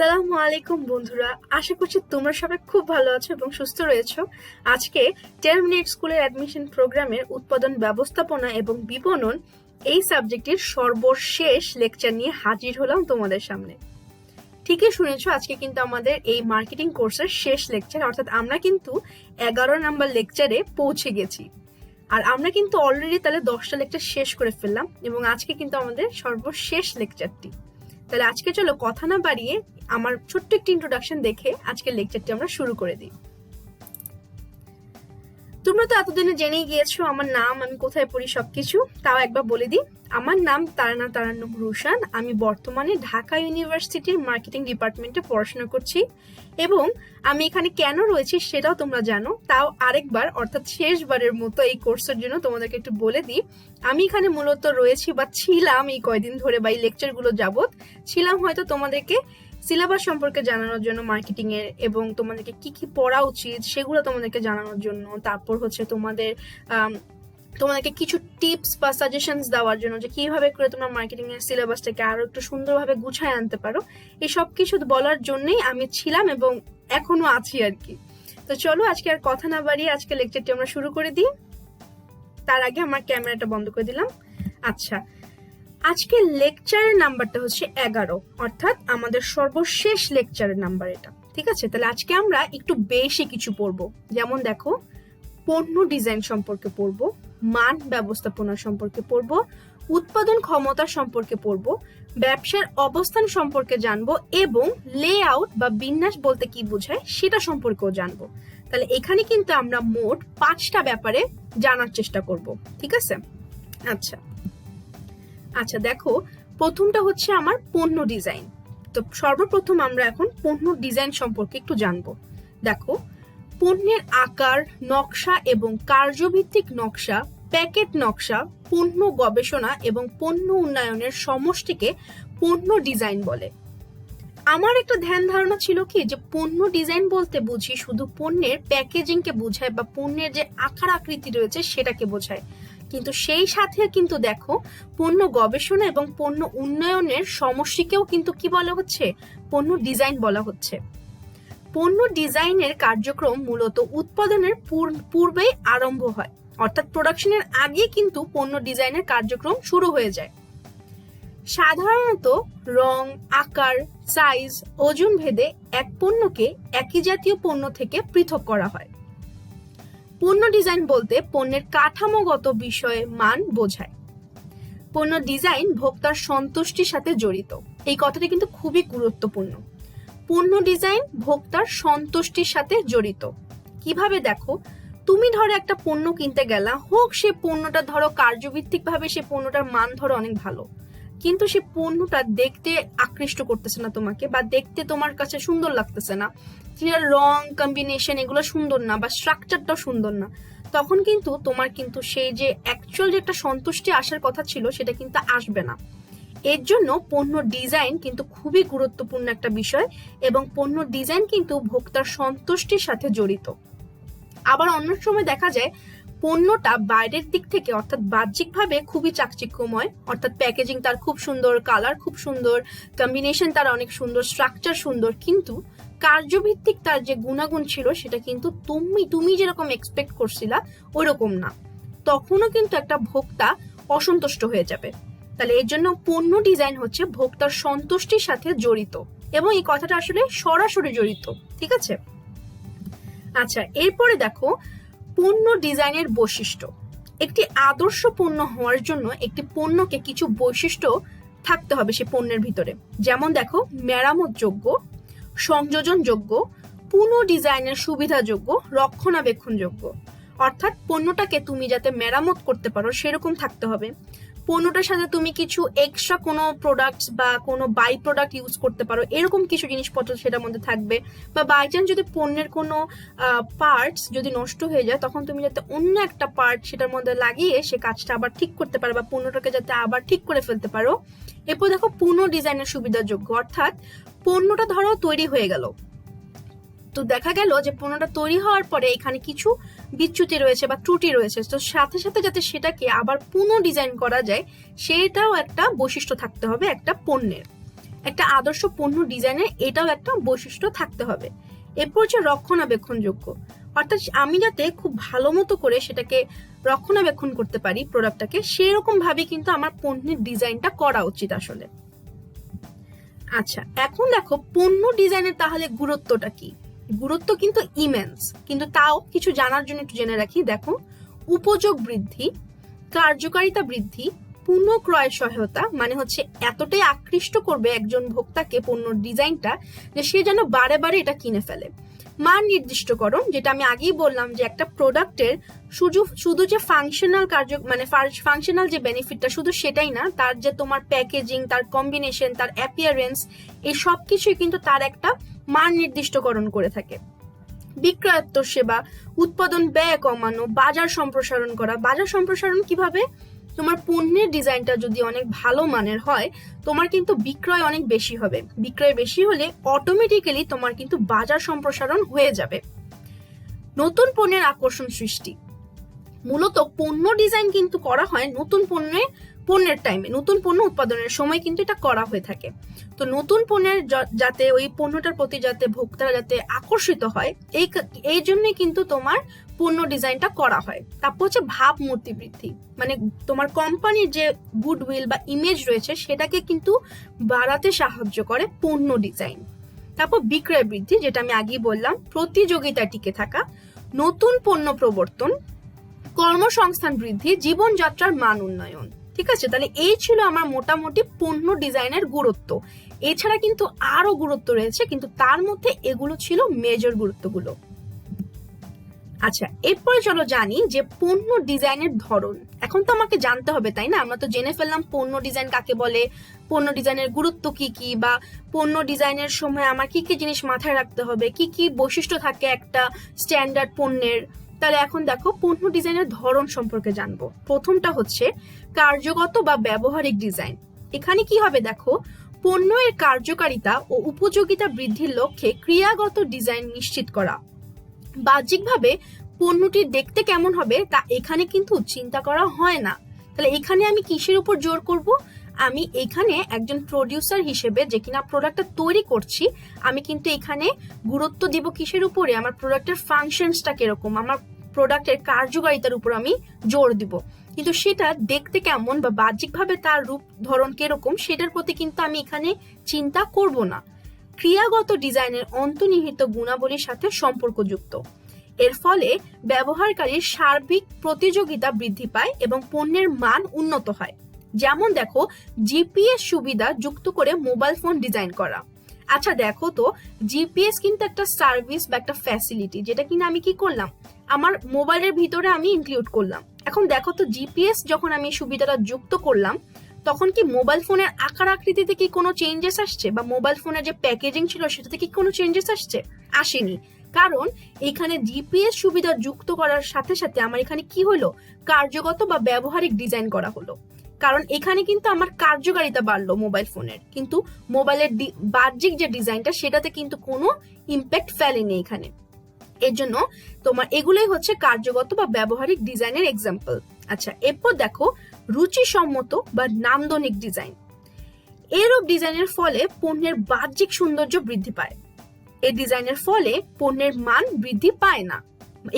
আসসালামু আলাইকুম বন্ধুরা, আশা করছি তোমরা সবাই খুব ভালো আছো এবং সুস্থ রয়েছো। আজকে 10 মিনিট স্কুলের অ্যাডমিশন প্রোগ্রামের উৎপাদন ব্যবস্থাপনা এবং বিপণন এই সাবজেক্টের সর্বশেষ লেকচার নিয়ে হাজির হলাম তোমাদের সামনে। ঠিকই শুনেছো, আজকে কিন্তু আমাদের এই মার্কেটিং কোর্সের শেষ লেকচার, অর্থাৎ আমরা কিন্তু 11 নাম্বার লেকচারে পৌঁছে গেছি। আর আমরা কিন্তু অলরেডি তাহলে 10টা লেকচার শেষ করে ফেললাম এবং আজকে কিন্তু আমাদের সর্বশেষ লেকচারটি। তাহলে আজকে চলো কথা না বাড়িয়ে আমার ছোট্ট একটি ইন্ট্রোডাকশন দেখে আজকের লেকচারটি আমরা শুরু করে দিই। তোমরা তো এতদিনে জেনেই গিয়েছো আমার নাম, আমি কোথায় পড়ি, সবকিছু। তাও একবার বলে দিই, আমার নাম তারানা তারান্নুম রুশান। আমি বর্তমানে ঢাকা ইউনিভার্সিটির মার্কেটিং ডিপার্টমেন্টে পড়াশোনা করছি এবং আমি এখানে কেন রয়েছি সেটাও তোমরা জানো। তাও আরেকবার, অর্থাৎ শেষবারের মতো এই কোর্সের জন্য তোমাদেরকে একটু বলে দিই, আমি এখানে মূলত রয়েছি বা ছিলাম এই কয়দিন ধরে বা এই লেকচারগুলো যাবত ছিলাম হয়তো তোমাদেরকে সিলেবাস সম্পর্কে জানানোর জন্য মার্কেটিং এর, এবং তোমাদেরকে কি কি পড়া উচিত সেগুলো তোমাদেরকে জানানোর জন্য। তারপর হচ্ছে তোমাদেরকে কিছু টিপস বা সাজেশনস দেওয়ার জন্য যে কিভাবে করে তোমরা মার্কেটিং এর সিলেবাসটাকে আরো একটু সুন্দরভাবে গুছায় আনতে পারো। এই সব কিছু বলার জন্যই আমি ছিলাম এবং এখনো আছি আর কি। তো চলো আজকে আর কথা না বাড়িয়ে আজকে লেকচারটি আমরা শুরু করে দিই। তার আগে আমার ক্যামেরাটা বন্ধ করে দিলাম। আচ্ছা, আজকে লেকচারের নাম্বারটা হচ্ছে 11, অর্থাৎ আমাদের সর্বশেষ লেকচারের নাম্বার এটা। ঠিক আছে, তাহলে আজকে আমরা একটু বেশি কিছু পড়বো। যেমন দেখো, পণ্য ডিজাইন সম্পর্কে পড়বো, মান ব্যবস্থাপনা সম্পর্কে পড়বো, উৎপাদন ক্ষমতা সম্পর্কে পড়বো, ব্যবসার অবস্থান সম্পর্কে জানবো এবং লেআউট বা বিন্যাস বলতে কি বোঝায় সেটা সম্পর্কেও জানবো। তাহলে এখানে কিন্তু আমরা মোট 5টা ব্যাপারে জানার চেষ্টা করব। ঠিক আছে, আচ্ছা দেখো, প্রথমটা হচ্ছে আমার পণ্য ডিজাইন। তো সর্বপ্রথম আমরা এখন পণ্য ডিজাইন সম্পর্কে একটু জানবো। দেখো, পণ্যের আকার, নকশা এবং কার্যভিত্তিক নকশা, প্যাকেট নকশা, পণ্য গবেষণা এবং পণ্য উন্নয়নের সমষ্টিকে পণ্য ডিজাইন বলে। আমার একটা ধ্যান ধারণা ছিল কি, যে পণ্য ডিজাইন বলতে বুঝি শুধু পণ্যের প্যাকেজিংকে বোঝায় বা পণ্যের যে আকার আকৃতি রয়েছে সেটাকে বোঝায়, কিন্তু সেই সাথে কিন্তু দেখো পণ্য গবেষণা এবং পণ্য উন্নয়নের সমষ্টিকেও কিন্তু কি বলা হচ্ছে, পণ্য ডিজাইন বলা হচ্ছে। পণ্য ডিজাইনের কার্যক্রম মূলত উৎপাদনের পূর্বেই আরম্ভ হয়, অর্থাৎ প্রোডাকশনের আগে কিন্তু পণ্য ডিজাইনের কার্যক্রম শুরু হয়ে যায়। সাধারণত রং, আকার, সাইজ, ওজন ভেদে এক পণ্যকে একই জাতীয় পণ্য থেকে পৃথক করা হয়। পণ্য ডিজাইন বলতে পণ্যের কাঠামোগত বিষয়ে মান বোঝায়। পণ্য ডিজাইন ভোক্তার সন্তুষ্টির সাথে জড়িত। এই কথাটি কিন্তু খুবই গুরুত্বপূর্ণ। পণ্য ডিজাইন ভোক্তার সন্তুষ্টির সাথে জড়িত। কিভাবে? দেখো, তুমি ধরো একটা পণ্য কিনতে গেলা, হোক সে পণ্যটা ধরো কার্যভিত্তিক ভাবে সে পণ্যটার মান ধরো অনেক ভালো, কিন্তু সে পণ্যটা দেখতে আকৃষ্ট করতেছে না তোমাকে, বা দেখতে তোমার কাছে সুন্দর লাগতেছে না, রং কম্বিনেশন এগুলো সুন্দর না, বা স্ট্রাকচারটাও সুন্দর না, তখন কিন্তু তোমার কিন্তু সেই যে অ্যাকচুয়াল যে একটা সন্তুষ্টি আসার কথা ছিল সেটা কিন্তু আসবে না। এর জন্য পণ্য ডিজাইন কিন্তু খুবই গুরুত্বপূর্ণ একটা বিষয় এবং পণ্য ডিজাইন কিন্তু ভোক্তার সন্তুষ্টির সাথে জড়িত। আবার অন্য সময় দেখা যায় পণ্যটা বাইরের দিক থেকে, অর্থাৎ বাহ্যিকভাবে খুবই চাকচিক্যময়, অর্থাৎ প্যাকেজিং তার খুব সুন্দর, কালার খুব সুন্দর, কম্বিনেশন তার অনেক সুন্দর, স্ট্রাকচার সুন্দর, কিন্তু কার্যভিত্তিক তার যে গুণাগুণ ছিল সেটা কিন্তু তুমি যেরকম এক্সপেক্ট করছিলা ওইরকম না, তখনও কিন্তু একটা ভোক্তা অসন্তুষ্ট হয়ে যাবে। তাহলে এর জন্য পণ্য ডিজাইন হচ্ছে ভোক্তার সন্তুষ্টির সাথে জড়িত এবং এই কথাটা আসলে সরাসরি জড়িত। ঠিক আছে, আচ্ছা এরপরে দেখো, পণ্য ডিজাইনের বৈশিষ্ট্য। একটি আদর্শ পণ্য হওয়ার জন্য একটি পণ্যকে কিছু বৈশিষ্ট্য থাকতে হবে সে পণ্যের ভিতরে। যেমন দেখো, মেরামতযোগ্য, সংযোজনযোগ্য, পুনঃ ডিজাইনের সুবিধাযোগ্য, রক্ষণাবেক্ষণযোগ্য। অর্থাৎ পণ্যটাকে তুমি যাতে মেরামত করতে পারো সেরকম থাকতে হবে। পণ্যটার সাথে তুমি কিছু এক্সট্রা কোনো প্রোডাক্টস বা কোনো বাই প্রোডাক্ট ইউজ করতে পারো, এরকম কিছু জিনিসপত্র সেটার মধ্যে থাকবে। বা বাই চান্স যদি পণ্যের কোনো পার্টস যদি নষ্ট হয়ে যায়, তখন তুমি যাতে অন্য একটা পার্ট সেটার মধ্যে লাগিয়ে সে কাজটা আবার ঠিক করতে পারো বা পণ্যটাকে যাতে আবার ঠিক করে ফেলতে পারো। এরপর দেখো, পুনঃ ডিজাইনের সুবিধাযোগ্য। অর্থাৎ পণ্যটা ধরো তৈরি হয়ে গেল, তো দেখা গেল যে পণ্যটা তৈরি হওয়ার পরে এখানে কিছু বিচ্যুতি রয়েছে বা ত্রুটি রয়েছে, তো সাথে সাথে যাতে সেটাকে আবার পুনঃ ডিজাইন করা যায় সেটাও একটা বৈশিষ্ট্য থাকতে হবে একটা পণ্যের। একটা আদর্শ পণ্য ডিজাইনের এটাও একটা বৈশিষ্ট্য থাকতে হবে। এরপর হচ্ছে রক্ষণাবেক্ষণযোগ্য, অর্থাৎ আমি যাতে খুব ভালো মতো করে সেটাকে রক্ষণাবেক্ষণ করতে পারি প্রোডাক্টটাকে, সেরকম ভাবে কিন্তু আমার পণ্যের ডিজাইনটা করা উচিত আসলে। আচ্ছা, এখন দেখো পণ্য ডিজাইনের তাহলে গুরুত্বটা কি? গুরুত্ব কিন্তু ইমেন্স, কিন্তু তাও কিছু জানার জন্য একটু জেনে রাখি। দেখো, উপযোগ বৃদ্ধি, কার্যকারিতা বৃদ্ধি, পুনঃক্রয় সহায়তা, মানে হচ্ছে এতটাই আকৃষ্ট করবে একজন ভোক্তাকে পণ্য ডিজাইনটা যে সে যেন বারে বারে এটা কিনে ফেলে। মান নির্দিষ্টকরণ, যেটা আমি আগেই বললাম যে একটা প্রোডাক্টের শুধু যে ফাংশনাল মানে ফাংশনাল যে বেনিফিটটা শুধু সেটাই না, তার যে তোমার প্যাকেজিং, তার কম্বিনেশন, তার অ্যাপিয়ারেন্স, এই সব কিছুই কিন্তু তার একটা মান নির্দিষ্টকরণ করে থাকে। বিক্রয়োত্তর সেবা, উৎপাদন ব্যয় কমানো, বাজার সম্প্রসারণ করা। বাজার সম্প্রসারণ কিভাবে? তোমার পণ্যের ডিজাইনটা যদি অনেক ভালো মানের হয়, তোমার কিন্তু বিক্রয় অনেক বেশি হবে। বিক্রয় বেশি হলে অটোমেটিক্যালি তোমার কিন্তু বাজার সম্প্রসারণ হয়ে যাবে। নতুন পণ্যের আকর্ষণ সৃষ্টি, মূলত পণ্য ডিজাইন কিন্তু করা হয় নতুন পণ্যের টাইমে, নতুন পণ্য উৎপাদনের সময় কিন্তু এটা করা হয়ে থাকে। তো নতুন পণ্যের যাতে ওই পণ্যটার প্রতি যাতে ভোক্তারা যাতে আকর্ষিত হয়, এই জন্যই কিন্তু তোমার পণ্য ডিজাইনটা করা হয়। তারপর হচ্ছে ভাবমূর্তি বৃদ্ধি, মানে তোমার কোম্পানির যে গুডউইল বা ইমেজ রয়েছে সেটাকে কিন্তু বাড়াতে সাহায্য করে পণ্য ডিজাইন। তারপর বিক্রয় বৃদ্ধি, যেটা আমি আগেই বললাম, প্রতিযোগিতা টিকে থাকা, নতুন পণ্য প্রবর্তন, কর্মসংস্থান বৃদ্ধি, জীবনযাত্রার মান উন্নয়ন। ঠিক আছে, তাহলে এই ছিল আমার মোটামুটি পণ্য ডিজাইনের গুরুত্ব। এছাড়া কিন্তু আরো গুরুত্ব রয়েছে, কিন্তু তার মধ্যে এগুলো ছিল মেজর গুরুত্বগুলো। আচ্ছা, এরপরে চলো জানি যে পণ্য ডিজাইনের ধরন। এখন তো আমাকে জানতে হবে, তাই না? আমরা তো জেনে ফেললাম পণ্য ডিজাইন কাকে বলে, পণ্য ডিজাইনের গুরুত্ব কি কি, বা পণ্য ডিজাইনের সময় আমার কি কি জিনিস মাথায় রাখতে হবে, কি কি বৈশিষ্ট্য থাকে একটা স্ট্যান্ডার্ড পণ্যের। তাহলে এখন দেখো পণ্য ডিজাইনের ধরন সম্পর্কে জানবো। প্রথমটা হচ্ছে কার্যগত বা ব্যবহারিক ডিজাইন। এখানে কি হবে দেখো, পণ্যের কার্যকারিতা ও উপযোগিতা বৃদ্ধির লক্ষ্যে ক্রিয়াগত ডিজাইন নিশ্চিত করা। বাহ্যিকভাবে পণ্যটি দেখতে কেমন হবে তা এখানে কিন্তু চিন্তা করা হয় না। তাহলে এখানে আমি কিসের উপর জোর করব? আমি এখানে একজন প্রোডিউসার হিসেবে যে কিনা প্রোডাক্টটা তৈরি করছি, আমি কিন্তু এখানে গুরুত্ব দিব কিসের উপরে? আমার প্রোডাক্টের ফাংশনসটা কিরকম, আমার প্রোডাক্টের কার্যকারিতার উপর আমি জোর দিব। কিন্তু সেটা দেখতে কেমন বা বাহ্যিকভাবে তার রূপ ধরন কিরকম সেটার প্রতি কিন্তু আমি এখানে চিন্তা করব না। ক্রিয়াগত ডিজাইনের অন্তর্নিহিত গুণাবলীর সাথে সম্পর্কযুক্ত। এর ফলে ব্যবহারকারীর সার্বিক প্রতিযোগিতা বৃদ্ধি পায় এবং পণ্যের মান উন্নত হয়। যেমন দেখো, জিপিএস সুবিধা যুক্ত করে মোবাইল ফোন ডিজাইন করা। আচ্ছা দেখো তো, জিপিএস কিন্তু একটা সার্ভিস বা একটা ফ্যাসিলিটি, যেটা কিনা আমি কি করলাম, আমার মোবাইলের ভিতরে আমি ইনক্লুড করলাম। এখন দেখো তো, জিপিএস যখন আমি সুবিধাটা যুক্ত করলাম, তখন কি মোবাইল ফোনের আকার আকৃতিতে কি কোনো চেঞ্জেস আসছে, বা মোবাইল ফোনের যে প্যাকেজিং ছিল সেটাতে কি কোনো চেঞ্জেস আসছে? আসেনি। কারণ এখানে জিপিএস সুবিধা যুক্ত করার সাথে সাথে আমার এখানে কি হলো, কার্যগত বা ব্যবহারিক ডিজাইন করা হলো। কারণ এখানে কিন্তু আমার কার্যকারিতা বাড়লো মোবাইল ফোনের, কিন্তু মোবাইলের বাহ্যিক যে ডিজাইনটা সেটাতে কিন্তু কোনো ইম্প্যাক্ট ফেলেনি এখানে। এর জন্য তোমার এগুলোই হচ্ছে কার্যগত বা ব্যবহারিক ডিজাইনের এক্সাম্পল। আচ্ছা, এরপর দেখো রুচিসম্মত বা নান্দনিক ডিজাইন। এরূপ ডিজাইনের ফলে পণ্যের বাহ্যিক সৌন্দর্য বৃদ্ধি পায়। এই ডিজাইনের ফলে পণ্যের মান বৃদ্ধি পায় না।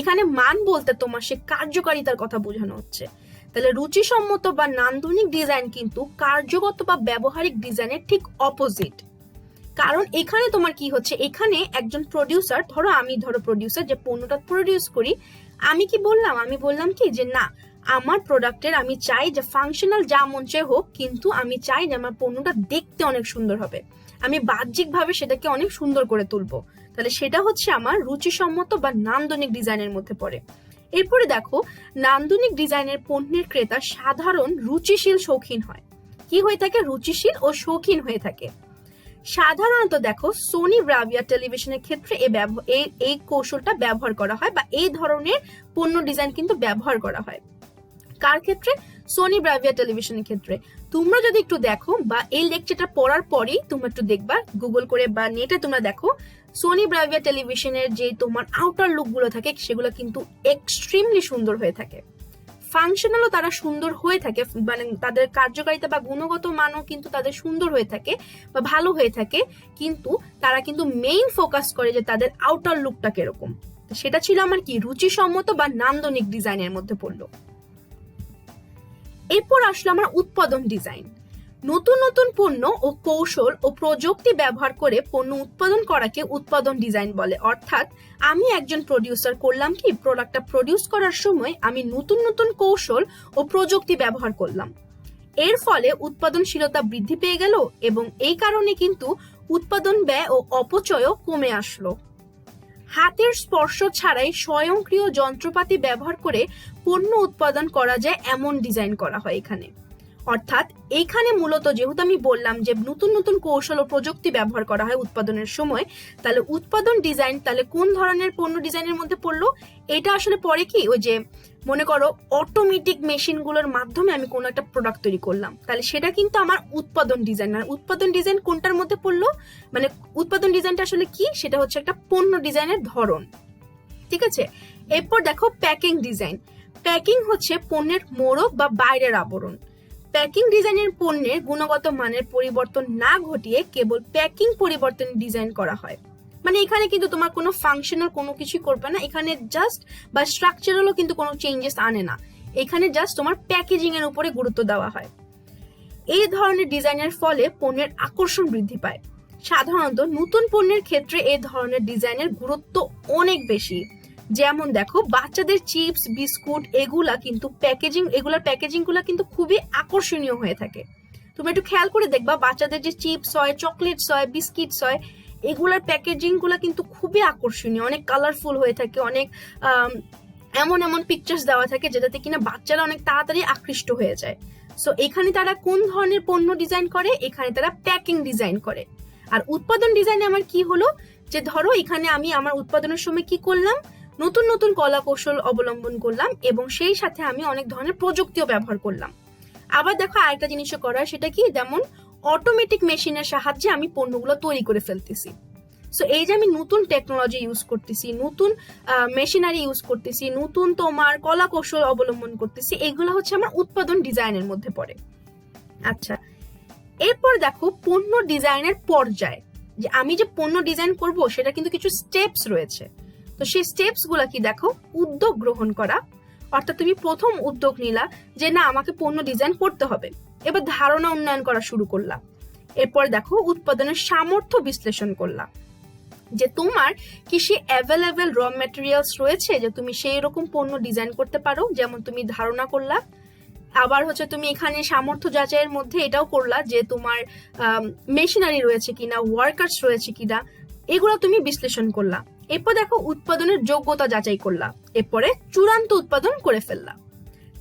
এখানে মান বলতে তোমার সে কার্যকারিতার কথা বোঝানো হচ্ছে। তাহলে রুচিসম্মত বা নান্দনিক ডিজাইন কিন্তু কার্যগত বা ব্যবহারিক ডিজাইনের ঠিক অপোজিট। কারণ এখানে তোমার কি হচ্ছে, এখানে একজন প্রডিউসার, ধরো প্রডিউসার যে পণ্যটা প্রডিউস করি, আমি কি বললাম, আমি বললাম কি যে না, আমার প্রোডাক্টের আমি চাই যে ফাংশনাল যা মন চাই হোক, কিন্তু আমি চাই যে আমার পণ্যটা দেখতে অনেক সুন্দর হবে, আমি বাহ্যিকভাবে সেটাকে অনেক সুন্দর করে তুলবো। তাহলে সেটা হচ্ছে আমার রুচিসম্মত বা নান্দনিক ডিজাইনের মধ্যে পড়ে। এরপরে দেখো, নান্দনিক ডিজাইনের পণ্যের ক্রেতা সাধারণ রুচিশীল শৌখিন হয়। কি হয়ে থাকে? রুচিশীল ও শৌখিন হয়ে থাকে। সাধারণত দেখো সোনি ব্রাভিয়া টেলিভিশনের ক্ষেত্রে এই কৌশলটা ব্যবহার করা হয়, বা এই ধরনের পণ্য ডিজাইন কিন্তু ব্যবহার করা হয়। কার ক্ষেত্রে? সোনি ব্রাভিয়া টেলিভিশনের ক্ষেত্রে। তোমরা যদি একটু দেখো, বা এই লেকচারটা পড়ার পরেই তোমরা একটু দেখবা, গুগল করে বা নেটে তোমরা দেখো, সোনি ব্রাভিয়া টেলিভিশনের যে তোমার আউটার লুক গুলো থাকে সেগুলো কিন্তু এক্সট্রিমলি সুন্দর হয়ে থাকে। ফাংশনালও তারা সুন্দর হয়ে থাকে, মানে তাদের কার্যকারিতা বা গুণগত মানও কিন্তু তাদের সুন্দর হয়ে থাকে বা ভালো হয়ে থাকে, কিন্তু তারা কিন্তু মেইন ফোকাস করে যে তাদের আউটার লুকটা কিরকম। সেটা ছিল আমার কি রুচিসম্মত বা নান্দনিক ডিজাইনের মধ্যে পড়লো। এরপর আসলো আমার উৎপাদন ডিজাইন। নতুন নতুন পণ্য ও কৌশল ও প্রযুক্তি ব্যবহার করে পণ্য উৎপাদন করাকে উৎপাদন ডিজাইন বলে। অর্থাৎ আমি একজন প্রডিউসার করলাম কি, প্রোডাক্টটা প্রডিউস করার সময় আমি নতুন নতুন কৌশল ও প্রযুক্তি ব্যবহার করলাম, এর ফলে উৎপাদনশীলতা বৃদ্ধি পেয়ে গেল এবং এই কারণে কিন্তু উৎপাদন ব্যয় ও অপচয়ও কমে আসলো। হাতের স্পর্শ ছাড়াই স্বয়ংক্রিয় যন্ত্রপাতি ব্যবহার করে পণ্য উৎপাদন করা যায় এমন ডিজাইন করা হয় এখানে। অর্থাৎ এইখানে মূলত যেহেতু আমি বললাম যে নতুন নতুন কৌশল ও প্রযুক্তি ব্যবহার করা হয় উৎপাদনের সময়, তাহলে উৎপাদন ডিজাইন তাহলে কোন ধরনের পণ্য ডিজাইনের মধ্যে পড়লো? এটা আসলে পরে কি, ওই যে মনে করো অটোমেটিক মেশিনগুলোর মাধ্যমে আমি কোনো একটা প্রোডাক্ট তৈরি করলাম, তাহলে সেটা কিন্তু আমার উৎপাদন ডিজাইন। আর উৎপাদন ডিজাইন কোনটার মধ্যে পড়লো, মানে উৎপাদন ডিজাইনটা আসলে কি, সেটা হচ্ছে একটা পণ্য ডিজাইনের ধরন। ঠিক আছে, এরপর দেখো প্যাকিং ডিজাইন। প্যাকিং হচ্ছে পণ্যের মোড়ক বা বাইরের আবরণ। প্যাকিং ডিজাইনের পণ্যের গুণগত মানের পরিবর্তন না ঘটিয়ে কেবল প্যাকিং পরিবর্তন ডিজাইন করা হয়। মানে এখানে কিন্তু তোমার কোনো ফাংশনাল কোনো কিছু করবে না, এখানে জাস্ট বা স্ট্রাকচারালও কিন্তু কোনো চেঞ্জেস আনে না, এখানে জাস্ট তোমার প্যাকেজিং এর উপরে গুরুত্ব দেওয়া হয়। এই ধরনের ডিজাইনের ফলে পণ্যের আকর্ষণ বৃদ্ধি পায়। সাধারণত নতুন পণ্যের ক্ষেত্রে এই ধরনের ডিজাইনের গুরুত্ব অনেক বেশি। যেমন দেখো বাচ্চাদের চিপস বিস্কুট এগুলার প্যাকেজিং গুলা কিন্তু খুবই আকর্ষণীয় হয়ে থাকে। তুমি একটু খেয়াল করে দেখবা বাচ্চাদের যে চিপস হয়, চকলেটস হয়, বিস্কিটস হয়, এগুলার প্যাকেজিং গুলা কিন্তু খুবই আকর্ষণীয়, অনেক কালারফুল হয়ে থাকে, অনেক এমন এমন পিকচার্স দেওয়া থাকে যেটাতে কিনা বাচ্চারা অনেক তাড়াতাড়ি আকৃষ্ট হয়ে যায়। সো এখানে তারা কোন ধরনের পণ্য ডিজাইন করে, এখানে তারা প্যাকিং ডিজাইন করে। আর উৎপাদন ডিজাইনে আমার কি হলো, যে ধরো এখানে আমি আমার উৎপাদনের সময় কি করলাম, নতুন নতুন কলা কৌশল অবলম্বন করলাম এবং সেই সাথে আমি অনেক ধরনের প্রযুক্তিও ব্যবহার করলাম। আবার দেখো আরেকটা জিনিসও করা, সেটা কি, যেমন অটোমেটিক মেশিনের সাহায্যে আমি পণ্যগুলো তৈরি করে ফেলতেছি। সো এই যে আমি নতুন টেকনোলজি ইউজ করতেছি, নতুন মেশিনারি ইউজ করতেছি, নতুন তোমার কলা কৌশল অবলম্বন করতেছি, এগুলো হচ্ছে আমার উৎপাদন ডিজাইনের মধ্যে পড়ে। আচ্ছা, এরপর দেখো পণ্য ডিজাইনের পর্যায়, যে আমি যে পণ্য ডিজাইন করব সেটা কিন্তু কিছু স্টেপস রয়েছে। তো সেই স্টেপস গুলা কি, দেখো উদ্যোগ গ্রহণ করা, অর্থাৎ তুমি প্রথম উদ্যোগ নিলা যে না আমাকে পণ্য ডিজাইন করতে হবে, এবার ধারণা উন্নয়ন করা শুরু করলা। এরপর দেখো উৎপাদনের সামর্থ্য বিশ্লেষণ করলা, যে তোমার কি সে অ্যাভেলেবেল র ম্যাটেরিয়ালস রয়েছে যে তুমি সেই রকম পণ্য ডিজাইন করতে পারো, যেমন তুমি ধারণা করলা। আবার হচ্ছে তুমি এখানে সামর্থ্য যাচাইয়ের মধ্যে এটাও করলা যে তোমার মেশিনারি রয়েছে কিনা, ওয়ার্কার্স রয়েছে কিনা, এগুলো তুমি বিশ্লেষণ করলা। এরপর দেখো উৎপাদনের যোগ্যতা যাচাই করলা, এরপরে চূড়ান্ত উৎপাদন করে ফেললা।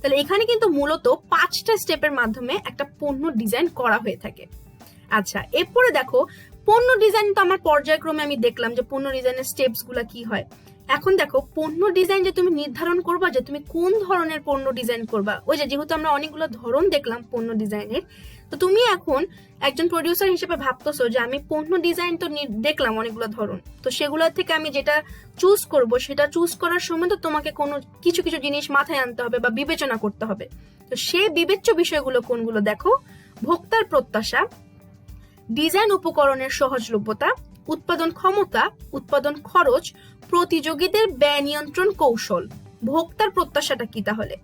তাহলে এখানে কিন্তু মূলত 5টা স্টেপের মাধ্যমে একটা পণ্য ডিজাইন করা হয়ে থাকে। আচ্ছা, এরপরে দেখো পণ্য ডিজাইন তো আমার পর্যায়ক্রমে আমি দেখলাম যে পণ্য ডিজাইনের স্টেপস গুলা কি হয়। এখন দেখো পণ্য ডিজাইন যে তুমি নির্ধারণ করবা যে তুমি কোন ধরনের পণ্য ডিজাইন করবা, ওই যে যেহেতু আমরা অনেকগুলো ধরন দেখলাম পণ্য ডিজাইনের, তো তুমি এখন একজন প্রডিউসার হিসেবে ভাবতেছো যে আমি পণ্য ডিজাইন তো দেখলাম অনেকগুলো ধরন, তো সেগুলোর থেকে আমি যেটা চুজ করব সেটা চুজ করার সময় তো তোমাকে কোনো কিছু কিছু জিনিস মাথায় আনতে হবে বা বিবেচনা করতে হবে। তো সেই বিবেচ্য বিষয়গুলো কোনগুলো, দেখো ভোক্তার প্রত্যাশা, ডিজাইন উপকরণের সহজলভ্যতা, উৎপাদন ক্ষমতা, উৎপাদন খরচ, প্রতিযোগীদের ব্যয় নিয়ন্ত্রণ কৌশল। ভোক্তার প্রত্যাশাটা কি, তাহলে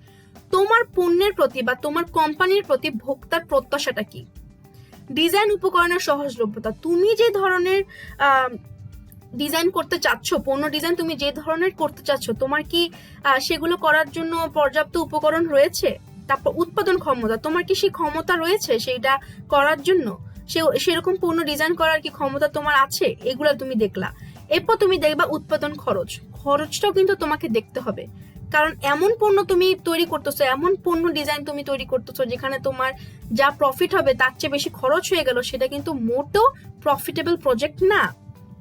তোমার পণ্যের প্রতি বা তোমার কোম্পানির প্রতি ভোক্তার প্রত্যাশাটা কি। ডিজাইন উপকরণের সহজলভ্যতা, তুমি যে ধরনের ডিজাইন করতে চাচ্ছ, পণ্য ডিজাইন তুমি যে ধরনের করতে চাচ্ছ, তোমার কি সেগুলো করার জন্য পর্যাপ্ত উপকরণ রয়েছে। তারপর উৎপাদন ক্ষমতা, তোমার কি সেই ক্ষমতা রয়েছে সেইটা করার জন্য, সেরকম পণ্য ডিজাইন করার কি ক্ষমতা তোমার আছে, এগুলা তুমি দেখলা। এরপর তুমি দেখবা উৎপাদন খরচটাও কিন্তু তোমাকে দেখতে হবে, কারণ এমন পণ্য তুমি তৈরি করতেছো, এমন পণ্য ডিজাইন তুমি তৈরি করতেছো যেখানে তোমার যা প্রফিট হবে তার চেয়ে বেশি খরচ হয়ে গেল, সেটা কিন্তু মোটেও প্রফিটেবল প্রজেক্ট না।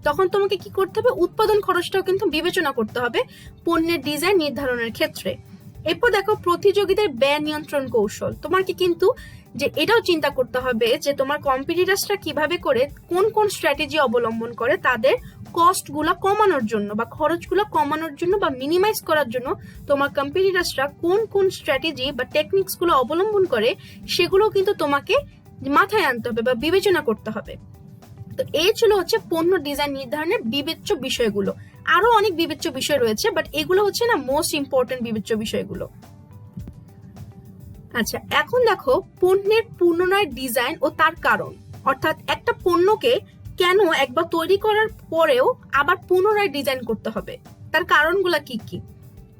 তখন তোমাকে কি করতে হবে, উৎপাদন খরচটাও কিন্তু বিবেচনা করতে হবে পণ্যের ডিজাইন নির্ধারণের ক্ষেত্রে। এরপর দেখো প্রতিযোগীদের ব্যয় নিয়ন্ত্রণ কৌশল, তোমাকে কিন্তু যে এটাও চিন্তা করতে হবে যে তোমার কম্পিটিটরসরা কিভাবে করে কোন কোন স্ট্র্যাটেজি অবলম্বন করে তাদের কস্টগুলো কমানোর জন্য বা খরচগুলো কমানোর জন্য বা মিনিমাইজ করার জন্য তোমার কম্পিটিটরসরা কোন কোন স্ট্র্যাটেজি বা টেকনিক্সগুলো অবলম্বন করে সেগুলো কিন্তু তোমাকে মাথায় আনতে হবে বা বিবেচনা করতে হবে। তো এই ছিল হচ্ছে পণ্য ডিজাইন নির্ধারণের বিবেচ্য বিষয়গুলো। আরো অনেক বিবেচ্য বিষয় রয়েছে, বাট এগুলো হচ্ছে না মোস্ট ইম্পর্টেন্ট বিবেচ্য বিষয়গুলো। আচ্ছা, এখন দেখো পণ্যের পুনরায় ডিজাইন ও তার কারণ, অর্থাৎ একটা পণ্যকে কেন একবার তৈরি করার পরেও আবার পুনরায় ডিজাইন করতে হবে, তার কারণগুলা কি কি।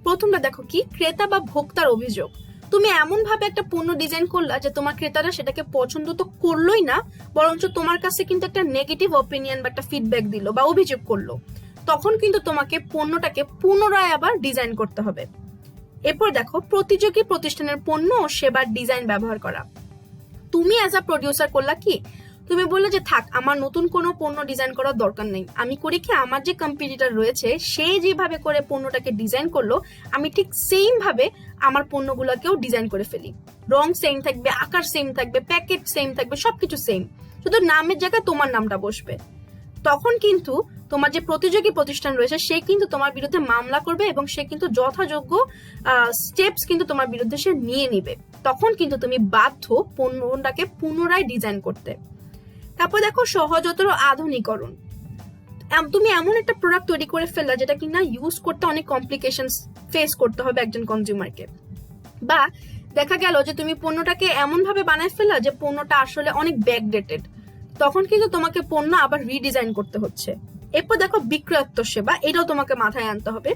প্রথমটা দেখো কি, ক্রেতা বা ভোক্তার অভিযোগ। তুমি এমন ভাবে একটা পণ্য ডিজাইন করলা যে তোমার ক্রেতারা সেটাকে পছন্দ তো করলোই না, বরঞ্চ তোমার কাছে কিন্তু একটা নেগেটিভ অপিনিয়ন বা একটা ফিডব্যাক দিল বা অভিযোগ করলো, তখন কিন্তু তোমাকে পণ্যটাকে পুনরায় আবার ডিজাইন করতে হবে। এরপর দেখো প্রতিযোগী প্রতিষ্ঠানের পণ্য ও সেবার ডিজাইন ব্যবহার করা। তুমি অ্যাজ আ প্রডিউসার করলা কি, তুমি বললে যে থাক আমার নতুন কোনো পণ্য ডিজাইন করার দরকার নেই, আমি করি কি আমার যে কম্পিটিটর রয়েছে সে যেভাবে করে পণ্যটাকে ডিজাইন করলো আমি ঠিক সেম ভাবে আমার পণ্যগুলোকেও ডিজাইন করে ফেলি। রং সেম থাকবে, আকার সেম থাকবে, প্যাকেট সেম থাকবে, সবকিছু সেম, শুধু নামের জায়গায় তোমার নামটা বসবে। তখন কিন্তু তোমার যে প্রতিযোগী প্রতিষ্ঠান রয়েছে সে কিন্তু তোমার বিরুদ্ধে মামলা করবে এবং সে কিন্তু যথাযোগ্য স্টেপস কিন্তু তোমার বিরুদ্ধে সে নিয়ে নিবে। তখন কিন্তু তুমি বাধ্য পণ্যটাকে পুনরায় ডিজাইন করতে। তারপর দেখো সহজতর আধুনিকরণ। তুমি এমন একটা প্রোডাক্ট তৈরি করে ফেললা যেটা কিনা ইউজ করতে অনেক কমপ্লিকেশন ফেস করতে হবে একজন কনজিউমারকে, বা দেখা গেল যে তুমি পণ্যটাকে এমন ভাবে বানায় ফেললা যে পণ্যটা আসলে অনেক ব্যাকডেটেড, তখন কিন্তু তোমাকে পণ্য আবার রিডিজাইন করতে হচ্ছে। এরপর দেখো বিক্রয়োত্ত সেবা, এটাও তোমাকে মাথায় আনতে হবে।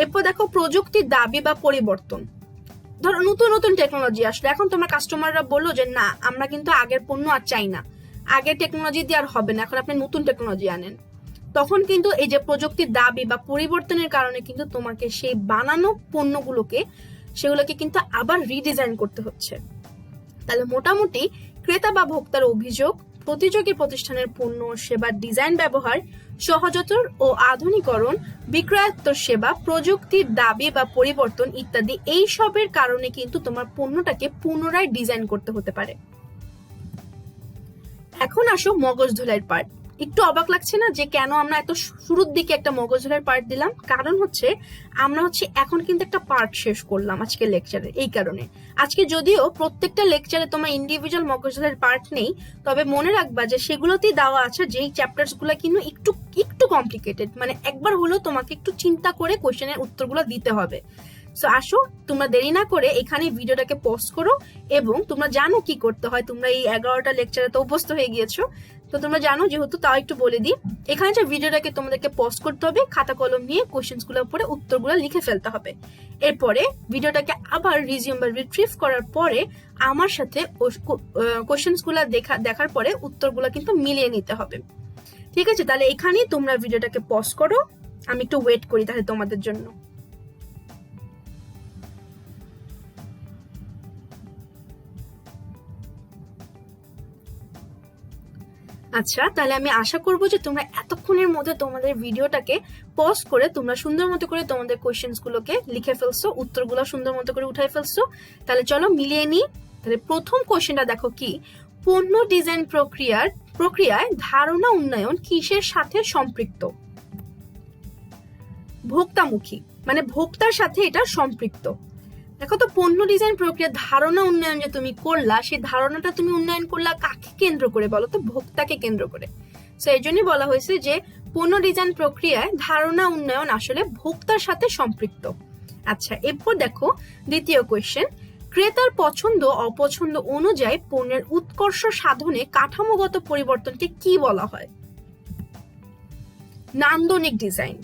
এরপর দেখো প্রযুক্তির দাবি বা পরিবর্তন। ধরো নতুন নতুন টেকনোলজি আসলে, এখন তোমার কাস্টমাররা বললো যে না আমরা কিন্তু আগের পণ্য আর চাই না, আগের টেকনোলজি দিয়ে আর হবে না, এখন আপনি নতুন টেকনোলজি আনেন। তখন কিন্তু এই যে প্রযুক্তির দাবি বা পরিবর্তনের কারণে কিন্তু তোমাকে সেই বানানো পণ্যগুলোকে সেগুলোকে কিন্তু আবার রিডিজাইন করতে হচ্ছে। তাহলে মোটামুটি ক্রেতা বা ভোক্তার অভিযোগ, প্রতিযোগী প্রতিষ্ঠানের পণ্য সেবার ডিজাইন ব্যবহার, সহজতর ও আধুনিকরণ, বিক্রয়োত্ত সেবা, প্রযুক্তির দাবি বা পরিবর্তন ইত্যাদি, এই সবের কারণে কিন্তু তোমার পণ্যটাকে পুনরায় ডিজাইন করতে হতে পারে। এখন আসো মগজ ধোলাইয়ের পার্ট। একটু অবাক লাগছে না যে কেন আমরা এত শুরুর দিকে একটা মগজ ধোলাইয়ের পার্ট দিলাম? কারণ হচ্ছে আমরা এখন কিন্তু একটা পার্ট শেষ করলাম আজকে লেকচারে। এই কারণে আজকে যদিও প্রত্যেকটা লেকচারে তোমার ইন্ডিভিজুয়াল মগজ ধোলাইয়ের পার্ট নেই, তবে মনে রাখবা যে সেগুলোতেই দেওয়া আছে যেই চ্যাপ্টার্স গুলো কিন্তু একটু কমপ্লিকেটেড, মানে একবার হলেও তোমাকে একটু চিন্তা করে কোশ্চেনের উত্তরগুলো দিতে হবে। সো আসো তোমরা দেরি না করে এখানে ভিডিওটাকে পজ করো, এবং তোমরা জানো কি করতে হয়, তোমরা এই 11টা লেকচারে তো অভ্যস্ত হয়ে গিয়েছো, তো তোমরা জানো যেহেতু, তাও একটু বলে দিই। এখানে যে ভিডিওটাকে তোমাদেরকে পজ করতে হবে, খাতা কলম নিয়ে কোশ্চেন্স গুলোর উপরে উত্তরগুলো লিখে ফেলতে হবে। এরপরে ভিডিওটাকে আবার রিজিউম বা রিট্রিভ করার পরে আমার সাথে কোশ্চেন্স গুলো দেখার পরে উত্তরগুলো কিন্তু মিলিয়ে নিতে হবে। ঠিক আছে, তাহলে এখানেই তোমরা ভিডিওটাকে পজ করো, আমি একটু ওয়েট করি তাহলে তোমাদের জন্য। আচ্ছা, তাহলে আমি আশা করবো যে তোমরা এতক্ষণের মধ্যে তোমাদের ভিডিওটাকে পজ করে তোমরা সুন্দর মতো করে তোমাদের কোশ্চেন্স গুলোকে লিখে ফেলছো, উত্তরগুলো সুন্দর মতো করে উঠাই ফেলছো। তাহলে চলো মিলিয়ে নিই। তাহলে প্রথম কোশ্চেনটা দেখো কি, পণ্য ডিজাইন প্রক্রিয়ায় ধারণা উন্নয়ন কিসের সাথে সম্পৃক্ত? ভোক্তামুখী, মানে ভোক্তার সাথে এটা সম্পৃক্ত। দেখো তো পণ্য ডিজাইন প্রক্রিয়া ধারণা উন্নয়ন যে তুমি করলা, সেই ধারণাটা তুমি উন্নয়ন করলা কাকে কেন্দ্র করে বলো তো? ভোক্তাকে কেন্দ্র করে। তো এই জন্যই বলা হয়েছে যে পণ্য ডিজাইন প্রক্রিয়ায় ধারণা উন্নয়ন আসলে ভোক্তার সাথে সম্পৃক্ত। আচ্ছা, এরপর দেখো দ্বিতীয় কোয়েশ্চেন, ক্রেতার পছন্দ অপছন্দ অনুযায়ী পণ্যের উৎকর্ষ সাধনে কাঠামোগত পরিবর্তনকে কি বলা হয়? নান্দনিক ডিজাইন।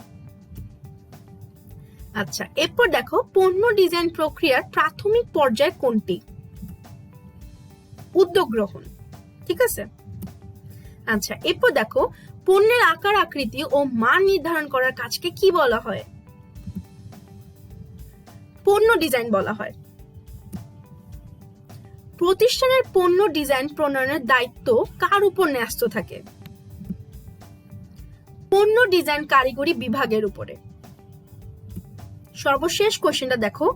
আচ্ছা, এরপর দেখো পণ্য ডিজাইন প্রক্রিয়ার প্রাথমিক পর্যায় কোনটি? উদ্যোগ গ্রহণ। ঠিক আছে। আচ্ছা, এরপর দেখো পণ্যের আকার আকৃতি ও মান নির্ধারণ করার কাজকে কি বলা হয়? পণ্য ডিজাইন বলা হয়। প্রতিষ্ঠানের পণ্য ডিজাইন প্রণয়নের দায়িত্ব কার উপর ন্যস্ত থাকে? পণ্য ডিজাইন কারিগরি বিভাগের উপরে। সর্বশেষ কোশ্চেনটা দেখো,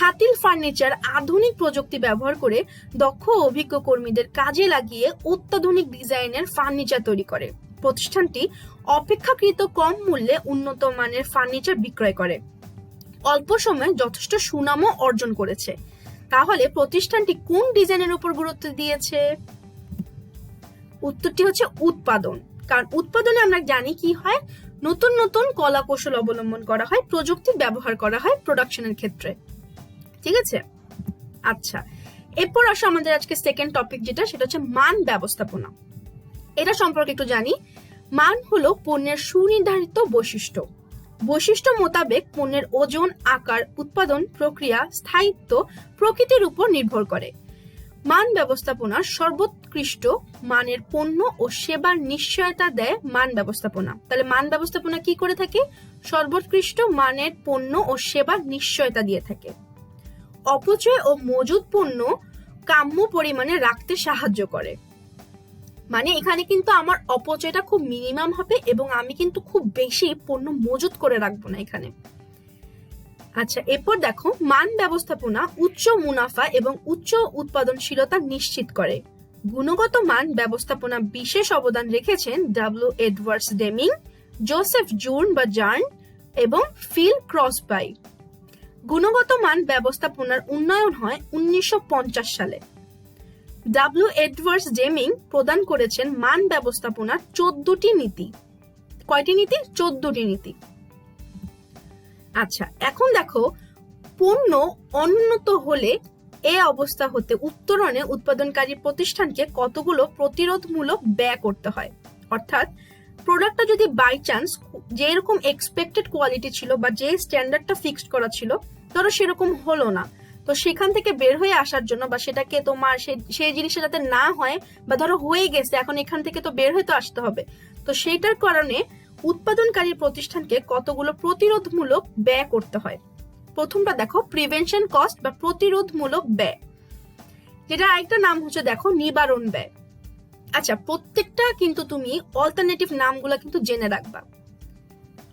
হাতিল ফার্নিচার আধুনিক প্রযুক্তি ব্যবহার করে দক্ষ অভিজ্ঞ কর্মীদের কাজে লাগিয়ে অত্যাধুনিক ডিজাইনের ফার্নিচার তৈরি করে। প্রতিষ্ঠানটি অপেক্ষাকৃত কম মূল্যে উন্নত মানের ফার্নিচার বিক্রয় করে, অল্প সময়ে যথেষ্ট সুনামও অর্জন করেছে। তাহলে প্রতিষ্ঠানটি কোন ডিজাইনের উপর গুরুত্ব দিয়েছে? উত্তরটি হচ্ছে উৎপাদন। কারণ উৎপাদনে আমরা জানি কি হয়, নতুন নতুন কলা কৌশল অবলম্বন করা হয়, প্রযুক্তি ব্যবহার করা হয় প্রোডাকশনের ক্ষেত্রে। ঠিক আছে, আচ্ছা এরপর আসো আমাদের আজকে সেকেন্ড টপিক যেটা, সেটা হচ্ছে মান ব্যবস্থাপনা। এটা সম্পর্কে একটু জানি। মান হলো পণ্যের সুনির্ধারিত বৈশিষ্ট্য। বৈশিষ্ট্য মোতাবেক পণ্যের ওজন, আকার, উৎপাদন প্রক্রিয়া, স্থায়িত্ব প্রকৃতির উপর নির্ভর করে। মান ব্যবস্থাপনার সর্বোৎকৃষ্ট মানের পণ্য ও সেবার নিশ্চয়তা দেয় মান ব্যবস্থাপনা। তাহলে মান ব্যবস্থাপনা কি করে থাকে? সর্বোৎকৃষ্ট মানের পণ্য ও সেবার নিশ্চয়তা দিয়ে থাকে। অপচয় ও মজুদ পণ্য কাম্য পরিমাণে রাখতে সাহায্য করে। মানে এখানে কিন্তু আমার অপচয়টা খুব মিনিমাম হবে এবং আমি কিন্তু খুব বেশি পণ্য মজুত করে রাখবো না এখানে। আচ্ছা এরপর দেখো, মান ব্যবস্থাপনা উচ্চ মুনাফা এবং উচ্চ উৎপাদনশীলতা নিশ্চিত করে। গুণগত মান ব্যবস্থাপনা বিশেষ অবদান রেখেছেন ডাব্লিউ এডওয়ার্ডস ডেমিং, জোসেফ জুর্ন বা জার্ন এবং ফিল ক্রসবাই। গুণগত মান ব্যবস্থাপনার উন্নয়ন হয় 1950 সালে। ডাব্লিউ এডওয়ার্ডস ডেমিং প্রদান করেছেন মান ব্যবস্থাপনার 14টি নীতি। কয়টি নীতি? 14টি নীতি। আচ্ছা এখন দেখো, পণ্য অনুন্নত হলে এ অবস্থা হতে উত্তরণে উৎপাদনকারী প্রতিষ্ঠানকে কতগুলো প্রতিরোধমূলক ব্যয় করতে হয়। অর্থাৎ প্রোডাক্টটা যদি বাই চান্স যেরকম এক্সপেক্টেড কোয়ালিটি ছিল বা যে স্ট্যান্ডার্ডটা ফিক্সড করা ছিল, ধরো সেরকম হলো না, তো সেখান থেকে বের হয়ে আসার জন্য বা সেটাকে তোমার সেই জিনিসটা যাতে না হয়, বা ধরো হয়ে গেছে এখন এখান থেকে তো বের হয়ে তো আসতে হবে, তো সেইটার কারণে উৎপাদনকারী প্রতিষ্ঠানকে কতগুলো প্রতিরোধমূলক ব্যয় করতে হয়। প্রথমটা দেখো প্রিভেনশন কস্ট বা প্রতিরোধমূলক ব্যয়, যেটা আরেকটা নাম হচ্ছে দেখো নিবারণ ব্যয়। আচ্ছা প্রত্যেকটা কিন্তু তুমি অল্টারনেটিভ নামগুলো কিন্তু জেনে রাখবা,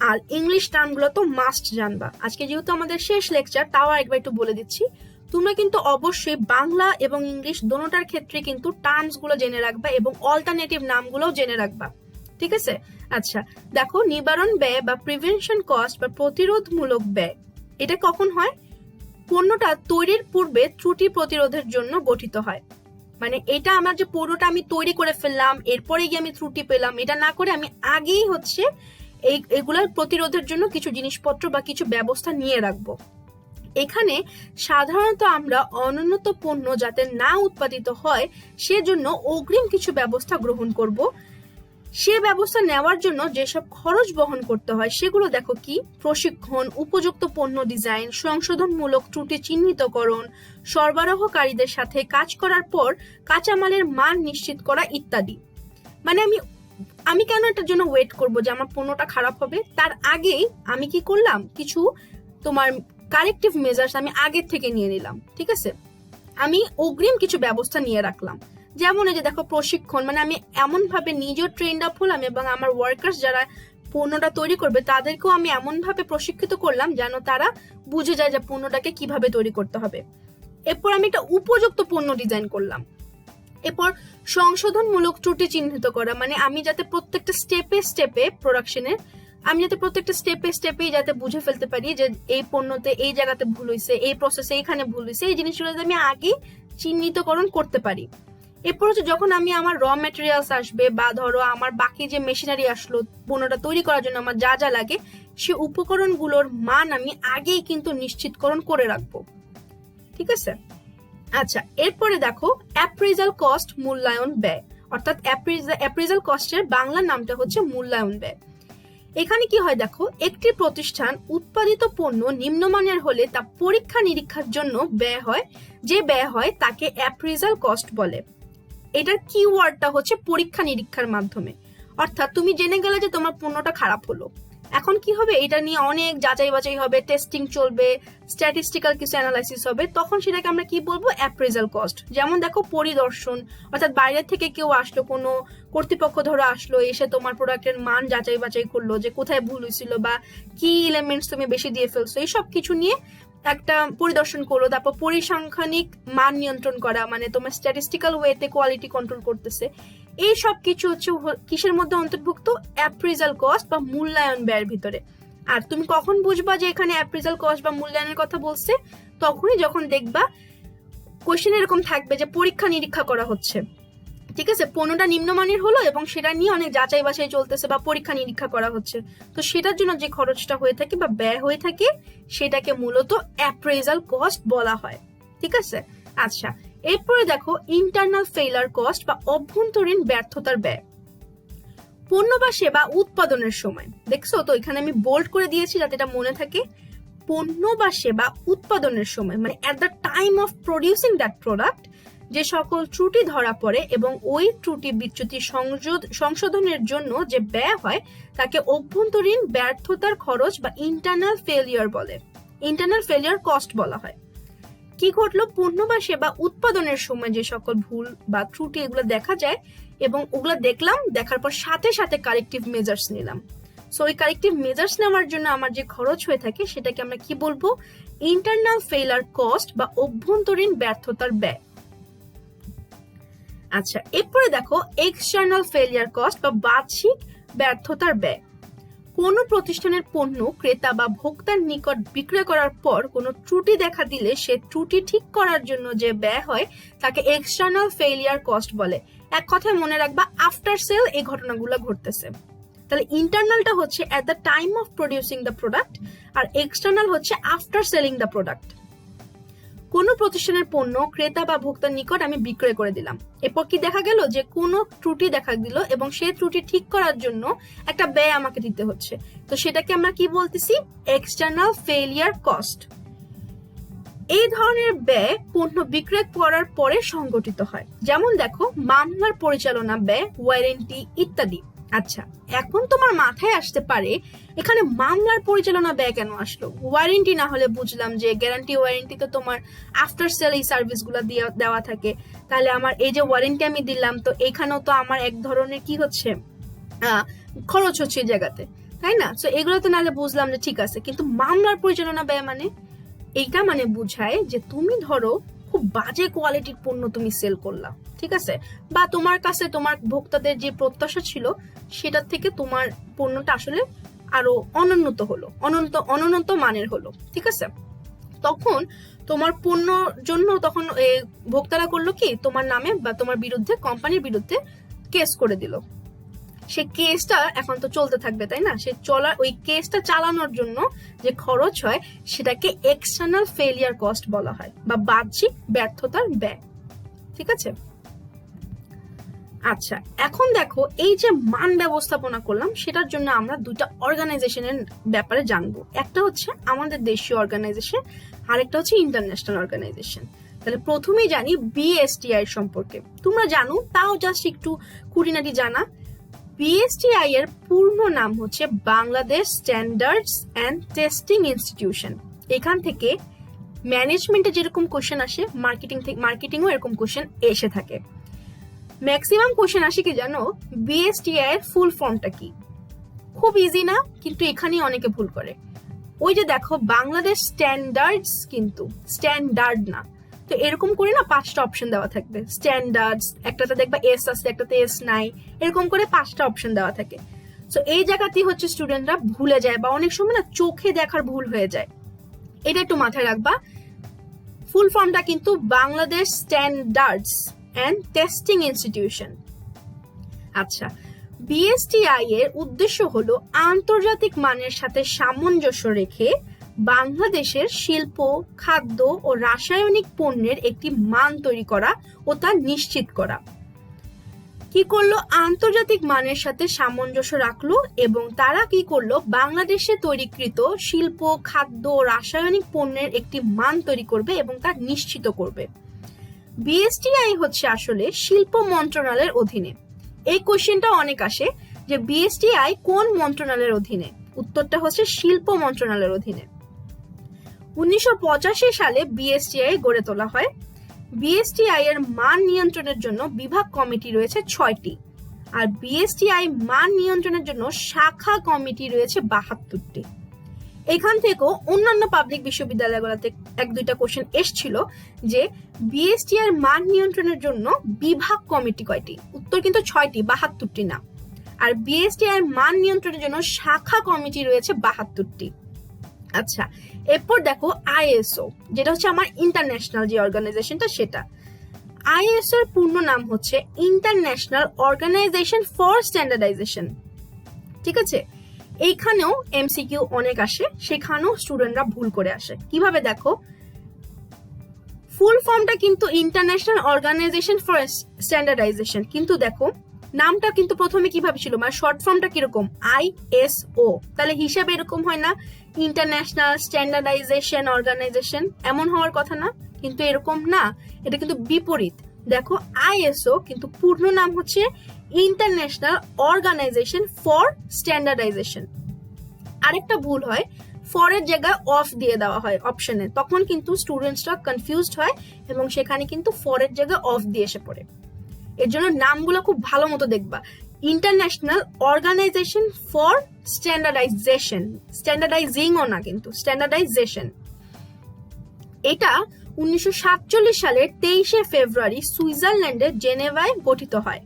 আর ইংলিশ টার্মগুলো তো মাস্ট জানবা। আজকে যেহেতু আমাদের শেষ লেকচার, তাও একবার একটু বলে দিচ্ছি, তোমরা কিন্তু অবশ্যই বাংলা এবং ইংলিশ দোনোটার ক্ষেত্রে কিন্তু টার্মস গুলো জেনে রাখবা এবং অল্টারনেটিভ নামগুলোও জেনে রাখবা। ঠিক আছে, আচ্ছা দেখো নিবারণ ব্যয় বা প্রিভেনশন কস্ট বা প্রতিরোধমূলক ব্যয়, এটা কখন হয়? পণ্যটা তৈরির পূর্বে ত্রুটি প্রতিরোধের জন্য গঠিত হয়। মানে এটা আমার যে পণ্যটা আমি তৈরি করে ফেললাম, এরপরে গিয়ে আমি ত্রুটি পেলাম, এটা না করে আমি আগেই হচ্ছে এগুলার প্রতিরোধের জন্য কিছু জিনিসপত্র বা কিছু ব্যবস্থা নিয়ে রাখবো। এখানে সাধারণত আমরা অনুন্নত পণ্য যাতে না উৎপাদিত হয় সেজন্য অগ্রিম কিছু ব্যবস্থা গ্রহণ করব। সে ব্যবস্থা নেওয়ার জন্য যেসব খরচ বহন করতে হয় সেগুলো দেখো কি: প্রশিক্ষণ, উপযুক্ত পণ্য ডিজাইন, সংশোধনমূলক ত্রুটি চিহ্নিতকরণ, সরবরাহকারীদের সাথে কাজ করার পর কাঁচামালের মান নিশ্চিত করা ইত্যাদি। মানে আমি কেন এটার জন্য ওয়েট করব যে আমার পণ্যটা খারাপ হবে? তার আগেই আমি কি করলাম, কিছু তোমার কারেক্টিভ মেজার্স আমি আগের থেকে নিয়ে নিলাম। ঠিক আছে, আমি অগ্রিম কিছু ব্যবস্থা নিয়ে রাখলাম। যেমন এই যে দেখো প্রশিক্ষণ, মানে আমি এমন ভাবে নিজেও ট্রেন্ড আপ হলাম এবং আমার ওয়ার্কার্স যারা পণ্যটা তৈরি করবে তাদেরকেও আমি এমন ভাবে প্রশিক্ষিত করলাম যেন তারা বুঝে যায় যে পণ্যটাকে কিভাবে তৈরি করতে হবে। এরপর আমি একটা উপযুক্ত পণ্য ডিজাইন করলাম। এরপর সংশোধনমূলক ত্রুটি চিহ্নিত করা, মানে আমি যাতে প্রত্যেকটা স্টেপে প্রোডাকশনের আমি যাতে প্রত্যেকটা স্টেপে যাতে বুঝে ফেলতে পারি যে এই পণ্যতে এই জায়গাতে ভুল হয়েছে, এই প্রসেসে এইখানে ভুল হয়েছে, এই জিনিসগুলো আমি আগে চিহ্নিতকরণ করতে পারি। এরপর হচ্ছে যখন আমি আমার র ম্যাটেরিয়ালস আসবে বা ধরো আমার বাকি যে মেশিনারি আসলো পণ্যটা তৈরি করার জন্য আমার যা যা লাগে, সে উপকরণগুলোর মান আমি আগেই কিন্তু নিশ্চিতকরণ করে রাখবো। ঠিক আছে, আচ্ছা এরপরে দেখো অ্যাপ্রেজাল কস্ট, মূল্যায়ন ব্যয়, অর্থাৎ অ্যাপ্রেজাল কস্টের বাংলা নামটা হচ্ছে মূল্যায়ন ব্যয়। এখানে কি হয় দেখো, একটি প্রতিষ্ঠান উৎপাদিত পণ্য নিম্নমানের হলে তা পরীক্ষা নিরীক্ষার জন্য ব্যয় হয়, যে ব্যয় হয় তাকে অ্যাপ্রেজাল কস্ট বলে। এটার কিওয়ার্ডটা হচ্ছে পরীক্ষা নিরীক্ষার মাধ্যমে। অর্থাৎ তুমি জেনে গেলে যে তোমার পণ্যটা খারাপ হলো, এখন কি হবে, এটা নিয়ে অনেক যাচাই বাছাই হবে, টেস্টিং চলবে, স্ট্যাটিস্টিক্যাল কিছু অ্যানালাইসিস হবে, তখন সেটাকে আমরা কি বলবো, অ্যাপ্রেজাল কস্ট। যেমন দেখো পরিদর্শন, অর্থাৎ বাইরে থেকে কেউ আসলো, কোনো কর্তৃপক্ষ ধরো আসলো, এসে তোমার প্রোডাক্টের মান যাচাই বাছাই করলো যে কোথায় ভুল হয়েছিল বা কি এলিমেন্টস তুমি বেশি দিয়ে ফেলছো, এইসব কিছু নিয়ে একটা পরিদর্শন করলো। তারপর পরিসংখ্যানিক মান নিয়ন্ত্রণ করা, মানে তোমার স্ট্যাটিস্টিক্যাল ওয়েতে কোয়ালিটি কন্ট্রোল করতেছে। এই সব কিছু হচ্ছে কিসের মধ্যে অন্তর্ভুক্ত? অ্যাপ্রেজাল কস্ট বা মূল্যায়ন ব্যয়ের ভিতরে। আর তুমি কখন বুঝবা যে এখানে অ্যাপ্রেজাল কস্ট বা মূল্যায়নের কথা বলছে? তখনই যখন দেখবা কোশ্চেন এরকম থাকবে যে পরীক্ষা নিরীক্ষা করা হচ্ছে, ঠিক আছে, পণ্যটা নিম্নমানের হলো এবং সেটা নিয়ে অনেক যাচাই বাছাই চলতেছে বা পরীক্ষা নিরীক্ষা করা হচ্ছে, তো সেটার জন্য যে খরচটা হয়ে থাকে বা ব্যয় হয়ে থাকে সেটাকে মূলত অ্যাপ্রেজাল কস্ট বলা হয়, ঠিক আছে। আচ্ছা, এরপরে দেখো ইন্টারনাল ফেইলার কস্ট বা অভ্যন্তরীণ ব্যর্থতার ব্যয়। পণ্য বা সেবা উৎপাদনের সময়, দেখছো তো এখানে আমি বোল্ড করে দিয়েছি যাতে এটা মনে থাকে, পণ্য বা সেবা উৎপাদনের সময় মানে at the time of producing that product যে সকল ত্রুটি ধরা পড়ে এবং ওই ত্রুটি বিচ্যুতি সংশোধনের জন্য যে ব্যয় হয় তাকে অভ্যন্তরীণ ব্যর্থতার খরচ বা ইন্টারনাল ফেলিয়ার বলে, ইন্টারনাল ফেলিয়ার কস্ট বলা হয়। কি ঘটলো? পণ্য বা সেবা উৎপাদনের সময় যে সকল ভুল বা ত্রুটি এগুলো দেখা যায় এবং ওগুলো দেখলাম, দেখার পর সাথে সাথে কারেক্টিভ মেজার্স নিলাম। সো ওই কারেক্টিভ মেজার্স নেওয়ার জন্য আমার যে খরচ হয়ে থাকে সেটাকে আমরা কি বলবো? ইন্টারনাল ফেইলার কস্ট বা অভ্যন্তরীণ ব্যর্থতার ব্যয়। আচ্ছা, এরপরে দেখো এক্সটার্নাল ফেলিয়ার কস্ট বা বাহ্যিক ব্যর্থতার ব্যয়। কোন প্রতিষ্ঠানের পণ্য ক্রেতা বা ভোক্তার নিকট বিক্রয় করার পর কোনো ত্রুটি দেখা দিলে সে ত্রুটি ঠিক করার জন্য যে ব্যয় হয় তাকে এক্সটার্নাল ফেলিয়ার কস্ট বলে। এক কথায় মনে রাখবা, আফটার সেল এই ঘটনাগুলো ঘটতেছে। তাহলে ইন্টারনালটা হচ্ছে at the time of producing the product আর এক্সটার্নাল হচ্ছে আফটার সেলিং দ্য প্রোডাক্ট। কোন প্রতিষ্ঠানের পণ্য ক্রেতা বা ভোক্তার নিকট আমি বিক্রয় করে দিলাম, এরপর কি দেখা গেল যে কোনো ত্রুটি দেখা দিল এবং সেই ত্রুটি ঠিক করার জন্য একটা ব্যয় আমাকে দিতে হচ্ছে, তো সেটাকে আমরা কি বলতেছি? External failure cost. এই ধরনের ব্যয় পণ্য বিক্রয় করার পরে সংগঠিত হয়, যেমন দেখো মামলার পরিচালনা ব্যয়, ওয়ারেন্টি ইত্যাদি। আচ্ছা, এখন তোমার মাথায় আসতে পারে এখানে মামলার পরিচালনা ব্যয় কেন আসলো? ওয়ারেন্টি না হলে বুঝলাম যে গ্যারান্টি ওয়ারেন্টি তো তোমার আফটার সেল এই সার্ভিসগুলো দেওয়া থাকে, তাহলে আমার এই যে ওয়ারেন্টি আমি দিলাম তো এখানেও তো আমার এক ধরনের কি হচ্ছে খরচ হচ্ছে এই জায়গাতে, তাই না? তো এগুলো তো নাহলে বুঝলাম যে ঠিক আছে, কিন্তু মামলার পরিচালনা ব্যয় মানে এইটা মানে বুঝায় যে তুমি ধরো খুব বাজে কোয়ালিটির পণ্য তুমি সেল করলা, ঠিক আছে, বা তোমার কাছে তোমার ভোক্তাদের যে প্রত্যাশা ছিল সেটার থেকে তোমার পণ্যটা আসলে আরো অনুন্নত মানের হলো, ঠিক আছে, তখন তোমার পণ্যর জন্য তখন ভোক্তারা করলো কি, তোমার নামে বা তোমার বিরুদ্ধে, কোম্পানির বিরুদ্ধে কেস করে দিল। সেই কেসটা এখন তো চলতে থাকবে, তাই না? ওই কেসটা চালানোর জন্য যে খরচ হয় সেটাকে এক্সটার্নাল ফেলিয়ার কস্ট বলা হয় বা বাহ্যিক ব্যর্থতার ব্যয়, ঠিক আছে। আচ্ছা, এখন দেখো এই যে মান ব্যবস্থাপনা করলাম সেটার জন্য আমরা দুইটা অর্গানাইজেশনের ব্যাপারে জানবো, একটা হচ্ছে আমাদের দেশীয় অর্গানাইজেশন, আরেকটা হচ্ছে ইন্টারন্যাশনাল অর্গানাইজেশন। তাহলে প্রথমেই জানি বিএসটিআই সম্পর্কে। তোমরা জানো, তাও জাস্ট একটু খুঁটিনাটি জানা। বিএসটিআই এর পূর্ণ নাম হচ্ছে Bangladesh standards and testing institution. এখান থেকে ম্যানেজমেন্টে যেরকম কোশ্চেন আসে, মার্কেটিংও এরকম কোশ্চেন এসে থাকে। ম্যাক্সিমাম কোশ্চেন আসে কি জানো, বিএসটিআই এর ফুল ফর্মটা কি? খুব ইজি না, কিন্তু এখানেই অনেকে ভুল করে। ওই যে দেখো বাংলাদেশ স্ট্যান্ডার্ডস, কিন্তু স্ট্যান্ডার্ড না। তো এরকম করে না 5টা অপশন দেওয়া থাকবে, স্ট্যান্ডার্ডস, একটাতে দেখবা এস আছে, একটাতে এস নাই, এরকম করে 5টা অপশন দেওয়া থাকে। তো এই জায়গাতেই হচ্ছে স্টুডেন্টরা ভুলে যায় বা অনেক সময় না চোখে দেখার ভুল হয়ে যায়, এটা একটু মাথায় রাখবা। ফুল ফর্মটা কিন্তু Bangladesh standards and testing institution. আচ্ছা, বিএসটিআই এর উদ্দেশ্য হলো আন্তর্জাতিক মানের সাথে সামঞ্জস্য রেখে বাংলাদেশের শিল্প, খাদ্য ও রাসায়নিক পণ্যের একটি মান তৈরি করা ও তা নিশ্চিত করা। কি করলো? আন্তর্জাতিক মানের সাথে সামঞ্জস্য রাখলো এবং তারা কি করলো? বাংলাদেশে তৈরিকৃত শিল্প, খাদ্য, রাসায়নিক পণ্যের একটি মান তৈরি করবে এবং তা নিশ্চিত করবে। বিএসটিআই হচ্ছে আসলে শিল্প মন্ত্রণালয়ের অধীনে। এই কোশ্চেনটা অনেক আসে যে বিএসটিআই কোন মন্ত্রণালয়ের অধীনে? উত্তরটা হচ্ছে শিল্প মন্ত্রণালয়ের অধীনে। 1985 সালে বিএসটিআই গড়ে তোলা হয়। বিএসটিআই এর মান নিয়ন্ত্রণের জন্য বিভাগ কমিটি রয়েছে 6টি, আর বিএসটিআই মান নিয়ন্ত্রণের জন্য শাখা কমিটি রয়েছে 72টি। এখান থেকেও অন্যান্য পাবলিক বিশ্ববিদ্যালয়গুলোতে 1-2টা কোশ্চেন এসছিল যে বিএসটিআই এর মান নিয়ন্ত্রণের জন্য বিভাগ কমিটি কয়টি? উত্তর কিন্তু 6টি, 72টি না। আর বিএসটিআই এর মান নিয়ন্ত্রণের জন্য শাখা কমিটি রয়েছে 72টি। আচ্ছা, এরপর দেখো আইএসও, যেটা হচ্ছে আমার ইন্টারন্যাশনাল যে অর্গানাইজেশনটা সেটা। আইএসও এর পূর্ণ নাম হচ্ছে ইন্টারন্যাশনাল অর্গানাইজেশন ফর স্ট্যান্ডার্ডাইজেশন। ঠিক আছে, এইখানেও এমসিকিউ অনেক আসে, সেখানেও স্টুডেন্টরা ভুল করে আসে। কিভাবে দেখো, ফুল ফর্মটা কিন্তু ইন্টারন্যাশনাল অর্গানাইজেশন ফর স্ট্যান্ডার্ডাইজেশন, কিন্তু দেখো নামটা কিন্তু প্রথমে কিভাবে ছিল, মানে শর্ট ফর্মটা কিরকম, আইএসও, তাহলে হিসাবে এরকম হয় না, ইন্টারন্যাশনাল স্ট্যান্ডার্ডাইজেশন অর্গানাইজেশন, এমন হওয়ার কথা না, কিন্তু এরকম না, এটা কিন্তু বিপরীত। দেখো আইএসও কিন্তু পূর্ণ নাম হচ্ছে ইন্টারন্যাশনাল অর্গানাইজেশন ফর স্ট্যান্ডার্ডাইজেশন। আরেকটা ভুল হয়, ফরের জায়গায় অফ দিয়ে দেওয়া হয় অপশনে, তখন কিন্তু স্টুডেন্টসরা কনফিউজড হয় এবং সেখানে কিন্তু ফরের জায়গায় অফ দিয়ে এসে পড়ে। এর জন্য নামগুলো খুব ভালো মতো দেখবা, ইন্টারন্যাশনাল অর্গানাইজেশন ফর স্ট্যান্ডার্ডাইজেশন, স্ট্যান্ডার্ডাইজিংও না, কিন্তু স্ট্যান্ডার্ডাইজেশন। এটা 1947 সালের 23শে ফেব্রুয়ারি সুইজারল্যান্ডের জেনেভায় গঠিত হয়।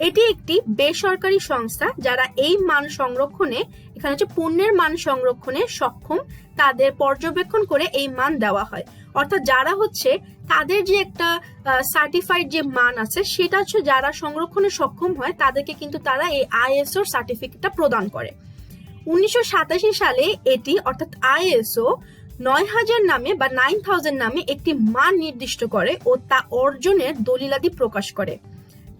এটি একটি বেসরকারি সংস্থা যারা এই মান সংরক্ষণে, এখানে হচ্ছে পণ্যের মান সংরক্ষণে সক্ষম, তাদের পর্যবেক্ষণ করে এই মান দেওয়া হয়। অর্থাৎ যারা হচ্ছে তাদের যে একটা সার্টিফাইড যে মান আছে সেটা হচ্ছে যারা সংরক্ষণে সক্ষম হয় তাদেরকে কিন্তু তারা এই আইএসও সার্টিফিকেটটা প্রদান করে। 1987 সালে এটি অর্থাৎ আইএসও 9000 নামে বা 9000 নামে একটি মান নির্দিষ্ট করে ও তা অর্জনের দলিলাদি প্রকাশ করে।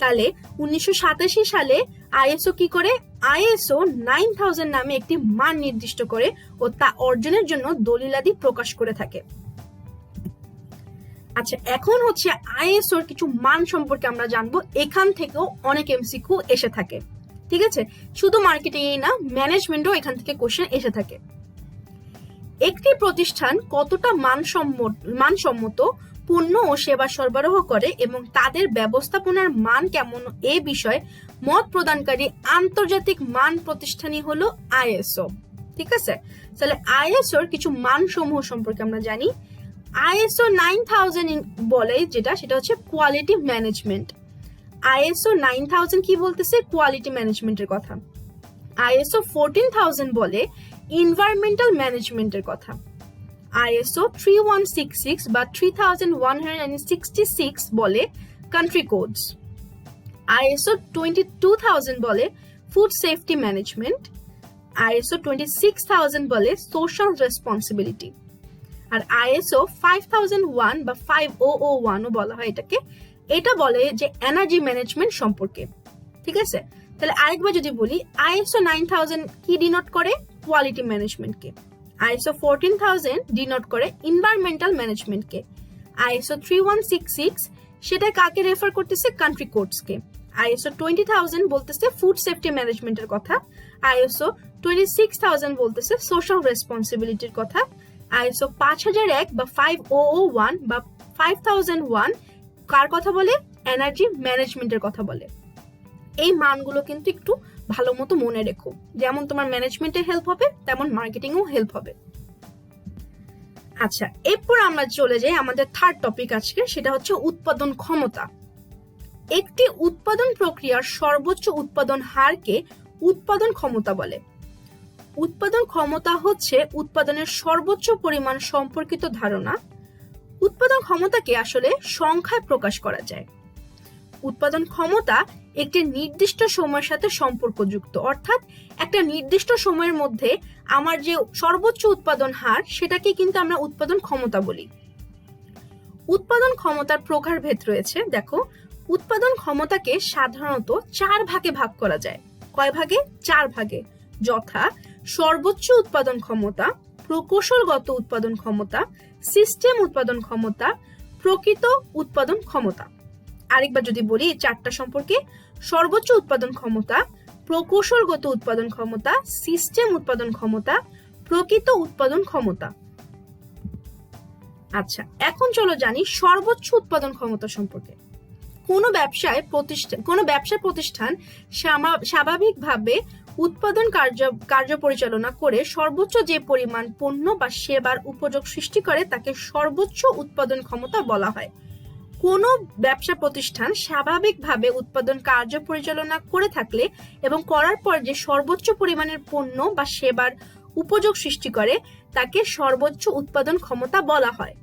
তাহলে 1987 সালে আইএসও কি করে, আইএসও 9000 নামে একটি মান নির্দিষ্ট করে ও তা অর্জনের জন্য দলিলাদি প্রকাশ করে থাকে। আচ্ছা, এখন হচ্ছে আইএসওর কিছু মান সম্পর্কে আমরা জানবো, এখান থেকেও অনেক এমসিকিউ এসে থাকে। ঠিক আছে, শুধু মার্কেটিংই না, ম্যানেজমেন্টও এখান থেকে কোশ্চেন এসে থাকে। একটি প্রতিষ্ঠান কতটা মানসম্মত পণ্য ও সেবা সরবরাহ করে এবং তাদের ব্যবস্থাপনার মান কেমন এ বিষয়ে মত প্রদানকারী আন্তর্জাতিক মান প্রতিষ্ঠানই হলো আইএসও। ঠিক আছে, তাহলে আইএসওর কিছু মানসমূহ সম্পর্কে আমরা জানি। আইএসও 9000 বলে যেটা, সেটা হচ্ছে কোয়ালিটি ম্যানেজমেন্ট। আইএসও 9000 কি বলতেছে, কোয়ালিটি ম্যানেজমেন্টের কথা। আইএসও 14000 বলে এনভায়রনমেন্টাল ম্যানেজমেন্টের কথা। আইএসও 3166 বা 3166 বলে কান্ট্রি কোডস। আইএসও 22000 বলে ফুড সেফটি ম্যানেজমেন্ট। আইএসও 26000 বলে সোশ্যাল রেসপন্সিবিলিটি। আর আইএসও 5001 বা 5001 ও বলা হয় এটাকে, এটা বলে যে এনার্জি ম্যানেজমেন্ট সম্পর্কে। ঠিক আছে, তাহলে আরেকবার যদি বলি, আইএসও 9000 কি ডিনোট করে, কোয়ালিটি ম্যানেজমেন্টকে। আইএসও 14000 ডিনোট করে এনভায়রনমেন্টাল ম্যানেজমেন্টকে। আইএসও 3166 সেটা কাকে রেফার করতেছে, কান্ট্রি কোডসকে। আইএসও 20000 বলতেছে ফুড সেফটি ম্যানেজমেন্টের কথা। আইএসও 26000 বলতেছে সোশ্যাল রেসপন্সিবিলিটির কথা। আইএসও 5001 বা 5001 বা 5001 কার কথা বলে, এনার্জি ম্যানেজমেন্টের কথা বলে। এই মানগুলো কিন্তু একটু ভালো মতো মনে রেখো, যেমন তোমার ম্যানেজমেন্টে হেল্প হবে তেমন মার্কেটিংও হেল্প হবে। আচ্ছা, এরপর আমরা চলে যাই আমাদের থার্ড টপিক আজকে, সেটা হচ্ছে উৎপাদন ক্ষমতা। একটি উৎপাদন প্রক্রিয়ার সর্বোচ্চ উৎপাদন হারকে উৎপাদন ক্ষমতা বলে। উৎপাদন ক্ষমতা হচ্ছে উৎপাদনের সর্বোচ্চ পরিমাণ সম্পর্কিত ধারণা। উৎপাদন ক্ষমতাকে আসলে সংখ্যায় প্রকাশ করা যায়। উৎপাদন ক্ষমতা একটি নির্দিষ্ট সময়ের সাথে সম্পর্কযুক্ত, অর্থাৎ একটা নির্দিষ্ট সময়ের মধ্যে আমার যে সর্বোচ্চ উৎপাদন হার সেটাকে কিন্তু আমরা উৎপাদন ক্ষমতা বলি। উৎপাদন ক্ষমতার প্রকারভেদ রয়েছে। দেখো, উৎপাদন ক্ষমতাকে সাধারণত 4 ভাগে ভাগ করা যায়। কয় ভাগে? 4 ভাগে, যথা সর্বোচ্চ উৎপাদন ক্ষমতা, প্রকৌশলগত উৎপাদন ক্ষমতা, সিস্টেম উৎপাদন ক্ষমতা, প্রকৃত উৎপাদন ক্ষমতা। আরেকবার যদি বলি এই 4টা সম্পর্কে, সর্বোচ্চ উৎপাদন ক্ষমতা, প্রকৌশলগত উৎপাদন ক্ষমতা, সিস্টেম উৎপাদন ক্ষমতা, প্রকৃত উৎপাদন ক্ষমতা। আচ্ছা, এখন চলো জানি সর্বোচ্চ উৎপাদন ক্ষমতা সম্পর্কে। কোনো ব্যবসা প্রতিষ্ঠান স্বাভাবিকভাবে উৎপাদন কার্য পরিচালনা করে সর্বোচ্চ যে পরিমাণ পণ্য বা সেবার উপযোগ সৃষ্টি করে তাকে সর্বোচ্চ উৎপাদন ক্ষমতা বলা হয়। কোনো ব্যবসা প্রতিষ্ঠান স্বাভাবিকভাবে উৎপাদন কার্য পরিচালনা করে থাকলে এবং করার পর যে সর্বোচ্চ পরিমাণের পণ্য বা সেবার উপযোগ সৃষ্টি করে তাকে সর্বোচ্চ উৎপাদন ক্ষমতা বলা হয়।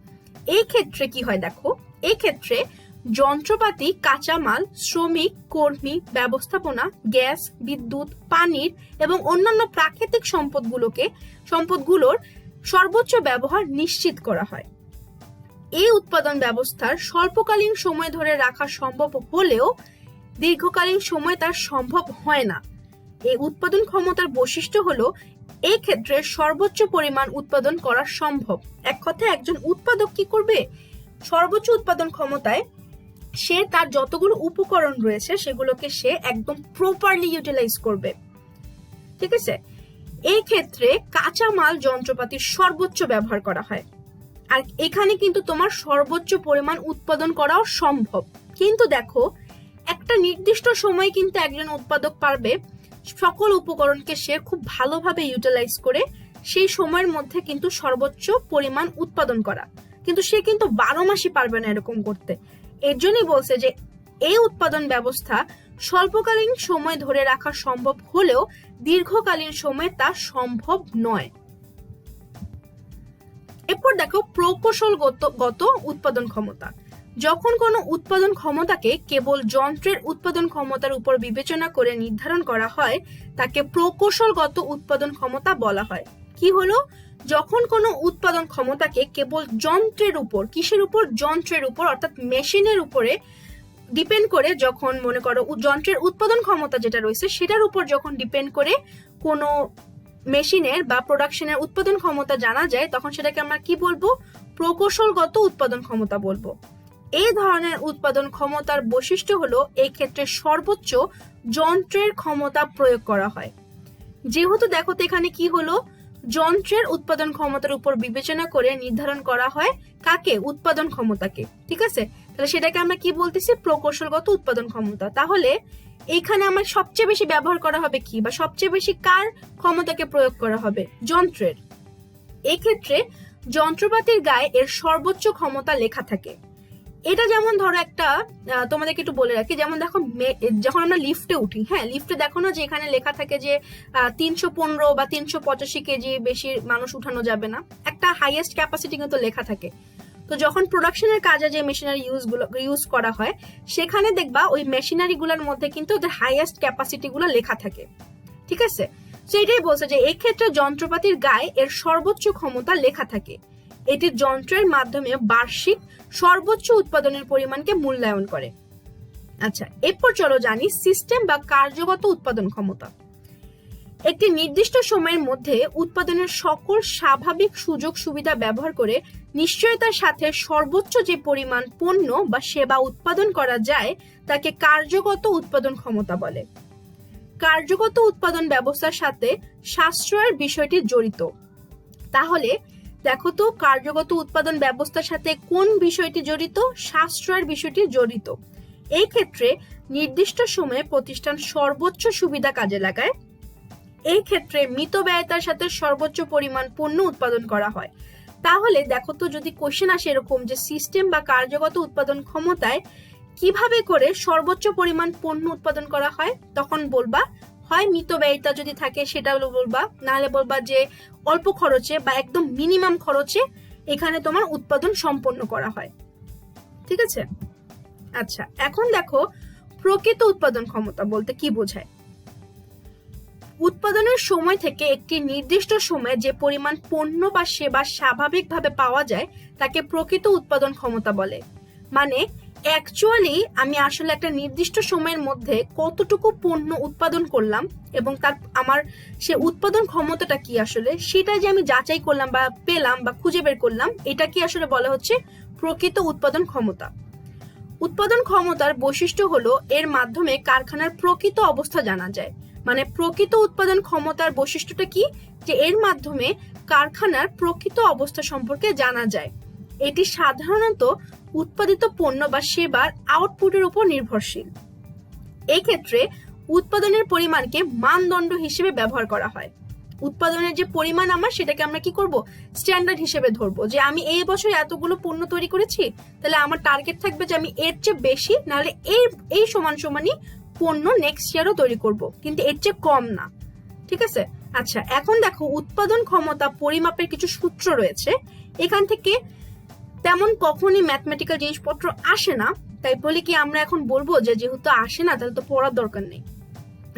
এই ক্ষেত্রে কি হয় দেখো, এই ক্ষেত্রে যন্ত্রপাতি, কাঁচামাল, শ্রমিক, কর্মী, ব্যবস্থাপনা, গ্যাস, বিদ্যুৎ, পানির এবং অন্যান্য প্রাকৃতিক সম্পদগুলোর সর্বোচ্চ ব্যবহার নিশ্চিত করা হয়। এই উৎপাদন ব্যবস্থার স্বল্পকালীন সময় ধরে রাখা সম্ভব হলেও দীর্ঘকালীন সময় তার সম্ভব হয় না। এই উৎপাদন ক্ষমতার বৈশিষ্ট্য হলো এই ক্ষেত্রে সর্বোচ্চ পরিমাণ উৎপাদন করা সম্ভব। এক কথায় একজন উৎপাদক কি করবে, সর্বোচ্চ উৎপাদন ক্ষমতায় সে তার যতগুলো উপকরণ রয়েছে সেগুলোকে সে একদম প্রপারলি ইউটিলাইজ করবে। ঠিক আছে, এই ক্ষেত্রে কাঁচামাল যন্ত্রপাতির সর্বোচ্চ ব্যবহার করা হয়। আর এখানে কিন্তু তোমার সর্বোচ্চ পরিমাণ উৎপাদন করাও সম্ভব। কিন্তু দেখো, একটা নির্দিষ্ট সময় কিন্তু একজন উৎপাদক পারবে সকল উপকরণকে সে খুব ভালোভাবে ইউটিলাইজ করে সেই সময়ের মধ্যে কিন্তু সর্বোচ্চ পরিমাণ উৎপাদন করা, কিন্তু সে কিন্তু 12 মাসই পারবে না এরকম করতে। এর জন্যই বলছে যে এই উৎপাদন ব্যবস্থা স্বল্পকালীন সময় ধরে রাখা সম্ভব হলেও দীর্ঘকালীন সময়ে তা সম্ভব নয়। এরপর দেখো প্রকৌশলগত উৎপাদন ক্ষমতা। যখন কোনো উৎপাদন ক্ষমতাকে কেবল যন্ত্রের উৎপাদন ক্ষমতার উপর বিবেচনা করে নির্ধারণ করা হয় তাকে প্রকৌশলগত উৎপাদন ক্ষমতা বলা হয়। কি হলো, যখন কোনো উৎপাদন ক্ষমতাকে কেবল যন্ত্রের উপর, কিসের উপর, যন্ত্রের উপর অর্থাৎ মেশিনের উপরে ডিপেন্ড করে, যখন মনে করো যন্ত্রের উৎপাদন ক্ষমতা যেটা রয়েছে সেটার উপর যখন ডিপেন্ড করে কোনো মেশিনের বা প্রোডাকশনের উৎপাদন ক্ষমতা জানা যায়, তখন সেটাকে আমরা কি বলবো, প্রকৌশলগত উৎপাদন ক্ষমতা বলবো। এই ধরনের উৎপাদন ক্ষমতার বৈশিষ্ট্য হলো এই ক্ষেত্রে সর্বোচ্চ যন্ত্রের ক্ষমতা প্রয়োগ করা হয়। যেহেতু দেখো তো এখানে কি হলো, যন্ত্রের উৎপাদন ক্ষমতার উপর বিবেচনা করে নির্ধারণ করা হয় কাকে, উৎপাদন ক্ষমতাকে। ঠিক আছে, তাহলে সেটাকে আমরা কি বলতেছি, প্রকৌশলগত উৎপাদন ক্ষমতা। তাহলে এখানে আমার সবচেয়ে বেশি ব্যবহার করা হবে কি, বা সবচেয়ে বেশি কার ক্ষমতাকে প্রয়োগ করা হবে, যন্ত্রের। এক্ষেত্রে যন্ত্রপাতির গায়ে এর সর্বোচ্চ ক্ষমতা লেখা থাকে। এটা যেমন ধরো একটা তোমাদেরকে একটু বলে রাখি, যেমন দেখো যখন আমরা লিফটে উঠি, হ্যাঁ লিফটে দেখো না যে এখানে লেখা থাকে যে 315 বা 385 কেজি বেশি মানুষ উঠানো যাবে না, একটা হাইয়েস্ট ক্যাপাসিটি কিন্তু লেখা থাকে। তো যখন প্রোডাকশনের কাজে যে মেশিনারি ইউজ করা হয় সেখানে দেখবা ওই মেশিনারি গুলোর মধ্যে কিন্তু ওদের হাইয়েস্ট ক্যাপাসিটি গুলো লেখা থাকে। ঠিক আছে, তো এটাই বলছে যে এই ক্ষেত্রে যন্ত্রপাতির গায়ে এর সর্বোচ্চ ক্ষমতা লেখা থাকে। এটি যন্ত্রের মাধ্যমে বার্ষিক সর্বোচ্চ উৎপাদনের পরিমাণকে মূল্যায়ন করে। আচ্ছা, এরপর চলো জানি সিস্টেম বা কার্যগত উৎপাদন ক্ষমতা। একটি নির্দিষ্ট সময়ের মধ্যে উৎপাদনের সকল স্বাভাবিক সুযোগ সুবিধা ব্যবহার করে নিশ্চয়তার সাথে সর্বোচ্চ যে পরিমাণ পণ্য বা সেবা উৎপাদন করা যায় তাকে কার্যগত উৎপাদন ক্ষমতা বলে। কার্যগত উৎপাদন ব্যবস্থার সাথে সাশ্রয়ের বিষয়টি জড়িত। তাহলে দেখো তো, কার্যগত উৎপাদন ব্যবস্থার সাথে কোন বিষয়টি জড়িত, সাশ্রয়ের বিষয়টি জড়িত। এই ক্ষেত্রে নির্দিষ্ট সময়ে প্রতিষ্ঠান সর্বোচ্চ সুবিধা কাজে লাগায়। এই ক্ষেত্রে মিতব্যয়িতার সাথে সর্বোচ্চ পরিমাণ পণ্য উৎপাদন করা হয়। তাহলে দেখো তো, যদি কোশ্চেন আসে এরকম যে সিস্টেম বা কার্যগত উৎপাদন ক্ষমতায় কিভাবে করে সর্বোচ্চ পরিমাণ পণ্য উৎপাদন করা হয়, তখন বলবা হয় মিতব্যয়িতা যদি থাকে সেটা বলবা, নাহলে বলবা যে অল্প খরচে বা একদম মিনিমাম খরচে এখানে তোমার উৎপাদন সম্পন্ন করা হয়। ঠিক আছে, আচ্ছা এখন দেখো প্রকৃত উৎপাদন ক্ষমতা বলতে কি বোঝায়। উৎপাদনের সময় থেকে একটি নির্দিষ্ট সময়ে যে পরিমাণ পণ্য বা সেবা স্বাভাবিকভাবে পাওয়া যায় তাকে প্রকৃত উৎপাদন ক্ষমতা বলে। মানে অ্যাকচুয়ালি আমি আসলে একটা নির্দিষ্ট সময়ের মধ্যে কতটুকু পণ্য উৎপাদন করলাম এবং তার আমার সে উৎপাদন ক্ষমতাটা কি আসলে সেটা যে আমি যাচাই করলাম বা পেলাম বা খুঁজে বের করলাম, এটা কি আসলে বলা হচ্ছে প্রকৃত উৎপাদন ক্ষমতা। উৎপাদন ক্ষমতার বৈশিষ্ট্য হলো এর মাধ্যমে কারখানার প্রকৃত অবস্থা জানা যায়। মানে প্রকৃত উৎপাদন ক্ষমতার বৈশিষ্ট্যটা কি, যে এর মাধ্যমে কারখানার প্রকৃত অবস্থা সম্পর্কে জানা যায়। এটি সাধারণত উৎপাদিত পণ্য বা সেবার আউটপুটের উপর নির্ভরশীল। এই ক্ষেত্রে উৎপাদনের পরিমাণকে মানদণ্ড হিসেবে ব্যবহার করা হয়। উৎপাদনের যে পরিমাণ আমার, সেটাকে আমরা কি করব, স্ট্যান্ডার্ড হিসেবে ধরবো, যে আমি এই বছর এতগুলো পণ্য তৈরি করেছি, তাহলে আমার টার্গেট থাকবে যে আমি এর চেয়ে বেশি, নাহলে এই সমানই পণ্য নেক্সট ইয়ারও তৈরি করব, কিন্তু এর চেয়ে কম না। ঠিক আছে। আচ্ছা, এখন দেখো উৎপাদন ক্ষমতা পরিমাপের কিছু সূত্র রয়েছে। এখান থেকে তেমন কখনই ম্যাথমেটিক্যাল জিনিসপত্র আসে না, তাই বলে কি আমরা এখন বলবো যে যেহেতু আসে না তাহলে তো পড়ার দরকার নেই।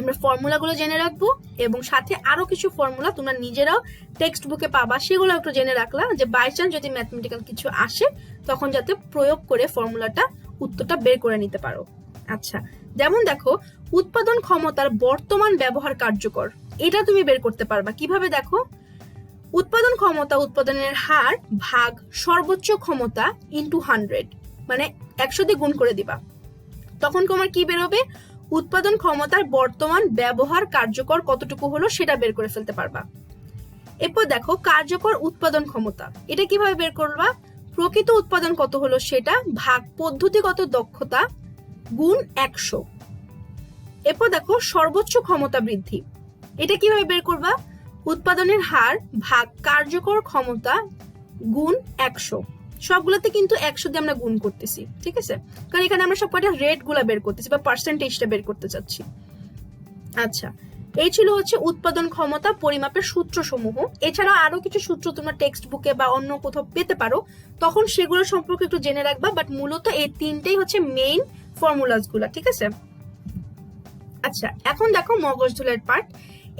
আমরা ফর্মুলাগুলো জেনে রাখবো, এবং সাথে আরো কিছু ফর্মুলা তোমরা নিজেরাও টেক্সট বুকে পাবা, সেগুলো একটু জেনে রাখলা, যে বাই চান্স যদি ম্যাথমেটিক্যাল কিছু আসে তখন যাতে প্রয়োগ করে ফর্মুলাটা উত্তরটা বের করে নিতে পারো। আচ্ছা, যেমন দেখো উৎপাদন ক্ষমতার বর্তমান ব্যবহার কার্যকর, এটা তুমি বের করতে পারবা কিভাবে। দেখো, উৎপাদন ক্ষমতা উৎপাদনের হার ভাগ সর্বোচ্চ ক্ষমতা ইন্টু 100, মানে 100 দিয়ে গুণ করে দিবা, তখন তোমার কি বেরোবে, উৎপাদন ক্ষমতার বর্তমান ব্যবহার কার্যকর কতটুকু হলো সেটা বের করে ফেলতে পারবা। এরপর দেখো কার্যকর উৎপাদন ক্ষমতা, এটা কিভাবে বের করবা, প্রকৃত উৎপাদন কত হলো সেটা ভাগ পদ্ধতিগত দক্ষতা গুণ 100। এরপর দেখো সর্বোচ্চ ক্ষমতা বৃদ্ধি, এটা কিভাবে বের করবা, উৎপাদনের হার ভাগ কার্যকর ক্ষমতা গুণ 100। সবগুলোতে কিন্তু 100 দিয়ে আমরা গুণ করতেছি, ঠিক আছে, কারণ এখানে আমরা সবকটা রেট গুলা বের করতেছি বা পার্সেন্টেজটা বের করতে চাচ্ছি। আচ্ছা, এই ছিল হচ্ছে উৎপাদন ক্ষমতা পরিমাপের সূত্র সমূহ। এছাড়া আরো কিছু সূত্র তোমরা টেক্সট বুকে বা অন্য কোথাও পেতে পারো, তখন সেগুলো সম্পর্কে একটু জেনে রাখবা, বাট মূলত এই তিনটেই হচ্ছে মেইন ফর্মুলাস গুলা, ঠিক আছে। আচ্ছা, এখন দেখো মগজ ধুলার পার্ট।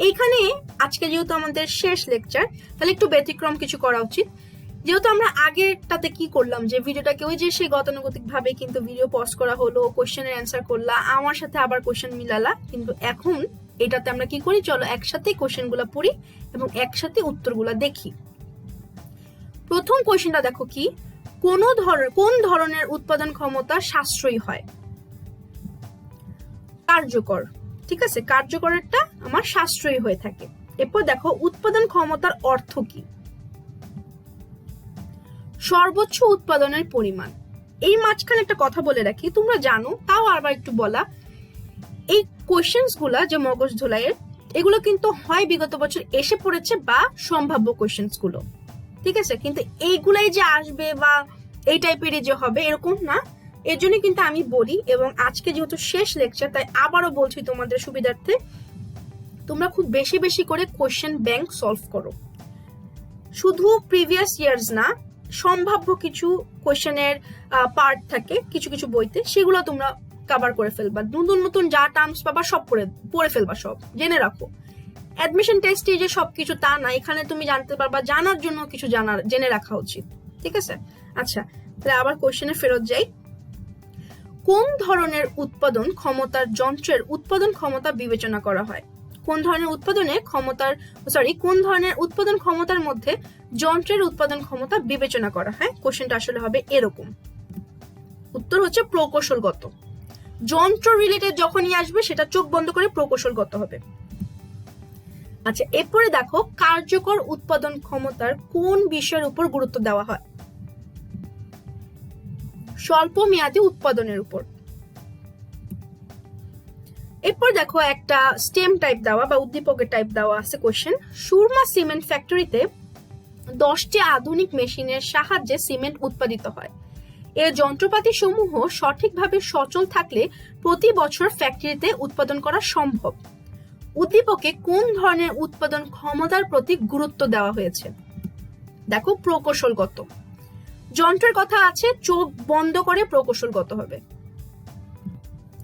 এইখানে আজকে যেহেতু আমাদের শেষ লেকচার, তাহলে একটু ব্যতিক্রম কিছু করা উচিত। যেহেতু আমরা আগেরটাতে কি করলাম, যে ভিডিওটাকে ওই যে সেই গতানুগতিক ভাবে কিন্তু ভিডিও পজ করা হলো, কোশ্চেনের অ্যান্সার করলা, আমার সাথে আবার কোশ্চেন মিলালা, কিন্তু এখন এটাতে আমরা কি করি, চলো একসাথে কোশ্চেন গুলা পড়ি এবং একসাথে উত্তরগুলা দেখি। প্রথম কোশ্চেনটা দেখো কি, কোন ধরনের উৎপাদন ক্ষমতা সাশ্রয়ী হয়, কার্যকর। ঠিক আছে, কার্যকরেরটা আমার সাশ্রয়ী হয়ে থাকে। এরপর দেখো উৎপাদন ক্ষমতার অর্থ কি, সর্বোচ্চ উৎপাদনের পরিমাণ। এই মাঝখানে একটা কথা বলে রাখি, তোমরা জানো তাও আবার একটু বলা, এই কোশ্চেন্স গুলা যে মগজ ধোলাইয়ের, এগুলো কিন্তু হয় বিগত বছর এসে পড়েছে বা সম্ভাব্য কোশ্চেন্স গুলো, ঠিক আছে, কিন্তু এইগুলাই যে আসবে বা এই টাইপেরই যে হবে এরকম না। এর জন্য কিন্তু আমি বলি, এবং আজকে যেহেতু শেষ লেকচার তাই আবারও বলছি তোমাদের সুবিধার্থে, তোমরা খুব বেশি বেশি করে কোশ্চেন ব্যাংক সলভ করো। শুধু প্রিভিয়াস ইয়ার্স না, সম্ভাব্য কিছু কোশ্চেনের পার্ট থাকে কিছু কিছু বইতে, সেগুলো তোমরা কভার করে ফেলবা। নতুন নতুন যা টার্মস পাবা সব পড়ে ফেলবা, সব জেনে রাখো। অ্যাডমিশন টেস্টে যে সবকিছু তা না, এখানে তুমি জানতে পারবা, জানার জন্য কিছু জেনে রাখা উচিত, ঠিক আছে। আচ্ছা, তাহলে আবার কোশ্চেনে ফেরত যাই। কোন ধরনের উৎপাদন ক্ষমতার যন্ত্রের উৎপাদন ক্ষমতা বিবেচনা করা হয়, কোন ধরনের উৎপাদন ক্ষমতার মধ্যে যন্ত্রের উৎপাদন ক্ষমতা বিবেচনা করা হয়। কোশ্চেনটা আসলে হবে এরকম, উত্তর হচ্ছে প্রকৌশলগত। যন্ত্র রিলেটেড যখনই আসবে সেটা চোখ বন্ধ করে প্রকৌশলগত হবে। আচ্ছা, এরপরে দেখো কার্যকর উৎপাদন ক্ষমতার কোন বিষয়ের উপর গুরুত্ব দেওয়া হয়, স্বল্প মেয়াদী উৎপাদনের উপর। এরপর দেখো একটা স্টেম টাইপ দেওয়া বা উদ্দীপকের টাইপ দেওয়া আছে কোশ্চেন। সুরমা সিমেন্ট ফ্যাক্টরিতে 10টি আধুনিক মেশিনের সাহায্যে সিমেন্ট উৎপাদিত হয়। এর যন্ত্রপাতি সমূহ সঠিকভাবে সচল থাকলে প্রতি বছর ফ্যাক্টরিতে উৎপাদন করা সম্ভব। উদ্দীপকে কোন ধরনের উৎপাদন ক্ষমতার প্রতি গুরুত্ব দেওয়া হয়েছে, দেখো প্রকৌশলগত। যন্ত্রের কথা আছে, চোখ বন্ধ করে প্রকৌশলগত হবে।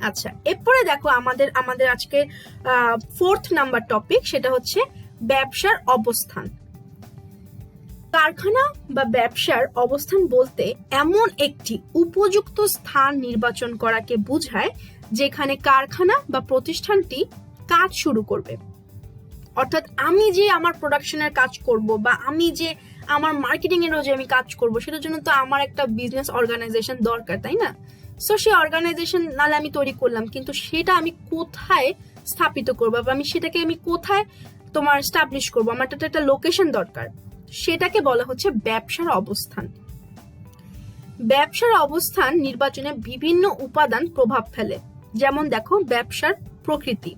আচ্ছা, এরপরে দেখো আমাদের আজকে 4th নাম্বার টপিক, সেটা হচ্ছে ব্যবসার অবস্থান। কারখানা বা ব্যবসার অবস্থান বলতে এমন একটি উপযুক্ত স্থান নির্বাচন করাকে বোঝায় যেখানে কারখানা বা প্রতিষ্ঠানটি কাজ শুরু করবে। অর্থাৎ আমি যে আমার প্রোডাকশনের কাজ করব বা আমি যে আমার মার্কেটিং এরও যে আমি কাজ করব, সেটার জন্য তো আমার একটা বিজনেস অর্গানাইজেশন দরকার, তাই না? সো সেই অর্গানাইজেশন নালে আমি তৈরি করলাম, কিন্তু সেটা আমি কোথায় স্থাপিত করবো বা সেটাকে আমি কোথায় তোমার স্টাবলিশ করবো, আমার তো একটা লোকেশন দরকার। সেটাকে বলা হচ্ছে ব্যবসার অবস্থান। ব্যবসার অবস্থান নির্বাচনে বিভিন্ন উপাদান প্রভাব ফেলে, যেমন দেখো ব্যবসার প্রকৃতি,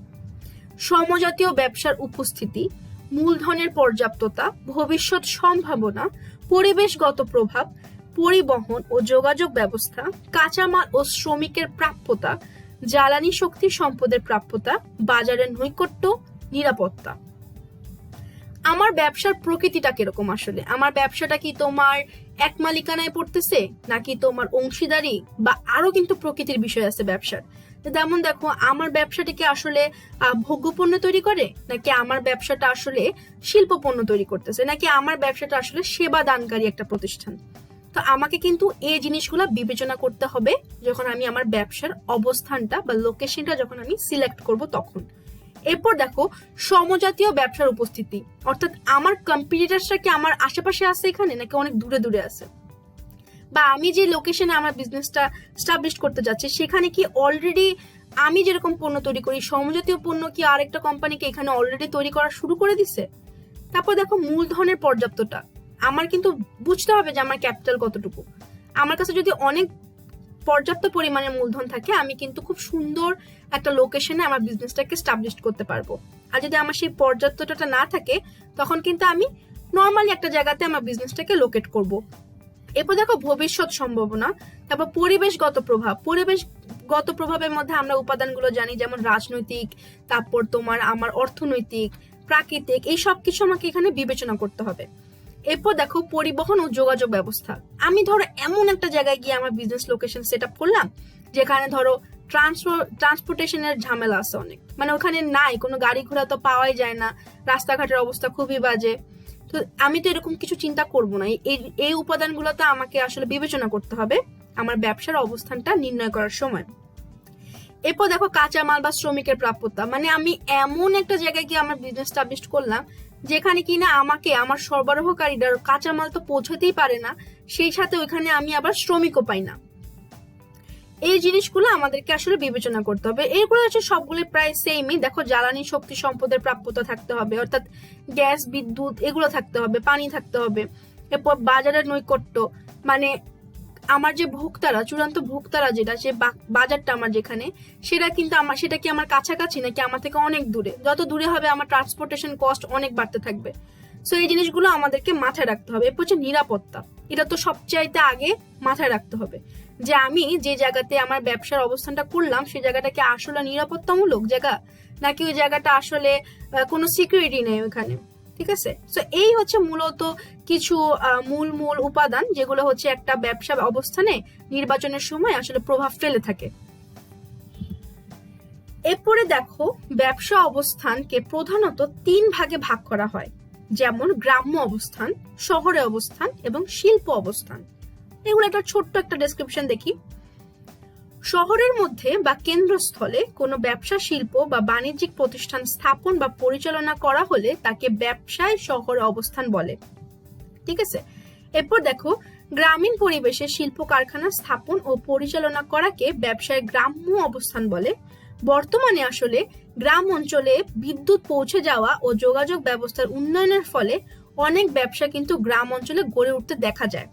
সমজাতীয় ব্যবসার উপস্থিতি, মূলধনের পর্যাপ্ততা, ভবিষ্যৎ সম্ভাবনা, পরিবেশগত প্রভাব, পরিবহন ও যোগাযোগ ব্যবস্থা, কাঁচামাল ও শ্রমিকের প্রাপ্যতা, জ্বালানি শক্তি সম্পদের প্রাপ্যতা, বাজারের নৈকট্য, নিরাপত্তা। আমার ব্যবসার প্রকৃতিটা কিরকম আসলে? আমার ব্যবসাটা কি তোমার এক মালিকানায় পড়তেছে, নাকি তোমার অংশীদারি, বা আরো কিন্তু প্রকৃতির বিষয় আছে ব্যবসার। যেমন দেখো, আমার ব্যবসাটা কি আসলে ভোগ্যপণ্য তৈরি করে, নাকি আমার ব্যবসাটা আসলে শিল্প পণ্য তৈরি করতেছে, নাকি আমার ব্যবসাটা আসলে সেবা দানকারী একটা প্রতিষ্ঠান। তো আমাকে কিন্তু এই জিনিসগুলো বিবেচনা করতে হবে যখন আমি আমার ব্যবসার অবস্থানটা বা লোকেশনটা যখন আমি সিলেক্ট করব তখন। এরপর দেখো, সমজাতীয় ব্যবসার উপস্থিতি, অর্থাৎ আমার কম্পিটিটরসরা কি আমার আশেপাশে আছে এখানে, নাকি অনেক দূরে দূরে আছে, বা আমি যে লোকেশনে আমার বিজনেসটা স্টাবলিশ করতে যাচ্ছি সেখানে কি অলরেডি আমি যেরকম পণ্য তৈরি করি সমজাতীয় পণ্য কি আরেকটা কোম্পানিকে এখানে অলরেডি তৈরি করা শুরু করে দিছে। তারপর দেখো, মূলধনের পর্যাপ্ততা, আমার কিন্তু বুঝতে হবে যে আমার ক্যাপিটাল কতটুকু। আমার কাছে যদি অনেক পর্যাপ্ত পরিমাণের মূলধন থাকে আমি কিন্তু খুব সুন্দর একটা লোকেশনে আমার বিজনেসটাকে স্টাবলিশ করতে পারবো। আর যদি আমার সেই পর্যাপ্ততা না থাকে তখন কিন্তু আমি নর্মালি একটা জায়গাতে আমার বিজনেসটাকে লোকেট করব। এরপর দেখো, ভবিষ্যৎ সম্ভাবনা, তারপর পরিবেশগত প্রভাব। পরিবেশগত প্রভাবের মধ্যে আমরা উপাদানগুলো জানি, যেমন রাজনৈতিক, তারপর তোমার আমার অর্থনৈতিক, প্রাকৃতিক, এই সব কিছু আমাকে এখানে বিবেচনা করতে হবে। এরপর দেখো, পরিবহন ও যোগাযোগ ব্যবস্থা। আমি ধরো এমন একটা জায়গায় গিয়ে আমার বিজনেস লোকেশন সেট আপ করলাম যেখানে ধরো ট্রান্সপোর্টেশনের ঝামেলা আছে অনেক, মানে ওখানে নাই কোনো গাড়ি ঘোড়া, তো পাওয়াই যায় না, রাস্তাঘাটের অবস্থা খুবই বাজে। তো আমি তো এরকম কিছু চিন্তা করবো না। এই উপাদানগুলো তো আমাকে আসলে বিবেচনা করতে হবে আমার ব্যবসার অবস্থানটা নির্ণয় করার সময়। এরপর দেখো, কাঁচামাল বা শ্রমিকের প্রাপ্যতা, মানে আমি এমন একটা জায়গায় গিয়ে আমার বিজনেস স্টাবলিশ করলাম যেখানে কিনা আমাকে আমার সরবরাহকারীরা কাঁচামাল তো পৌঁছাতেই পারে না, সেই সাথে ওইখানে আমি আবার শ্রমিকও পাই না। এই জিনিসগুলো আমাদেরকে আসলে বিবেচনা করতে হবে। এগুলো হচ্ছে সবগুলো প্রায় সেমই। দেখো, জ্বালানি শক্তি সম্পদের প্রাপ্যতা থাকতে হবে, অর্থাৎ গ্যাস, বিদ্যুৎ এগুলো থাকতে হবে, পানি থাকতে হবে। এরপর বাজারের নৈকট্য, মানে আমার যে ভোক্তারা, চূড়ান্ত ভোক্তারা যেটা, সে বাজারটা আমার যেখানে, সেটা কি আমার কাছাকাছি নাকি আমার থেকে অনেক দূরে। যত দূরে হবে আমার ট্রান্সপোর্টেশন কস্ট অনেক বাড়তে থাকবে। সো এই জিনিসগুলো আমাদেরকে মাথায় রাখতে হবে। এরপর হচ্ছে নিরাপত্তা, এটা তো সবচাইতে আগে মাথায় রাখতে হবে যে আমি যে জায়গাতে আমার ব্যবসার অবস্থানটা করলাম সেই জায়গাটা কি আসলে নিরাপত্তামূলক জায়গা, নাকি ওই জায়গাটা আসলে কোনো সিকিউরিটি নেই ওখানে। ঠিক আছে, সো এই হচ্ছে মূলত কিছু মূল উপাদান যেগুলো হচ্ছে একটা ব্যবসা অবস্থানে নির্বাচনের সময় আসলে প্রভাব ফেলে থাকে। এরপরে দেখো, ব্যবসা অবস্থানকে প্রধানত 3 ভাগে ভাগ করা হয়, যেমন গ্রাম্য অবস্থান, শহরে অবস্থান এবং শিল্প অবস্থান। এগুলো একটা ছোট্ট একটা ডেসক্রিপশন দেখি। শহরের মধ্যে বা কেন্দ্রস্থলে কোনো ব্যবসা, শিল্প বা বাণিজ্যিক প্রতিষ্ঠান স্থাপন বা পরিচালনা করা হলে তাকে ব্যবসায় শহরে অবস্থান বলে। ঠিক আছে, এরপর দেখো, গ্রামীণ পরিবেশে শিল্প কারখানা স্থাপন ও পরিচালনা করাকে ব্যবসায় গ্রাম্য অবস্থান বলে। বর্তমানে আসলে গ্রাম অঞ্চলে বিদ্যুৎ পৌঁছে যাওয়া ও যোগাযোগ ব্যবস্থার উন্নয়নের ফলে অনেক ব্যবসা কিন্তু গ্রাম অঞ্চলে গড়ে উঠতে দেখা যায়।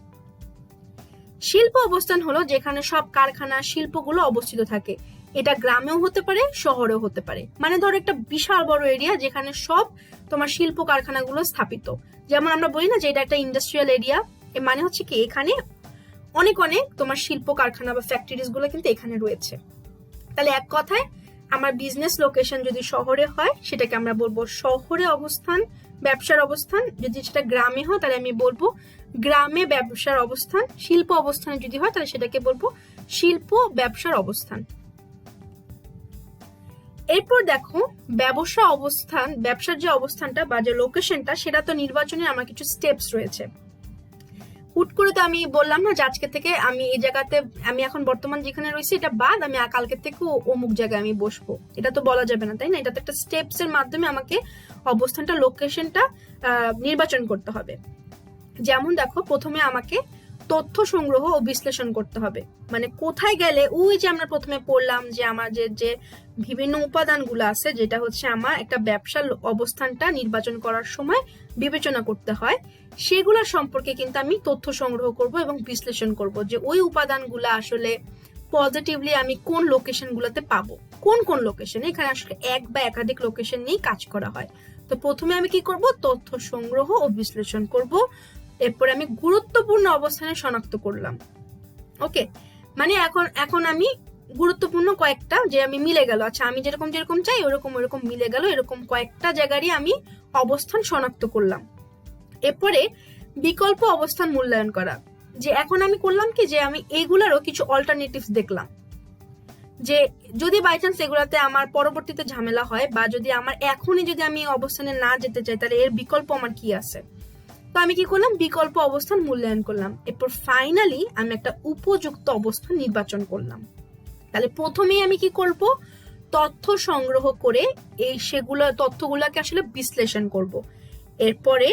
শিল্প অবস্থান হলো যেখানে সব কারখানা, শিল্পগুলো অবস্থিত থাকে। এটা গ্রামেও হতে পারে, শহরেও হতে পারে। মানে ধরো একটা বিশাল বড় এরিয়া যেখানে সব তোমার শিল্প কারখানাগুলো স্থাপিত। যেমন আমরা বলি না যে এটা একটা ইন্ডাস্ট্রিয়াল এরিয়া, এর মানে হচ্ছে কি এখানে অনেক তোমার শিল্প কারখানা বা ফ্যাক্টরিজ গুলো কিন্তু এখানে রয়েছে। তাহলে এক কথায় আমার বিজনেস লোকেশন যদি শহরে হয় সেটাকে আমরা বলবো শহরে অবস্থান, ব্যবসার অবস্থান। যদি সেটা গ্রামে হয় তাহলে আমি বলবো গ্রামে ব্যবসার অবস্থান। শিল্প অবস্থানে যদি হয় তাহলে সেটাকে বলবো শিল্প ব্যবসার অবস্থান। এরপর দেখো, ব্যবসা অবস্থান, ব্যবসার যে অবস্থানটা বা যে লোকেশনটা, সেটা তো নির্বাচনে আমার কিছু স্টেপস রয়েছে। হুট করে তো আমি বললাম না যে আজকে থেকে আমি এই জায়গাতে, আমি এখন বর্তমান যেখানে রয়েছি এটা বাদ আমি কালকে থেকে অমুক জায়গায় আমি বসবো, এটা তো বলা যাবে না, তাই না? এটা তো একটা স্টেপস এর মাধ্যমে আমাকে অবস্থানটা, লোকেশনটা নির্বাচন করতে হবে। যেমন দেখো, প্রথমে আমাকে তথ্য সংগ্রহ ও বিশ্লেষণ করতে হবে। মানে কোথায় গেলে ওই যে আমরা প্রথমে পড়লাম যে আমার যে বিভিন্ন উপাদানগুলো আছে, যেটা হচ্ছে আমার একটা ব্যবসার অবস্থানটা নির্বাচন করার সময় বিবেচনা করতে হয়, সেগুলো সম্পর্কে কিন্তু আমি তথ্য সংগ্রহ করব এবং বিশ্লেষণ করব যে ওই উপাদানগুলো আসলে পজিটিভলি আমি কোন লোকেশন গুলোতে পাবো, কোন কোন লোকেশন। এখানে আসলে এক বা একাধিক লোকেশন নিয়েই কাজ করা হয়। তো প্রথমে আমি কি করব, তথ্য সংগ্রহ ও বিশ্লেষণ করব, এরপরে আমি গুরুত্বপূর্ণ অবস্থানে শনাক্ত করলাম। ওকে, মানে এখন আমি গুরুত্বপূর্ণ কয়েকটা যে আমি মিলে গেল, আচ্ছা আমি যেরকম যেরকম চাই ওরকম ওরকম মিলে গেল, এরকম কয়েকটা জায়গারই আমি অবস্থান শনাক্ত করলাম। এরপরে বিকল্প অবস্থান মূল্যায়ন করা, যে এখন আমি করলাম কি যে আমি এগুলারও কিছু অল্টারনেটিভস দেখলাম, যে যদি বাই চান্স এগুলাতে আমার পরবর্তীতে ঝামেলা হয় বা যদি আমার এখনই যদি আমি অবস্থানে না যেতে চাই তাহলে এর বিকল্প আমার কি আছে। তো আমি কি করলাম, বিকল্প অবস্থান মূল্যায়ন করলাম। এরপর ফাইনালি আমি একটা উপযুক্ত অবস্থান নির্বাচন করলাম। তাহলে প্রথমেই আমি কি করব, তথ্য সংগ্রহ করে সেগুলো তথ্যগুলোকে আসলে বিশ্লেষণ করব। এরপরে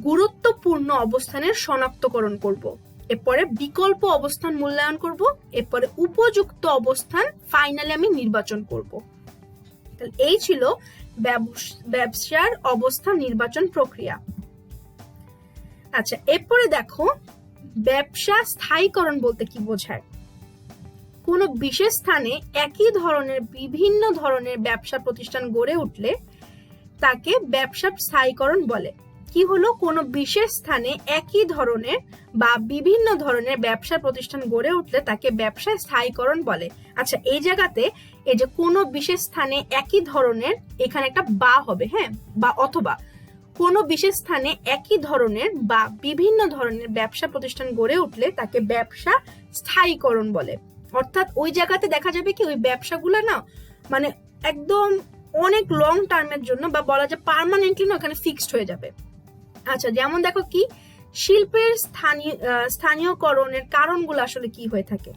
গুরুত্বপূর্ণ অবস্থানের শনাক্তকরণ করব। এরপরে বিকল্প অবস্থান মূল্যায়ন করব। এরপরে উপযুক্ত অবস্থান ফাইনালি আমি নির্বাচন করব। তাহলে এই ছিল ব্যবসার অবস্থান নির্বাচন প্রক্রিয়া। আচ্ছা, এরপরে দেখো ব্যবসা স্থায়ীকরণ বলতে কি বোঝায়। কোনো বিশেষ স্থানে একই ধরনের বিভিন্ন ধরনের ব্যবসা প্রতিষ্ঠান গড়ে উঠলে তাকে ব্যবসা স্থায়ীকরণ বলে। কি হলো, কোনো বিশেষ স্থানে একই ধরনের বা বিভিন্ন ধরনের ব্যবসা প্রতিষ্ঠান গড়ে উঠলে তাকে ব্যবসা স্থায়ীকরণ বলে। আচ্ছা, এই জায়গাতে এই যে কোনো বিশেষ স্থানে একই ধরনের, এখানে একটা বা হবে, হ্যাঁ, বা অথবা কোনো বিশেষ স্থানে একই ধরনের বা বিভিন্ন ধরনের ব্যবসা প্রতিষ্ঠান গড়ে উঠলে তাকে ব্যবসা স্থায়ীকরণ বলে। অর্থাৎ ওই জায়গাতে দেখা যাবে কি ওই ব্যবসাগুলো না মানে একদম অনেক লং টার্মের জন্য বা বলা যায় পার্মানেন্টলি না ওখানে ফিক্সড হয়ে যাবে। আচ্ছা, যেমন দেখো কি শিল্পের স্থানীয়করণের কারণগুলো আসলে কি হয়ে থাকে,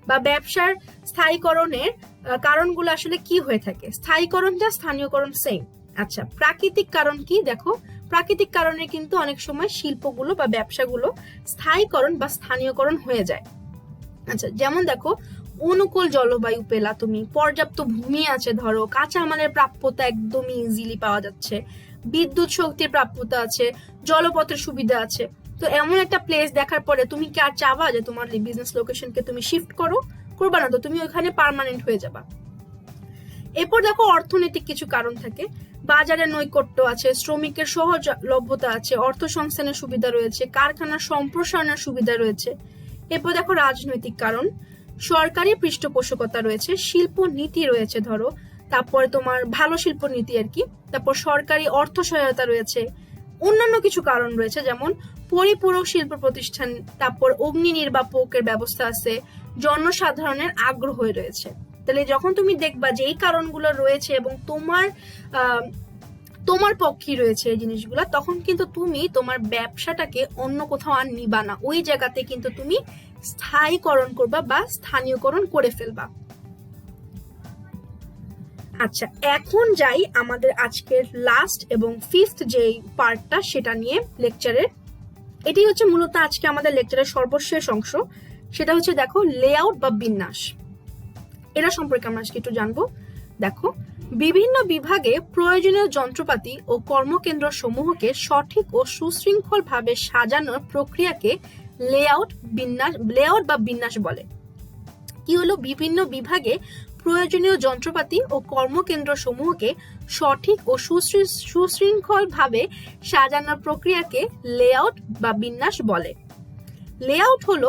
বা ব্যবসার স্থায়ীকরণের কারণগুলো আসলে কি হয়ে থাকে। স্থায়ীকরণ যা, স্থানীয়করণ সেম। আচ্ছা, প্রাকৃতিক কারণ কি, দেখো প্রাকৃতিক কারণে কিন্তু অনেক সময় শিল্পগুলো বা ব্যবসাগুলো স্থায়ীকরণ বা স্থানীয়করণ হয়ে যায়। আচ্ছা, যেমন দেখো অনুকূল জলবায়ু পেলা তুমি, পর্যাপ্ত ভূমি আছে, ধরো কাঁচামালের প্রাপ্যতা একদমই ইজিলি পাওয়া যাচ্ছে, বিদ্যুৎ শক্তির প্রাপ্যতা আছে, জলপথের সুবিধা আছে। তো এমন একটা প্লেস দেখার পরে তুমি কি আর চাবা যে তোমার বিজনেস লোকেশনকে তুমি শিফট করবা না, তো তুমি ওখানে পার্মানেন্ট হয়ে যাবা। এরপর দেখো অর্থনৈতিক কিছু কারণ থাকে, বাজারের নৈকট্য আছে, শ্রমিকের সহজলভ্যতা আছে, অর্থ সংস্থানের সুবিধা রয়েছে, কারখানার সম্প্রসারণের সুবিধা রয়েছে। এরপর দেখো রাজনৈতিক কারণ, সরকারি পৃষ্ঠপোষকতা রয়েছে, শিল্প নীতি রয়েছে ধরো, তারপরে তোমার ভালো শিল্প নীতি আর কি, তারপর সরকারি অর্থ সহায়তা রয়েছে, অন্যান্য কিছু কারণ রয়েছে যেমন পরিপূরক শিল্প প্রতিষ্ঠান, তারপর অগ্নি নির্বাপকের ব্যবস্থা আছে, জনসাধারণের আগ্রহ রয়েছে। তাহলে যখন তুমি দেখবা যে এই কারণগুলো রয়েছে এবং তোমার পক্ষে রয়েছে এই জিনিসগুলো, তখন কিন্তু তুমি তোমার ব্যবসাটাকে অন্য কোথাও আর নিবা না, ওই জায়গাতে কিন্তু তুমি স্থায়ীকরণ করবা বা স্থানীয়করণ করে ফেলবা। আচ্ছা, এখন যাই আমাদের আজকের লাস্ট এবং ফিফথ যে পার্টটা সেটা নিয়ে লেকচারের। এটি হচ্ছে মূলত আজকে আমাদের লেকচারের সর্বশেষ অংশ, সেটা হচ্ছে দেখো লেআউট বা বিন্যাস। এরা সম্পর্কে আমরা আজকে একটু জানবো। দেখো বিভিন্ন বিভাগে প্রয়োজনীয় যন্ত্রপাতি ও কর্মকেন্দ্র সমূহকে সঠিক ও সুশৃঙ্খল ভাবে সাজানোর প্রক্রিয়াকে লেআউট বা বিন্যাস বলে। কি হলো, বিভিন্ন বিভাগে প্রয়োজনীয় যন্ত্রপাতি ও কর্মকেন্দ্র সমূহকে সঠিক ও সুশৃঙ্খল ভাবে সাজানোর প্রক্রিয়াকে লেআউট বা বিন্যাস বলে। লেআউট হলো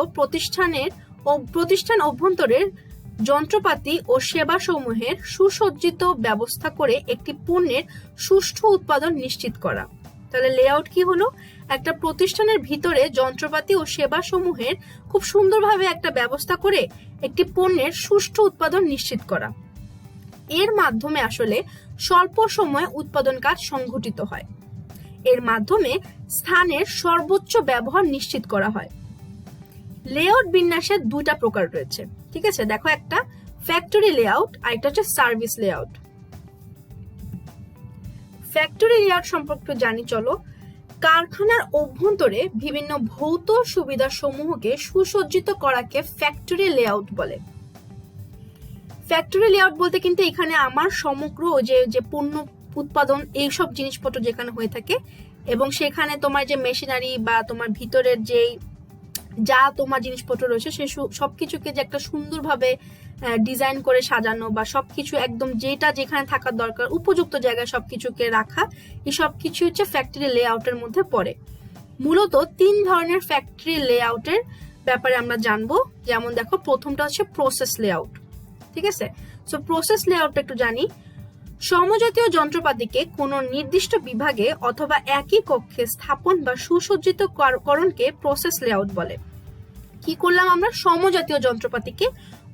প্রতিষ্ঠান অভ্যন্তরের যন্ত্রপাতি ও সেবা সমূহের সুসজ্জিত ব্যবস্থা করে একটি পণ্যের সুষ্ঠু উৎপাদন নিশ্চিত করা। তাহলে লেআউট কি হলো, একটা প্রতিষ্ঠানের ভিতরে যন্ত্রপাতি ও সেবা সমূহের খুব সুন্দরভাবে একটা ব্যবস্থা করে একটি পণ্যের সুষ্ঠু উৎপাদন নিশ্চিত করা। এর মাধ্যমে আসলে স্বল্প সময়ে উৎপাদন কাজ সংঘটিত হয়। এর মাধ্যমে স্থানের সর্বোচ্চ ব্যবহার নিশ্চিত করা হয়। লেআউট বিন্যাসের দুইটা প্রকার রয়েছে, ঠিক আছে। দেখো, একটা ফ্যাক্টরি লেআউট আর একটা হচ্ছে সার্ভিস লেআউট। ফ্যাক্টরি লেআউট সম্পর্কে জানি চলো। কারখানার অভ্যন্তরে বিভিন্ন ভৌত সুবিধা সমূহকে সুসজ্জিত করাকে ফ্যাক্টরি লেআউট বলে। ফ্যাক্টরি লেআউট বলতে কিন্তু এখানে আমার সমগ্র যে পণ্য উৎপাদন এইসব জিনিসপত্র যেখানে হয়ে থাকে এবং সেখানে তোমার যে মেশিনারি বা তোমার ভিতরের যে যা তোমার জিনিসপত্র রয়েছে সে সবকিছুকে যে একটা সুন্দরভাবে ডিজাইন করে সাজানো বা সবকিছু একদম যেটা যেখানে থাকার দরকার উপযুক্ত জায়গায় সবকিছুকে রাখা, এই সবকিছু হচ্ছে ফ্যাক্টরি লেআউটের মধ্যে পড়ে। মূলত 3 ধরনের ফ্যাক্টরি লেআউটের ব্যাপারে আমরা জানবো। যেমন দেখো, প্রথমটা হচ্ছে প্রসেস লেআউট। ঠিক আছে, সো প্রসেস লেআউটটা একটু জানি। সমজাতীয় যন্ত্রপাতিকে কোনো নির্দিষ্ট বিভাগে অথবা একই কক্ষে স্থাপন বা সুসজ্জিত করণকে প্রসেস লেআউট বলে। কি করলাম আমরা? সমজাতীয় যন্ত্রপাতিকে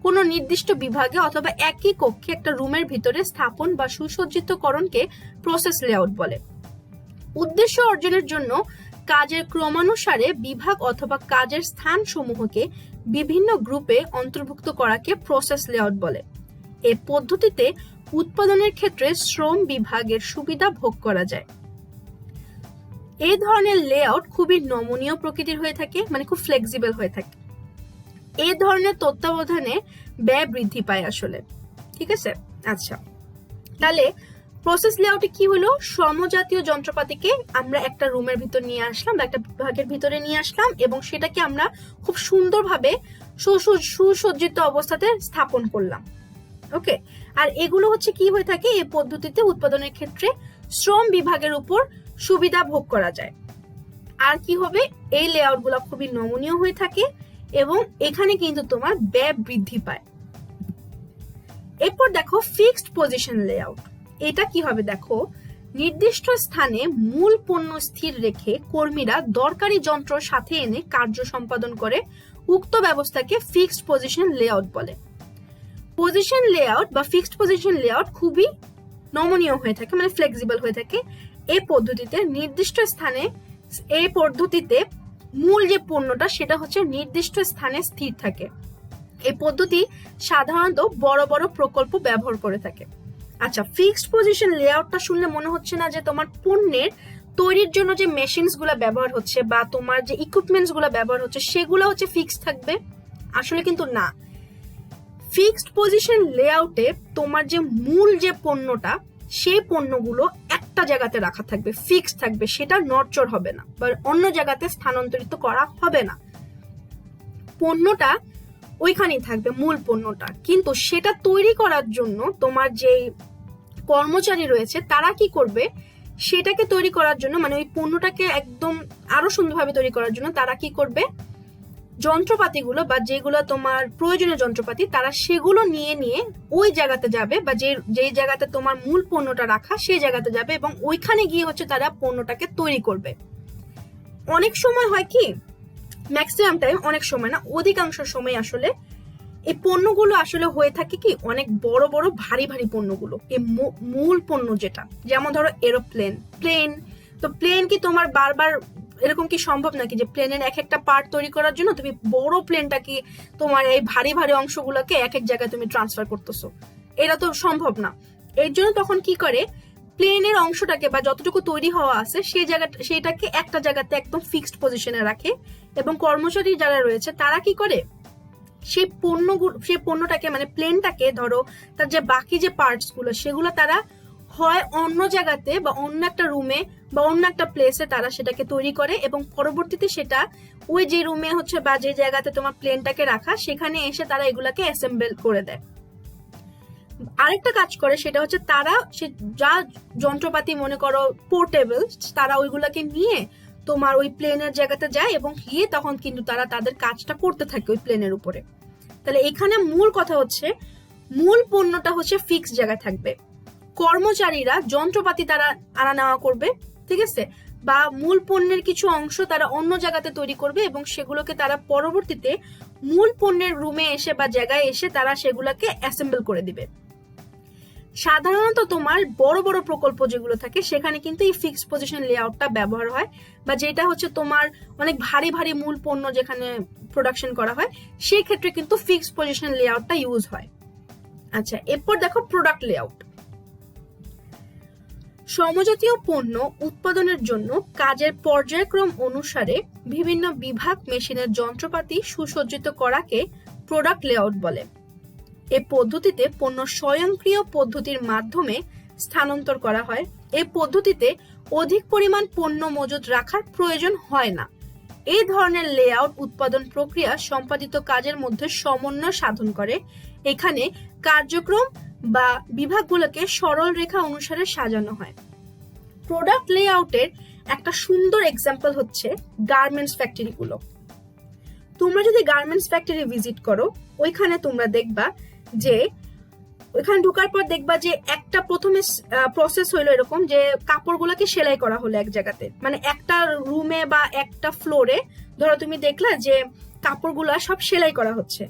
কোনো নির্দিষ্ট বিভাগে অথবা একই কক্ষে একটা রুমের ভিতরে স্থাপন বা সুসজ্জিত করণকে প্রসেস লেআউট বলে। উদ্দেশ্য অর্জনের জন্য কাজের ক্রমানুসারে বিভাগ অথবা কাজের স্থান সমূহকে বিভিন্ন গ্রুপে অন্তর্ভুক্ত করাকে প্রসেস লেআউট বলে। এই পদ্ধতিতে উৎপাদনের ক্ষেত্রে শ্রম বিভাগের সুবিধা ভোগ করা যায়। এই ধরনের লেআউট খুবই নমনীয় প্রকৃতির হয়ে থাকে, মানে খুব ফ্লেক্সিবল হয়ে থাকে। এই ধরনের তত্ত্বাবধানে ব্যয় বৃদ্ধি পায় আসলে। ঠিক আছে, আচ্ছা, তাহলে প্রসেস লেআউটে কি হলো? সমজাতীয় যন্ত্রপাতিকে আমরা একটা রুমের ভিতর নিয়ে আসলাম বা একটা বিভাগের ভিতরে নিয়ে আসলাম এবং সেটাকে আমরা খুব সুন্দরভাবে সুসজ্জিত অবস্থাতে স্থাপন করলাম। ওকে, আর এগুলো হচ্ছে কি হয়ে থাকে? এই পদ্ধতিতে উৎপাদনের ক্ষেত্রে শ্রম বিভাগের উপর সুবিধা ভোগ করা যায়। আর কি হবে? এই লেআউট গুলো খুবই নমনীয় হয়ে থাকে এবং এখানে কিন্তু তোমার ব্যয় বৃদ্ধি পায়। এরপর দেখো ফিক্সড পজিশন লেআউট। এটা কি হবে? দেখো, নির্দিষ্ট স্থানে মূল পণ্য স্থির রেখে কর্মীরা দরকারি যন্ত্র সাথে এনে কার্য সম্পাদন করে। উক্ত ব্যবস্থাকে ফিক্সড পজিশন লেআউট বলে। পজিশন লেআউট বা ফিক্সড পজিশন লেআউট খুবই নমনীয় হয়ে থাকে, মানে ফ্লেক্সিবল হয়ে থাকে। এই পদ্ধতিতে নির্দিষ্ট স্থানে, এই পদ্ধতিতে মূল যে পণ্যটা সেটা হচ্ছে নির্দিষ্ট স্থানে স্থির থাকে। এই পদ্ধতি সাধারণত বড় বড় প্রকল্প ব্যবহার করে থাকে। আচ্ছা, ফিক্সড পজিশন লেআউটটা শুনলে মনে হচ্ছে না যে তোমার পণ্যের তৈরির জন্য যে মেশিনস গুলা ব্যবহার হচ্ছে বা তোমার যে ইকুইপমেন্টস গুলা ব্যবহার হচ্ছে সেগুলো হচ্ছে ফিক্সড থাকবে? আসলে কিন্তু না। ফিক্সড পজিশন লেআউটে তোমার যে মূল যে পণ্যটা, সেই পণ্যগুলো একটা জায়গাতে রাখা থাকবে, ফিক্সড থাকবে, সেটা নড়চড় হবে না বা অন্য জায়গাতে স্থানান্তরিত করা হবে না। পণ্যটা ওইখানেই থাকবে, মূল পণ্যটা। কিন্তু সেটা তৈরি করার জন্য তোমার যে কর্মচারী রয়েছে তারা কি করবে? সেটাকে তৈরি করার জন্য, মানে ওই পণ্যটাকে একদম আরো সুন্দরভাবে তৈরি করার জন্য তারা কি করবে? যন্ত্রপাতিগুলো বা যেগুলো তোমার প্রয়োজনীয় যন্ত্রপাতি তারা সেগুলো নিয়ে ওই জায়গাতে যাবে বা যে জায়গাতে তোমার মূল পণ্যটা রাখা সেই জায়গাতে যাবে এবং ওইখানে গিয়ে হচ্ছে তারা পণ্যটাকে তৈরি করবে। অনেক সময় হয় কি, ম্যাক্সিমাম টাইম, অনেক সময় না, অধিকাংশ সময় আসলে এই পণ্যগুলো আসলে হয়ে থাকে কি অনেক বড় বড় ভারী ভারী পণ্যগুলো। এই মূল পণ্য যেটা, যেমন ধরো প্লেন, তো প্লেন কি তোমার বারবার এরকম কি সম্ভব নাকি যে প্লেনের এক একটা পার্ট তৈরি করার জন্য তুমি বড় প্লেনটা কি তোমার এই ভারী ভারী অংশগুলোকে এক এক জায়গায় তুমি ট্রান্সফার করতেছো? এটা তো সম্ভব না। এর জন্য তখন কি করে, প্লেনের অংশটাকে বা যতটুকু তৈরি হওয়া আছে সেইটাকে একটা জায়গাতে একদম ফিক্সড পজিশনে রাখে এবং কর্মচারী যারা রয়েছে তারা কি করে, সেই পণ্যটাকে, মানে প্লেনটাকে ধরো তার যে বাকি যে পার্টস গুলো সেগুলো তারা হয় অন্য জায়গাতে বা অন্য একটা রুমে বা অন্য একটা প্লেসে তারা সেটাকে তৈরি করে এবং পরবর্তীতে সেটা ওই যে রুমে হচ্ছে বা যে জায়গাতে তোমার প্লেনটাকে রাখা সেখানে এসে তারা এগুলাকে অ্যাসেম্বল করে দেয়। আরেকটা কাজ করে সেটা হচ্ছে তারা যা যন্ত্রপাতি মনে করো পোর্টেবল, তারা ওইগুলাকে নিয়ে তোমার ওই প্লেনের জায়গাতে যায় এবং গিয়ে তখন কিন্তু তারা তাদের কাজটা করতে থাকে ওই প্লেনের উপরে। তাহলে এখানে মূল কথা হচ্ছে মূল পণ্যটা হচ্ছে ফিক্স জায়গায় থাকবে, কর্মচারীরা যন্ত্রপাতি তারা আনা নেওয়া করবে, ঠিক আছে, বা মূল পণ্যের কিছু অংশ তারা অন্য জায়গাতে তৈরি করবে এবং সেগুলোকে তারা পরবর্তীতে মূল পণ্যের রুমে এসে বা জায়গায় এসে তারা সেগুলোকে অ্যাসেম্বল করে দিবে। সাধারণত তোমার বড় বড় প্রকল্প যেগুলো থাকে সেখানে কিন্তু এই ফিক্সড পজিশন লেআউটটা ব্যবহার হয়, বা যেটা হচ্ছে তোমার অনেক ভারী ভারী মূল পণ্য যেখানে প্রোডাকশন করা হয় সেই ক্ষেত্রে কিন্তু ফিক্সড পজিশন লেআউটটা ইউজ হয়। আচ্ছা, এরপর দেখো প্রোডাক্ট লেআউট। সমজাতীয় পণ্য উৎপাদনের জন্য কাজের পর্যায়ক্রম অনুসারে বিভিন্ন বিভাগ মেশিনের যন্ত্রপাতি সুসজ্জিত করাকে প্রোডাক্ট লেআউট বলে। এই পদ্ধতিতে পণ্য স্বয়ংক্রিয় পদ্ধতির মাধ্যমে স্থানান্তর করা হয়। এই পদ্ধতিতে অধিক পরিমাণ পণ্য মজুত রাখার প্রয়োজন হয় না। এই ধরনের লেআউট উৎপাদন প্রক্রিয়া সম্পাদিত কাজের মধ্যে সমন্বয় সাধন করে। এখানে কার্যক্রম বা বিভাগগুলোকে সরল রেখা অনুসারে সাজানো হয়। প্রোডাক্ট লেআউটের একটা সুন্দর এক্সাম্পল হচ্ছে গার্মেন্টস ফ্যাক্টরিগুলো। তোমরা যদি গার্মেন্টস ফ্যাক্টরি ভিজিট করো, ওইখানে তোমরা দেখবা যে ওইখানে ঢোকার পর দেখবা যে একটা প্রথমে প্রসেস হইলো এরকম যে কাপড়গুলোকে সেলাই করা হলো এক জায়গাতে, মানে একটা রুমে বা একটা ফ্লোরে ধরো তুমি দেখলা যে কাপড়গুলা সব সেলাই করা হচ্ছে।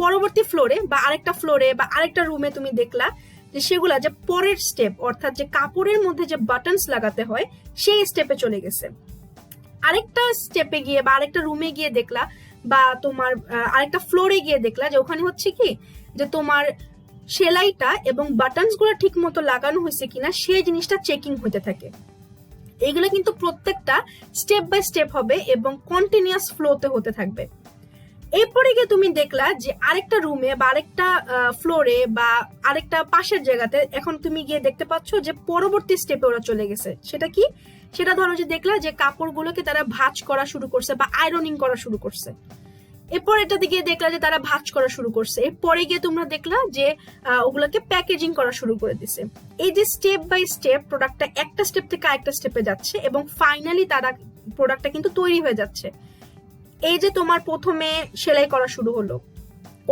পরবর্তী ফ্লোরে বা আরেকটা ফ্লোরে বা আরেকটা রুমে তুমি দেখলা যে সেগুলা যে পরের স্টেপ, অর্থাৎ যে কাপড়ের মধ্যে যে বাটনস লাগাতে হয় সেই স্টেপে চলে গেছে। আরেকটা স্টেপে গিয়ে বা আরেকটা রুমে গিয়ে দেখলা বা তোমার আরেকটা ফ্লোরে গিয়ে দেখলা যে ওখানে হচ্ছে কি যে তোমার সেলাইটা এবং বাটনস গুলো ঠিক মতো লাগানো হয়েছে কিনা সেই জিনিসটা চেকিং হতে থাকে। এগুলো কিন্তু প্রত্যেকটা স্টেপ বাই স্টেপ হবে এবং কন্টিনিউয়াস ফ্লোতে হতে থাকবে। এরপরে গিয়ে তুমি দেখলা যে আরেকটা রুমে বা আরেকটা ফ্লোরে বা আরেকটা পাশের জায়গাতে এখন তুমি গিয়ে দেখতে পাচ্ছ যে পরবর্তী স্টেপে ওরা চলে গেছে। সেটা কি? সেটা ধরো যে দেখলা যে কাপড়গুলোকে তারা ভাঁজ করা শুরু করছে বা আয়রনিং করা শুরু করছে। এরপর এটা দিকে দেখলা যে তারা ভাঁজ করা শুরু করছে। এরপরে গিয়ে তোমরা দেখলা যে ওগুলোকে প্যাকেজিং করা শুরু করে দিছে। এই যে স্টেপ বাই স্টেপ প্রোডাক্টটা একটা স্টেপ থেকে আরেকটা স্টেপে যাচ্ছে এবং ফাইনালি তারা প্রোডাক্টটা কিন্তু তৈরি হয়ে যাচ্ছে। এই যে তোমার প্রথমে সেলাই করা শুরু হলো,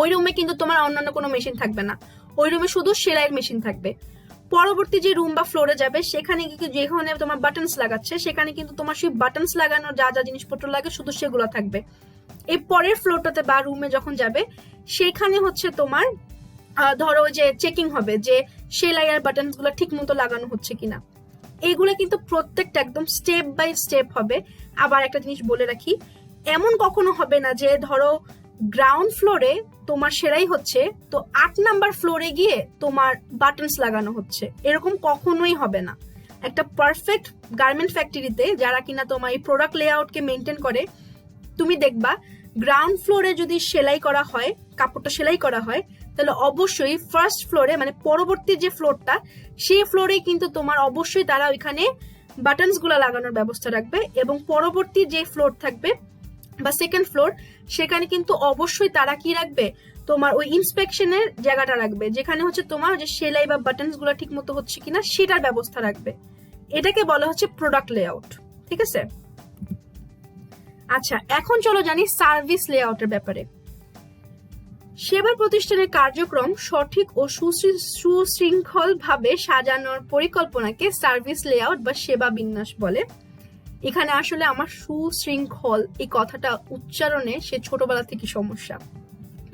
ওই রুমে কিন্তু তোমার অন্যান্য কোনো মেশিন থাকবে না, ওই রুমে শুধু সেলাইয়ের মেশিন থাকবে। পরবর্তী যে রুম বা ফ্লোরে যাবে সেখানে যেখানে তোমার বাটনস লাগাচ্ছে সেখানে কিন্তু তোমার সেই বাটনস লাগানোর যা যা জিনিসপত্র লাগে শুধু সেগুলো থাকবে। এই পরের ফ্লোরটাতে বা রুমে যখন যাবে সেখানে হচ্ছে তোমার ধরো যে চেকিং হবে যে সেলাই আর বাটনস গুলো ঠিক মতো লাগানো হচ্ছে কিনা। এইগুলো কিন্তু প্রত্যেকটা একদম স্টেপ বাই স্টেপ হবে। আবার একটা জিনিস বলে রাখি, এমন কখনো হবে না যে ধরো গ্রাউন্ড ফ্লোরে তোমার সেলাই হচ্ছে তো 8 নাম্বার ফ্লোরে গিয়ে তোমার বাটনস লাগানো হচ্ছে, এরকম কখনোই হবে না। একটা পারফেক্ট গার্মেন্ট ফ্যাক্টরিতে যারা কিনা তোমার এই প্রোডাক্ট লেআউটকে মেনটেন করে, তুমি দেখবা গ্রাউন্ড ফ্লোরে যদি সেলাই করা হয়, কাপড়টা সেলাই করা হয়, তাহলে অবশ্যই ফার্স্ট ফ্লোরে মানে পরবর্তী যে ফ্লোরটা সেই ফ্লোরে কিন্তু তোমার অবশ্যই তারা ওইখানে বাটনস গুলা লাগানোর ব্যবস্থা রাখবে এবং পরবর্তী যে ফ্লোর থাকবে বা সেকেন্ড ফ্লোর সেখানে কিন্তু অবশ্যই তারা কি রাখবে, তোমার ওই ইন্সপেকশনের জায়গাটা রাখবে যেখানে হচ্ছে তোমার যে সেলাই বা বাটনস গুলো ঠিক মতো হচ্ছে কিনা সেটার ব্যবস্থা রাখবে। এটাকে বলা হচ্ছে প্রোডাক্ট লেআউট। ঠিক আছে, আচ্ছা এখন চলো জানি সার্ভিস লেআউটের ব্যাপারে। সেবা প্রতিষ্ঠানের কার্যক্রম সঠিক ও সুশৃঙ্খল ভাবে সাজানোর পরিকল্পনাকে সার্ভিস লেআউট বা সেবা বিন্যাস বলে। এখানে আসলে আমার সুশৃঙ্খল এই কথাটা উচ্চারণে সে ছোটবেলা থেকে সমস্যা,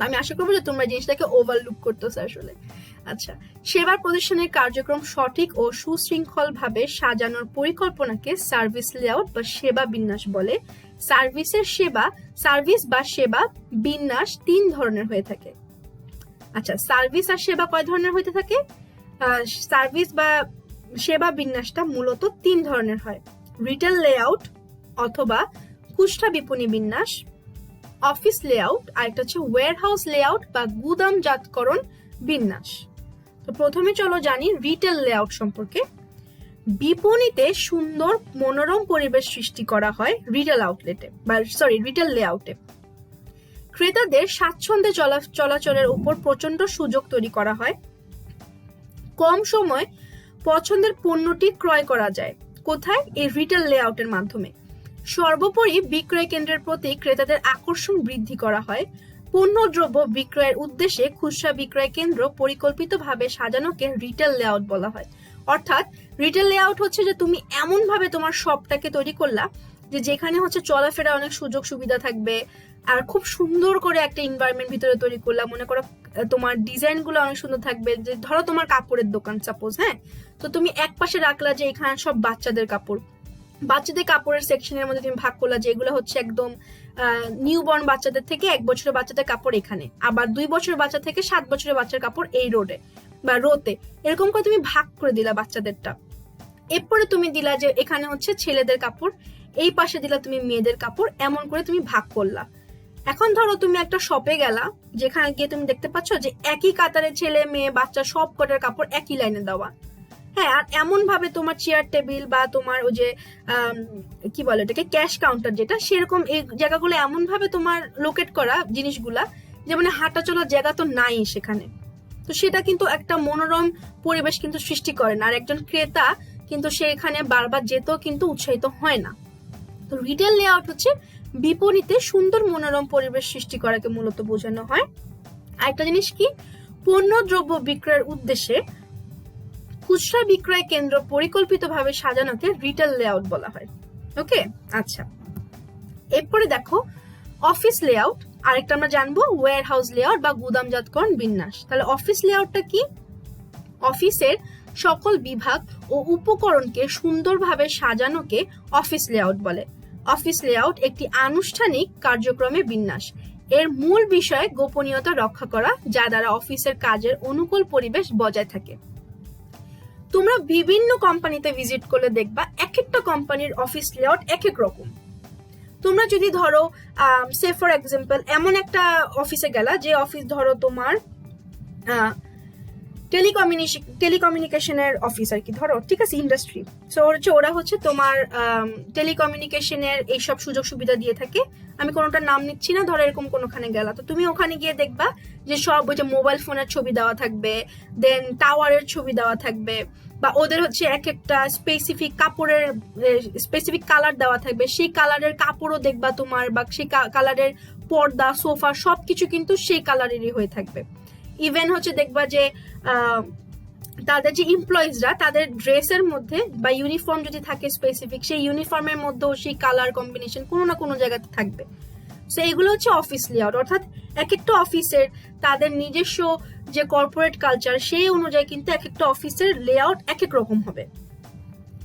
আমি আশা করবো যে তোমরা জিনিসটাকে ওভারলুক করতেছো আসলে। আচ্ছা, সেবা প্রতিষ্ঠানের কার্যক্রম সঠিক ও সুশৃঙ্খল ভাবে সাজানোর পরিকল্পনাকে সার্ভিস লেআউট বা সেবা বিন্যাস বলে। সার্ভিস বা সেবা বিন্যাস 3 ধরনের হয়ে থাকে। আচ্ছা, সার্ভিস আর সেবা কয় ধরনের হইতে থাকে? সার্ভিস বা সেবা বিন্যাসটা মূলত 3 ধরনের হয়। রিটেল লেআউট অথবা খুচরা বিপণী বিন্যাস, অফিস লেআউট, আর একটা হচ্ছে ওয়্যারহাউস লেআউট বা গুদামজাতকরণ বিন্যাস। তো প্রথমে চলো জানি রিটেল লেআউট সম্পর্কে। বিপণীতে সুন্দর মনোরম পরিবেশ সৃষ্টি করা হয় রিটেল লেআউটে। ক্রেতাদের স্বাচ্ছন্দ্যে চলাচলের উপর প্রচন্ড সুযোগ তৈরি করা হয়। কম সময় পছন্দের পণ্যটি ক্রয় করা যায়। কোথায়? এই রিটেল লেআউটের মাধ্যমে। সর্বোপরি বিক্রয় কেন্দ্রের প্রতি ক্রেতাদের আকর্ষণ বৃদ্ধি করা হয়। পণ্যদ্রব্য বিক্রয়ের উদ্দেশ্যে খুচরা বিক্রয় কেন্দ্র পরিকল্পিতভাবে সাজানোকে রিটেল লেআউট বলা হয়। অর্থাৎ রিটেল লেআউট হচ্ছে যে তুমি এমন ভাবে তোমার শপটাকে তৈরি করলা যে যেখানে হচ্ছে চলাফেরা অনেক সুযোগ সুবিধা থাকবে আর খুব সুন্দর করে একটা এনভায়রনমেন্ট ভিতরে তৈরি করলাম। মনে করো তোমার ডিজাইন গুলো অনেক সুন্দর থাকবে। যে ধরো তোমার কাপড়ের দোকান সাপোজ, হ্যাঁ, তো তুমি এক পাশে রাখলা যে এখানে সব বাচ্চাদের কাপড়ের সেকশনের মধ্যে তুমি ভাগ করলা যে এগুলো হচ্ছে একদম নিউবর্ন বাচ্চাদের থেকে 1 বছরের বাচ্চাদের কাপড় এখানে, আবার 2 বছরের বাচ্চা থেকে 7 বছরের বাচ্চার কাপড় এই রোডে বা রোতে, এরকম করে তুমি ভাগ করে দিলা বাচ্চাদেরটা। এরপরে তুমি দিলা যে এখানে হচ্ছে ছেলেদের কাপড়, এই পাশে দিলা তুমি মেয়েদের কাপড়, এমন করে তুমি ভাগ করলা। এখন ধরো তুমি একটা শপে গেলা যেখানে গিয়ে তুমি দেখতে পাচ্ছ যে একই কাতারে ছেলে মেয়ে বাচ্চা সব কটার কাপড় একই লাইনে দেওয়া। হ্যাঁ, আর এমন ভাবে তোমার চেয়ার টেবিল বা তোমার ওই যে কি বলে এটাকে ক্যাশ কাউন্টার যেটা, সেরকম এই জায়গাগুলো এমন ভাবে তোমার লোকেট করা জিনিসগুলা যে মানে হাঁটা চলার জায়গা তো নাই সেখানে। তো সেটা কিন্তু একটা মনোরম পরিবেশ কিন্তু সৃষ্টি করে না, আর একজন ক্রেতা কিন্তু সেখানে বারবার যেতেও কিন্তু উৎসাহিত হয় না। তো রিটেল লেআউট হচ্ছে বিপরীতে সুন্দর মনোরম পরিবেশ সৃষ্টি করাকে মূলত বোঝানো হয়। আরেকটা জিনিস কি, পণ্য দ্রব্য বিক্রয়ের উদ্দেশ্যে খুচরা বিক্রয় কেন্দ্র পরিকল্পিতভাবে সাজানোকে রিটেল লেআউট বলা হয়। ওকে, আচ্ছা, এরপরে দেখো অফিস লেআউট। আরেকটা আমরা জানবো ওয়্যার হাউস লেআউট বা গুদামজাতকরণ বিন্যাস। তাহলে অফিস লেআউটটা কি? অফিসের সকল বিভাগ ও উপকরণকে সুন্দরভাবে সাজানোকে অফিস লেআউট বলে। অফিস লেআউট একটি আনুষ্ঠানিক কার্যক্রমের বিন্যাস। এর মূল বিষয় গোপনীয়তা রক্ষা করা, যা দ্বারা অফিসের কাজের অনুকূল পরিবেশ বজায় থাকে। তোমরা বিভিন্ন কোম্পানিতে ভিজিট করলে দেখবা এক একটা কোম্পানির অফিস লেআউট এক এক রকম। তোমরা যদি ধরো সে ফর এক্সাম্পল এমন একটা অফিসে গেলা যে অফিস ধরো তোমার টেলিকমিউনিকেশনের অফিস আর কি, ধরো ঠিক আছে, ইন্ডাস্ট্রি। সো ওরা হচ্ছে তোমার টেলিকমিউনিকেশনের এইসব সুযোগ সুবিধা দিয়ে থাকে। আমি কোনোটার নাম নিচ্ছি না, ধরো এরকম কোনোখানে গেলা, তো তুমি ওখানে গিয়ে দেখবা যে সব ওই যে মোবাইল ফোনের ছবি দেওয়া থাকবে, দেন টাওয়ারের ছবি দেওয়া থাকবে, বা ওদের হচ্ছে এক একটা স্পেসিফিক কাপড়ের স্পেসিফিক কালার দেওয়া থাকবে, সেই কালারের কাপড়ও দেখবা তোমার, বা সেই কালারের পর্দা সোফা সবকিছু কিন্তু সেই কালারেরই হয়ে থাকবে। ইভেন হচ্ছে দেখবা যে তাদের যে এমপ্লয়িজরা তাদের ড্রেসের মধ্যে বা ইউনিফর্ম যদি থাকে স্পেসিফিক, সেই ইউনিফর্মের মধ্যেও সেই কালার কম্বিনেশন কোনো না কোনো জায়গাতে থাকবে। সো এগুলো হচ্ছে অফিস লেআউট, অর্থাৎ এক একটা অফিসের তাদের নিজস্ব যে কর্পোরেট কালচার সেই অনুযায়ী কিন্তু এক একটা অফিসের লেআউট এক এক রকম হবে।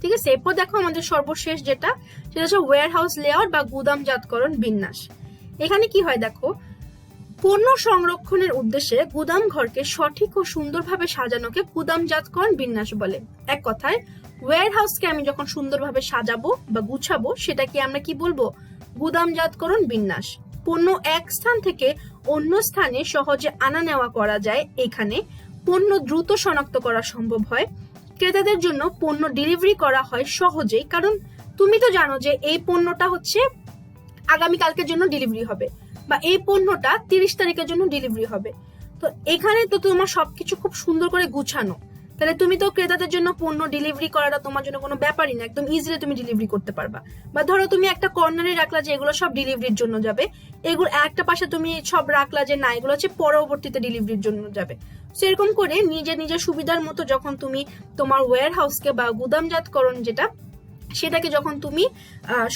ঠিক আছে, এরপর দেখো আমাদের সর্বশেষ যেটা, সেটা হচ্ছে ওয়্যার হাউস লেআউট বা গুদামজাতকরণ বিন্যাস। এখানে কি হয় দেখো, পণ্য সংরক্ষণের উদ্দেশ্যে গুদাম ঘরকে সঠিক ও সুন্দরভাবে সাজানোকে গুদামজাতকরণ বিন্যাস বলে। এক কথায় ওয়্যার হাউসকে আমি যখন সুন্দরভাবে সাজাবো বা গুছাবো সেটাকে আমরা কি বলবো, গুদামজাতকরণ বিন্যাস। পণ্য এক স্থান থেকে অন্য স্থানে সহজে আনা নেওয়া করা যায়। এখানে পণ্য দ্রুত শনাক্ত করা সম্ভব হয়। ক্রেতাদের জন্য পণ্য ডেলিভারি করা হয় সহজেই, কারণ তুমি তো জানো যে এই পণ্যটা হচ্ছে আগামীকালকের জন্য ডেলিভারি হবে, বা এই পণ্যটা 30 তারিখের জন্য ডেলিভারি হবে। তো এখানে তো তোমার সবকিছু খুব সুন্দর করে গুছানো, তাহলে তুমি তো ক্রেতাদের জন্য পণ্য ডেলিভারি করাটা তোমার জন্য কোনো ব্যাপারই না, একদম ইজিলি তুমি ডেলিভারি করতে পারবা। বা ধরো তুমি একটা কর্নারে রাখলা যে এগুলো সব ডেলিভারির জন্য যাবে, এগুলো একটা পাশে তুমি সব রাখলা যে না এগুলো হচ্ছে পরবর্তীতে ডেলিভারির জন্য যাবে। সেরকম করে নিজের সুবিধার মতো যখন তুমি তোমার ওয়্যার হাউসকে বা গুদামজাতকরণ যেটা সেটাকে যখন তুমি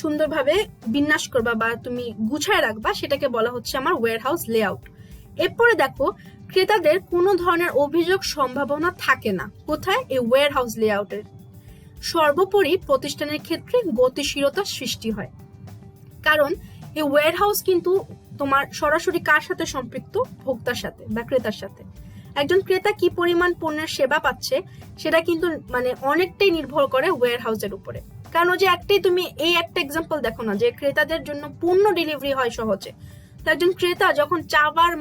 সুন্দরভাবে বিন্যাস করবা বা তুমি গুছায় রাখবা, সেটাকে বলা হচ্ছে আমার ওয়্যার হাউস লেআউট। এরপরে দেখো ক্রেতাদের কোনো ধরনের অভিযোগ সম্ভাবনা থাকে না। কোথায়? এই ওয়্যার হাউস লেআউটের। সর্বোপরি প্রতিষ্ঠানের ক্ষেত্রে গতিশীলতার সৃষ্টি হয়, কারণ এই ওয়্যার হাউস কিন্তু তোমার সরাসরি কার সাথে সম্পৃক্ত? ভোক্তার সাথে বা ক্রেতার সাথে। একজন ক্রেতা কি পরিমাণ পণ্যের সেবা পাচ্ছে সেটা কিন্তু মানে অনেকটাই নির্ভর করে ওয়্যার হাউসের উপরে। কারণ যে একটাই তুমি এই একটা এক্সাম্পল দেখো না যে ক্রেতাদের জন্য পণ্য ডেলিভারি হয় সহজে, তো একজন ক্রেতা যখন চাওয়ার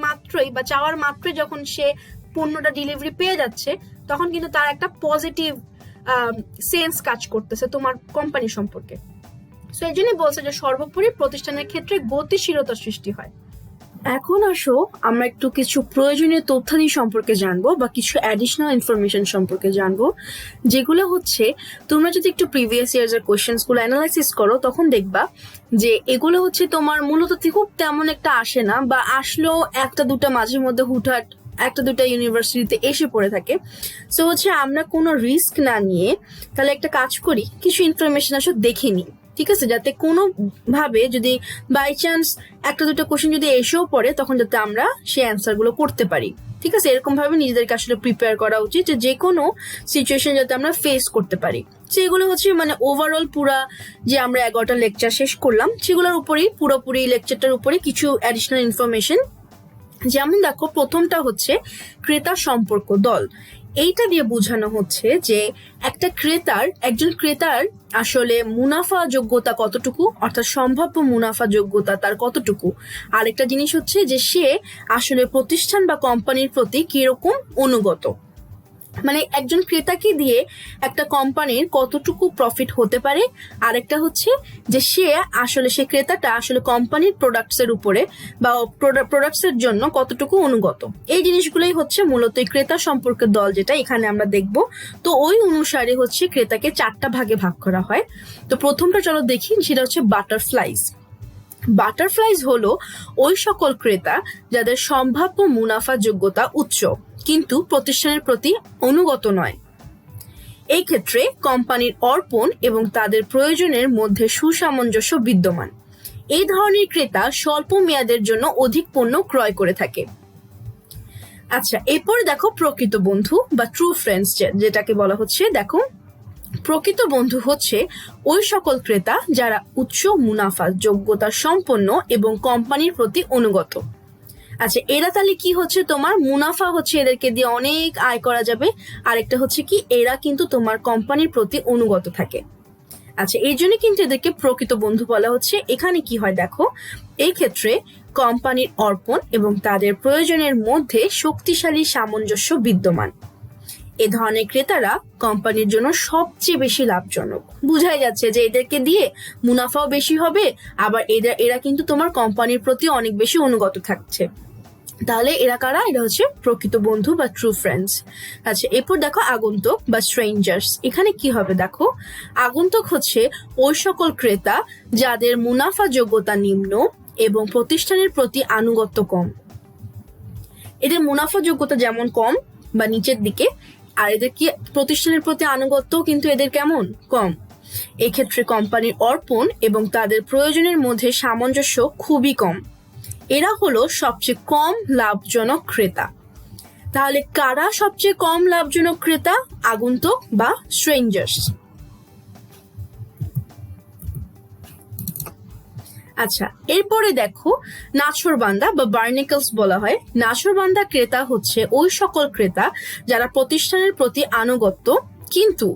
মাত্রই যখন সে পণ্যটা ডেলিভারি পেয়ে যাচ্ছে, তখন কিন্তু তার একটা পজিটিভ সেন্স কাজ করতেছে তোমার কোম্পানি সম্পর্কে। সো এই জন্যই বলছে যে সর্বোপরি প্রতিষ্ঠানের ক্ষেত্রে গতিশীলতার সৃষ্টি হয়। এখন আসো আমরা একটু কিছু প্রয়োজনীয় তথ্যাদি সম্পর্কে জানবো বা কিছু অ্যাডিশনাল ইনফরমেশন সম্পর্কে জানবো, যেগুলো হচ্ছে তোমরা যদি একটু প্রিভিয়াস ইয়ার্স এর কোয়েশ্চেন্স গুলো অ্যানালাইসিস করো তখন দেখবা যে এগুলো হচ্ছে তোমার মূলত খুব তেমন একটা আসে না, বা আসলেও একটা দুটা মাঝে মধ্যে হুটহাট একটা দুটা ইউনিভার্সিটিতে এসে পড়ে থাকে। সো হচ্ছে আমরা কোনো রিস্ক না নিয়ে তাহলে একটা কাজ করি, কিছু ইনফরমেশন আসলে দেখে নিই, ঠিক আছে, যাতে কোনো ভাবে যদি বাই চান্স একটা দুটো কোশ্চেন যদি এসেও পড়ে তখন যাতে আমরা সেই অ্যান্সার গুলো করতে পারি। ঠিক আছে, এরকম ভাবে নিজেদেরকে আসলে প্রিপেয়ার করা উচিত যে কোনো সিচুয়েশন যাতে আমরা ফেস করতে পারি। সেগুলো হচ্ছে মানে ওভারঅল পুরা যে আমরা 11টা লেকচার শেষ করলাম সেগুলোর উপরেই পুরোপুরি লেকচারটার উপরে কিছু অ্যাডিশনাল ইনফরমেশন। যেমন দেখো প্রথমটা হচ্ছে ক্রেতা সম্পর্ক দল। এইটা দিয়ে বোঝানো হচ্ছে যে একজন ক্রেতার আসলে মুনাফা যোগ্যতা কতটুকু, অর্থাৎ সম্ভাব্য মুনাফা যোগ্যতা তার কতটুকু। আরেকটা জিনিস হচ্ছে যে সে আসলে প্রতিষ্ঠান বা কোম্পানির প্রতি কিরকম অনুগত। মানে একজন ক্রেতাকে দিয়ে একটা কোম্পানির কতটুকু প্রফিট হতে পারে, আরেকটা হচ্ছে যে সে ক্রেতাটা আসলে কোম্পানির প্রোডাক্টস এর উপরে বা প্রোডাক্টস এর জন্য কতটুকু অনুগত। এই জিনিসগুলোই হচ্ছে মূলত এই ক্রেতা সম্পর্কের দল, যেটা এখানে আমরা দেখব। তো ওই অনুসারে হচ্ছে ক্রেতাকে 4টা ভাগে ভাগ করা হয়। তো প্রথমটা চলো দেখি, সেটা হচ্ছে বাটারফ্লাইজ। বাটারফ্লাইজ হলো ওই সকল ক্রেতা যাদের সম্ভাব্য মুনাফা যোগ্যতা উচ্চ কিন্তু প্রতিষ্ঠানের প্রতি অনুগত নয়। এই ক্ষেত্রে কোম্পানির অর্পণ এবং তাদের প্রয়োজনের মধ্যে সুসামঞ্জস্য বিদ্যমান। এই ধরনের ক্রেতা স্বল্প মেয়াদের জন্য অধিক পণ্য ক্রয় করে থাকে। আচ্ছা, এরপরে দেখো প্রকৃত বন্ধু বা ট্রু ফ্রেন্ডস যেটাকে বলা হচ্ছে। দেখো, প্রকৃত বন্ধু হচ্ছে ওই সকল ক্রেতা যারা উচ্চ মুনাফা যোগ্যতা সম্পন্ন এবং কোম্পানির প্রতি অনুগত। আচ্ছা, এরা তাহলে কি হচ্ছে, তোমার মুনাফা হচ্ছে এদেরকে দিয়ে অনেক আয় করা যাবে, আরেকটা হচ্ছে কি এরা কিন্তু তোমার কোম্পানির প্রতি অনুগত থাকে। আচ্ছা, এই জন্য কিন্তু এদেরকে প্রকৃত বন্ধু বলা হচ্ছে। এখানে কি হয় দেখো, এই ক্ষেত্রে কোম্পানির অর্পণ এবং তাদের প্রয়োজনের মধ্যে শক্তিশালী সামঞ্জস্য বিদ্যমান। এ ধরনের ক্রেতারা কোম্পানির জন্য সবচেয়ে বেশি লাভজনক। বুঝাই যাচ্ছে যে এদেরকে দিয়ে মুনাফাও বেশি হবে, আবার এরা কিন্তু তোমার কোম্পানির প্রতি অনেক বেশি অনুগত থাকছে। তাহলে এরা কারা? এরা হচ্ছে প্রকৃত বন্ধু বা ট্রু ফ্রেন্ডস। আচ্ছা, এরপর দেখো আগন্তুক বা স্ট্রেঞ্জার্স। এখানে কি হবে দেখো, আগন্তুক হচ্ছে ওই সকল ক্রেতা যাদের মুনাফা যোগ্যতা নিম্ন এবং প্রতিষ্ঠানের প্রতি আনুগত্য কম। এদের মুনাফা যোগ্যতা যেমন কম বা নিচের দিকে, আর এদের কি প্রতিষ্ঠানের প্রতি আনুগত্য কিন্তু এদের কেমন? কম। এক্ষেত্রে কোম্পানির অর্পণ এবং তাদের প্রয়োজনের মধ্যে সামঞ্জস্য খুবই কম। এরা হলো সবচেয়ে কম লাভজনক ক্রেতা। তাহলে কারা সবচেয়ে কম লাভজনক ক্রেতা? আগন্তুক বা স্ট্রেঞ্জার্স। আচ্ছা, এরপরে দেখো নাছোড়বান্দা বা বার্নিকলস বলা হয়। নাছোড়বান্দা ক্রেতা হচ্ছে ওই সকল ক্রেতা যারা প্রতিষ্ঠানের প্রতি আনুগত্য কিন্তু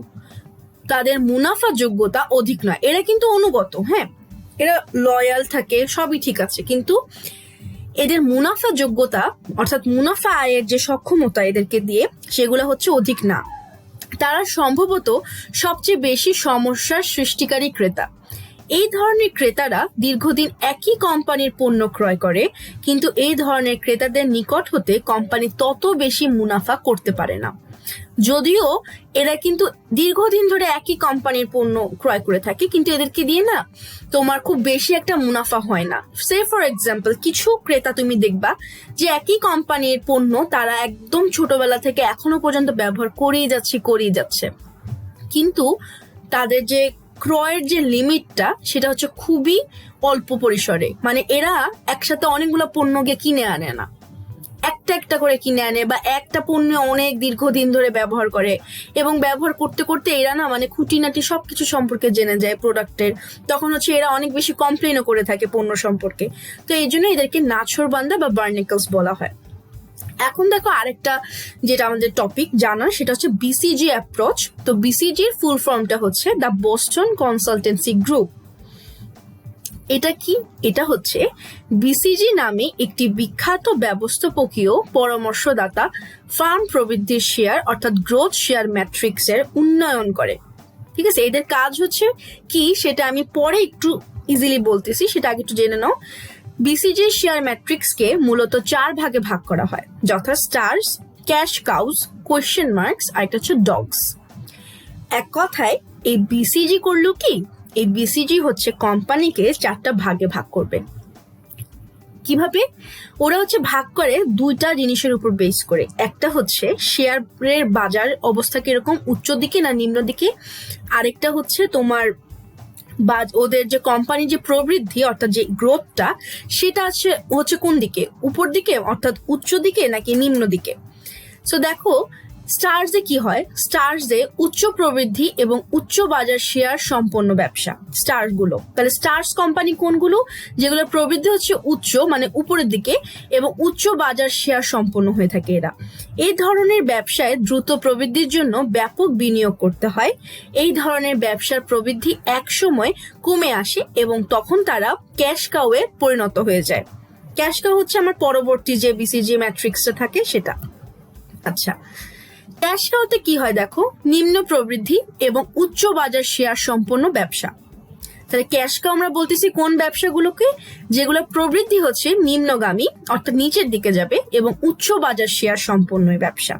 তাদের মুনাফা যোগ্যতা অধিক নয়। এরা কিন্তু অনুগত, হ্যাঁ, এরা লয়াল থাকে, সবই ঠিক আছে, কিন্তু এদের মুনাফা যোগ্যতা অর্থাৎ মুনাফা আয়ের যে সক্ষমতা এদেরকে দিয়ে সেগুলো হচ্ছে অধিক না। তারা সম্ভবত সবচেয়ে বেশি সমস্যার সৃষ্টিকারী ক্রেতা। এই ধরনের ক্রেতারা দীর্ঘদিন একই কোম্পানির পণ্য ক্রয় করে, কিন্তু এই ধরনের ক্রেতাদের নিকট হতে কোম্পানি তত বেশি মুনাফা করতে পারে না। যদিও এরা কিন্তু দীর্ঘদিন ধরে একই কোম্পানির পণ্য ক্রয় করে থাকে, কিন্তু এদেরকে দিয়ে না তোমার খুব বেশি একটা মুনাফা হয় না। সে ফর এক্সাম্পল, কিছু ক্রেতা তুমি দেখবা যে একই কোম্পানির পণ্য তারা একদম ছোটবেলা থেকে এখনো পর্যন্ত ব্যবহার করেই যাচ্ছে, কিন্তু তাদের যে ক্রয়ের যে লিমিটটা সেটা হচ্ছে খুবই অল্প পরিসরে। মানে এরা একসাথে অনেকগুলো পণ্য গিয়ে কিনে আনে না, একটা একটা করে কিনে আনে বা একটা পণ্য অনেক দীর্ঘদিন ধরে ব্যবহার করে, এবং ব্যবহার করতে করতে এরা না মানে খুঁটিনাটি সবকিছু সম্পর্কে জেনে যায় প্রোডাক্টের। তখন হচ্ছে এরা অনেক বেশি কমপ্লেনও করে থাকে পণ্য সম্পর্কে। তো এই জন্য এদেরকে নাছোড়বান্দা বা বার্নিকলস বলা হয়। এখন দেখো আরেকটা যেটা আমাদের টপিক জানার, সেটা হচ্ছে বিসিজি অ্যাপ্রোচ। তো বিসিজির ফুল ফর্মটা হচ্ছে দ্য বোস্টন কনসালটেন্সি গ্রুপ। এটা কি? এটা হচ্ছে বিসিজি নামে একটি বিখ্যাত ব্যবস্থাপকীয় পরামর্শদাতা ফার্ম প্রবৃদ্ধির শেয়ার অর্থাৎ গ্রোথ শেয়ার ম্যাট্রিক্স এর উন্নয়ন করে। ঠিক আছে, এদের কাজ হচ্ছে কি সেটা আমি পরে একটু ইজিলি বলতেছি, সেটা আগে একটু জেনে নাও। বিসিজি শেয়ার ম্যাট্রিক্সকে মূলত 4 ভাগে ভাগ করা হয়, যথা stars, cash cows, question marks আর একটা হচ্ছে ডগস। এক কথায় এই বিসিজি করলো কি, এই বিসিজি হচ্ছে কোম্পানিকে 4টা ভাগে ভাগ করবে। কিভাবে? ওরা হচ্ছে ভাগ করে 2টা জিনিসের উপর বেস করে। একটা হচ্ছে শেয়ারের বাজার অবস্থা কিরকম, উচ্চ দিকে না নিম্ন দিকে, আরেকটা হচ্ছে তোমার বা ওদের যে কোম্পানির যে প্রবৃদ্ধি অর্থাৎ যে গ্রোথটা সেটা হচ্ছে কোন দিকে, উপর দিকে অর্থাৎ উচ্চ দিকে নাকি নিম্ন দিকে। সো দেখো স্টার্সে কি হয়, স্টার্সে উচ্চ প্রবৃদ্ধি এবং উচ্চ বাজার শেয়ার সম্পন্ন ব্যবসা স্টার্স গুলো। তাহলে স্টার্স কোম্পানি কোনগুলো? যেগুলো প্রবৃদ্ধি হচ্ছে উচ্চ মানে উপরের দিকে এবং উচ্চ বাজার শেয়ার সম্পন্ন হয়ে থাকে এরা। এই ধরনের ব্যবসায় দ্রুত প্রবৃদ্ধির জন্য ব্যাপক বিনিয়োগ করতে হয়। এই ধরনের ব্যবসার প্রবৃদ্ধি এক সময় কমে আসে এবং তখন তারা ক্যাশ কাউয়ে পরিণত হয়ে যায়। ক্যাশ কাউ হচ্ছে আমার পরবর্তী যে বিসিজি ম্যাট্রিক্সটা থাকে সেটা। আচ্ছা, ক্যাশ কাউতে কি হয় দেখো, নিম্ন প্রবৃদ্ধি এবং উচ্চ বাজার শেয়ার সম্পন্ন ব্যবসা। তাহলে ক্যাশ কাউ আমরা বলতেছি কোন ব্যবসাগুলোকে, যেগুলো প্রবৃদ্ধি হচ্ছে নিম্নগামী অর্থাৎ নিচের দিকে যাবে এবং উচ্চ বাজার শেয়ার সম্পন্ন ব্যবসা।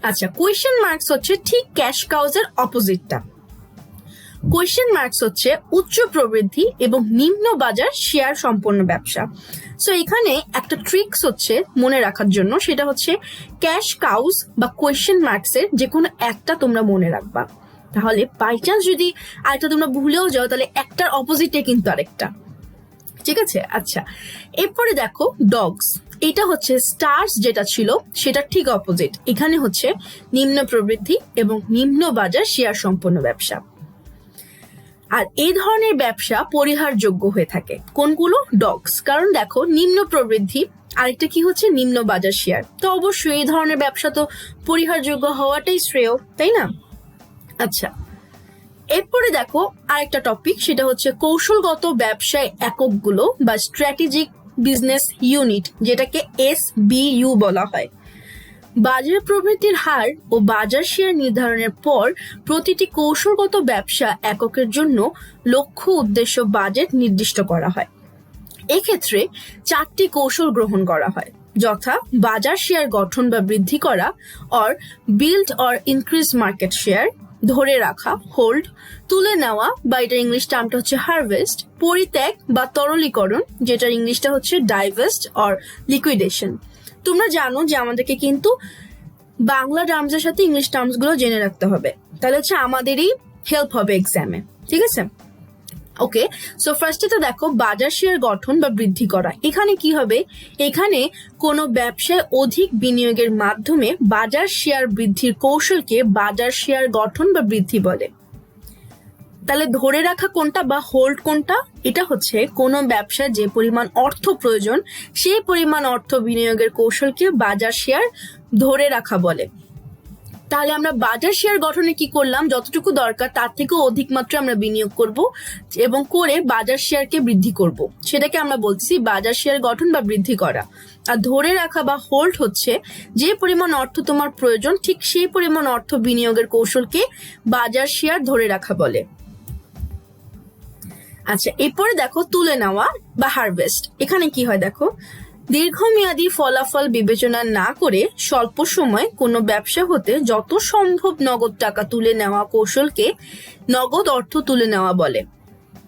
আচ্ছা, কোয়েশ্চেন মার্কস হচ্ছে ঠিক ক্যাশ কাউজের অপোজিটটা। কোয়েশ্চেন মার্কস হচ্ছে উচ্চ প্রবৃদ্ধি এবং নিম্ন বাজার শেয়ার সম্পন্ন ব্যবসা। সো এখানে একটা ট্রিক্স হচ্ছে মনে রাখার জন্য, সেটা হচ্ছে ক্যাশ কাউজ বা কোয়েশ্চেন মার্কস এর যে কোনো একটা তোমরা মনে রাখবা, তাহলে বাই চান্স যদি আরেকটা তোমরা ভুলেও যাও তাহলে একটার অপোজিটে কিন্তু আরেকটা। ঠিক আছে? আচ্ছা, এরপরে দেখো ডগস, এটা হচ্ছে স্টার্স যেটা ছিল সেটা ঠিক অপোজিট। এখানে হচ্ছে নিম্ন প্রবৃদ্ধি এবং নিম্ন বাজার শেয়ার সম্পন্ন ব্যবসা। আর এই ধরনের ব্যবসা পরিহারযোগ্য হয়ে থাকে কোনগুলো? ডগস। কারণ দেখো নিম্ন প্রবৃদ্ধি, আরেকটা কি হচ্ছে নিম্ন বাজার শেয়ার, তো অবশ্যই এই ধরনের ব্যবসা তো পরিহারযোগ্য হওয়াটাই শ্রেয়, তাই না? আচ্ছা, এরপরে দেখো আরেকটা টপিক, সেটা হচ্ছে কৌশলগত ব্যবসায় এককগুলো বা স্ট্র্যাটেজিক বিজনেস ইউনিট, যেটাকে SBU বলা হয়। বাজার প্রবৃদ্ধির হার ও বাজার শেয়ার নির্ধারণের পর প্রতিটি কৌশলগত ব্যবসা এককের জন্য লক্ষ্য, উদ্দেশ্য, বাজেট নির্দিষ্ট করা হয়। এক্ষেত্রে 4টি কৌশল গ্রহণ করা হয়, যথা বাজার শেয়ার গঠন বা বৃদ্ধি করা, or build or increase market share, ধরে রাখা, হোল্ড, তুলে নেওয়া বা এটার ইংলিশ টার্মটা হচ্ছে হারভেস্ট, পরিত্যাগ বা তরলীকরণ, যেটার ইংলিশটা হচ্ছে ডাইভেস্ট অর লিকুইডেশন। তোমরা জানো যে আমাদেরকে কিন্তু বাংলা টার্মসের সাথে ইংলিশ টার্মস গুলো জেনে রাখতে হবে, তাহলে হচ্ছে আমাদেরই হেল্প হবে এক্সামে। ঠিক আছে? ওকে, সো ফার্স্টে তো দেখো বাজার শেয়ার গঠন বা বৃদ্ধি করা। এখানে কি হবে, এখানে কোনো ব্যবসায় অধিক বিনিয়োগের মাধ্যমে বাজার শেয়ার বৃদ্ধির কৌশলকে বাজার শেয়ার গঠন বা বৃদ্ধি বলে। তাহলে ধরে রাখা কোনটা বা হোল্ড কোনটা? এটা হচ্ছে কোনো ব্যবসায় যে পরিমাণ অর্থ প্রয়োজন সেই পরিমাণ অর্থ বিনিয়োগের কৌশলকে বাজার শেয়ার ধরে রাখা বলে। তাহলে আমরা বাজার শেয়ার গঠনে কি করলাম, যতটুকু দরকার তার থেকেও অধিক মাত্রা আমরা বিনিয়োগ করব এবং করে বাজার শেয়ারকে বৃদ্ধি করব, সেটাকে আমরা বলছি বাজার শেয়ার গঠন বা বৃদ্ধি করা। আর ধরে রাখা বা হোল্ড হচ্ছে যে পরিমাণ অর্থ তোমার প্রয়োজন ঠিক সেই পরিমাণ অর্থ বিনিয়োগের কৌশলকে বাজার শেয়ার ধরে রাখা বলে। আচ্ছা, এরপরে দেখো তুলে নেওয়া বা হারভেস্ট। এখানে কি হয় দেখো, দীর্ঘমেয়াদী ফলাফল বিবেচনা না করে স্বল্প সময় কোনো ব্যবসা হতে যত সম্ভব নগদ টাকা তুলে নেওয়া কৌশলকে নগদ অর্থ তুলে নেওয়া বলে।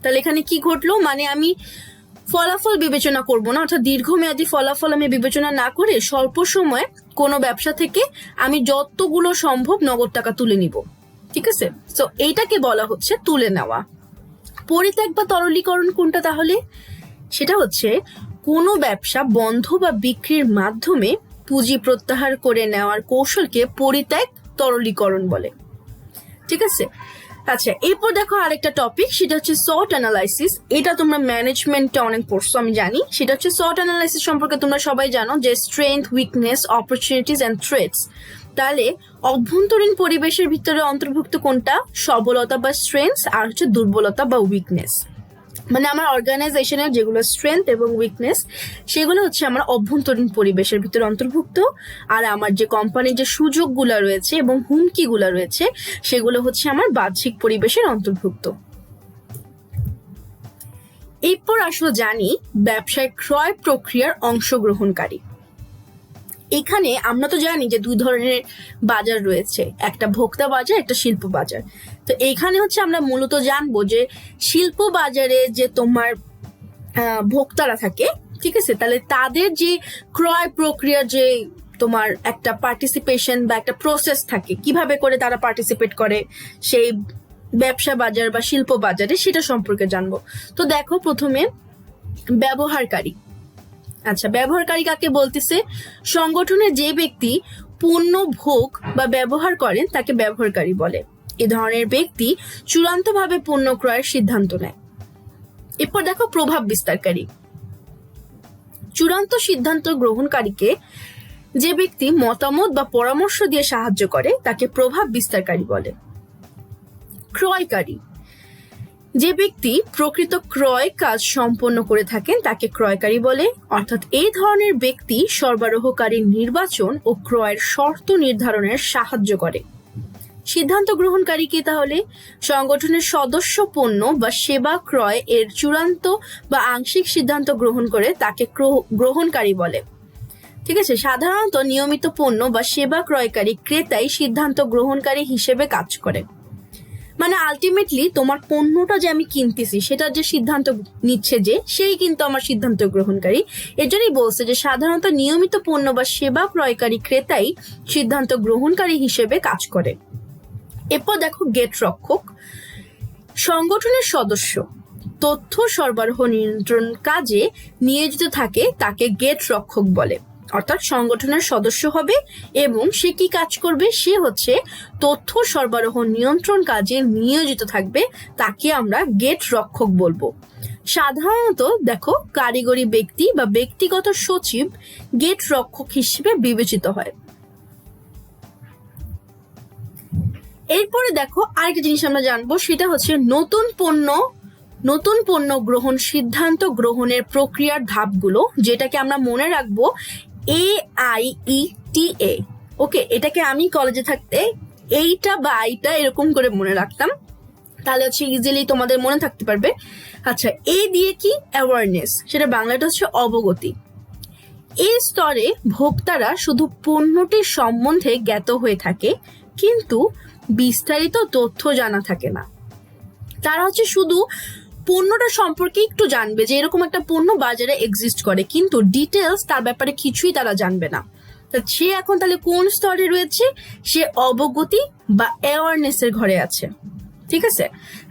তাহলে এখানে কি ঘটলো, মানে আমি ফলাফল বিবেচনা করব না, অর্থাৎ দীর্ঘমেয়াদী ফলাফল আমি বিবেচনা না করে স্বল্প সময়ে কোনো ব্যবসা থেকে আমি যতগুলো সম্ভব নগদ টাকা তুলে নিব। ঠিক আছে? তো এইটাকে বলা হচ্ছে তুলে নেওয়া। পরিত্যাগ বা তরলীকরণ কোনটা তাহলে? সেটা হচ্ছে কোনো ব্যবসা বন্ধ বা বিক্রির মাধ্যমে পুঁজি প্রত্যাহার করে নেওয়ার কৌশলকে পরিত্যাগ, তরলীকরণ বলে। ঠিক আছে? আচ্ছা, এরপর দেখো আরেকটা টপিক, সেটা হচ্ছে SWOT অ্যানালাইসিস। এটা তোমরা ম্যানেজমেন্টে অনেক পড়ছো আমি জানি। সেটা হচ্ছে SWOT অ্যানালাইসিস সম্পর্কে তোমরা সবাই জানো যে strength, weakness, opportunities and threats. তাহলে অভ্যন্তরীণ পরিবেশের ভিতরে অন্তর্ভুক্ত কোনটা? সবলতা বা স্ট্রেংথ, আর হচ্ছে দুর্বলতা বা উইকনেস। মানে আমার অর্গানাইজেশনের যেগুলো স্ট্রেংথ এবং উইকনেস সেগুলো হচ্ছে আমার অভ্যন্তরীণ পরিবেশের ভিতরে অন্তর্ভুক্ত, আর আমার যে কোম্পানির যে সুযোগগুলো রয়েছে এবং হুমকিগুলো রয়েছে সেগুলো হচ্ছে আমার বাহ্যিক পরিবেশের অন্তর্ভুক্ত। এরপর আসলে জানি ব্যবসায় ক্রয় প্রক্রিয়ার অংশগ্রহণকারী। এখানে আমরা তো জানি যে দুই ধরনের বাজার রয়েছে, একটা ভোক্তা বাজার, একটা শিল্প বাজার। তো এইখানে হচ্ছে আমরা মূলত জানবো যে শিল্প বাজারে যে তোমার ভোক্তারা থাকে, ঠিক আছে, তাহলে তাদের যে ক্রয় প্রক্রিয়া, যে তোমার একটা পার্টিসিপেশন বা একটা প্রসেস থাকে, কিভাবে করে তারা পার্টিসিপেট করে সেই ব্যবসা বাজার বা শিল্প বাজারে, সেটা সম্পর্কে জানবো। তো দেখো প্রথমে ব্যবহারকারী। আচ্ছা, ব্যবহারকারী কাকে বলতেছে? সংগঠনের যে ব্যক্তি পণ্য ভোগ বা ব্যবহার করেন তাকে ব্যবহারকারী বলে। এ ধরনের ব্যক্তি চূড়ান্তভাবে পণ্য ক্রয়ের সিদ্ধান্ত নেয়। এরপর দেখো প্রভাব বিস্তারকারী। চূড়ান্ত সিদ্ধান্ত গ্রহণকারীকে যে ব্যক্তি মতামত বা পরামর্শ দিয়ে সাহায্য করে তাকে প্রভাব বিস্তারকারী বলে। ক্রয়কারী। যে ব্যক্তি প্রকৃত ক্রয় কাজ সম্পন্ন করে থাকেন তাকে ক্রয়কারী বলে, অর্থাৎ এই ধরনের ব্যক্তি সরবরাহকারীর নির্বাচন ও ক্রয়ের শর্ত নির্ধারণের সাহায্য করে। সিদ্ধান্ত গ্রহণকারী কে তাহলে? সংগঠনের সদস্য পণ্য বা সেবা ক্রয় এর চূড়ান্ত বা আংশিক সিদ্ধান্ত গ্রহণ করে তাকে গ্রহণকারী বলে। ঠিক আছে, সাধারণত নিয়মিত পণ্য বা সেবা ক্রয়কারী ক্রেতাই সিদ্ধান্ত গ্রহণকারী হিসেবে কাজ করে। মানে আলটিমেটলি তোমার পণ্যটা যে আমি কিনতেছি সেটার যে সিদ্ধান্ত নিচ্ছে যে সেই কিন্তু আমার সিদ্ধান্ত গ্রহণকারী। এর জন্যই বলছে যে সাধারণত নিয়মিত পণ্য বা সেবা ক্রয়কারী ক্রেতাই সিদ্ধান্ত গ্রহণকারী হিসেবে কাজ করে। এরপর দেখো গেট রক্ষক। সংগঠনের সদস্য তথ্য সরবরাহ নিয়ন্ত্রণ কাজে নিয়োজিত থাকে তাকে গেট রক্ষক বলে। অর্থাৎ সংগঠনের সদস্য হবে এবং সে কি কাজ করবে? সে হচ্ছে তথ্য সরবরাহ নিয়ন্ত্রণ কাজে নিয়োজিত থাকবে, তাকে আমরা গেট রক্ষক বলবো। সাধারণত দেখো কারিগরি ব্যক্তি বা ব্যক্তিগত সচিব গেট রক্ষক হিসেবে বিবেচিত হয়। এরপরে দেখো আরেকটা জিনিস আমরা জানবো, সেটা হচ্ছে নতুন পণ্য গ্রহণ সিদ্ধান্ত গ্রহণের প্রক্রিয়ার ধাপগুলো, যেটাকে আমরা মনে রাখবো AIETA। ওকে, এটাকে আমি কলেজে থাকতে এইটা বা আইটা এরকম করে মনে রাখতাম, তাহলে হচ্ছে ইজিলি তোমাদের মনে থাকতে পারবে। আচ্ছা, এ দিয়ে কি? অ্যাওয়ারনেস, সেটা বাংলাটা হচ্ছে অবগতি। এই স্তরে ভোক্তারা শুধু পণ্যটির সম্বন্ধে জ্ঞাত হয়ে থাকে কিন্তু বিস্তারিত তথ্য জানা থাকে না। তারা হচ্ছে শুধু পণ্যটা সম্পর্কে একটু জানবে যে এরকম একটা পণ্য বাজারে এক্সিস্ট করে, কিন্তু ডিটেলস তার ব্যাপারে কিছুই তারা জানবে না। সে এখন তাহলে কোন স্তরে রয়েছে? সে অবগতি বা অ্যাওয়ারনেস এর ঘরে আছে। ঠিক আছে,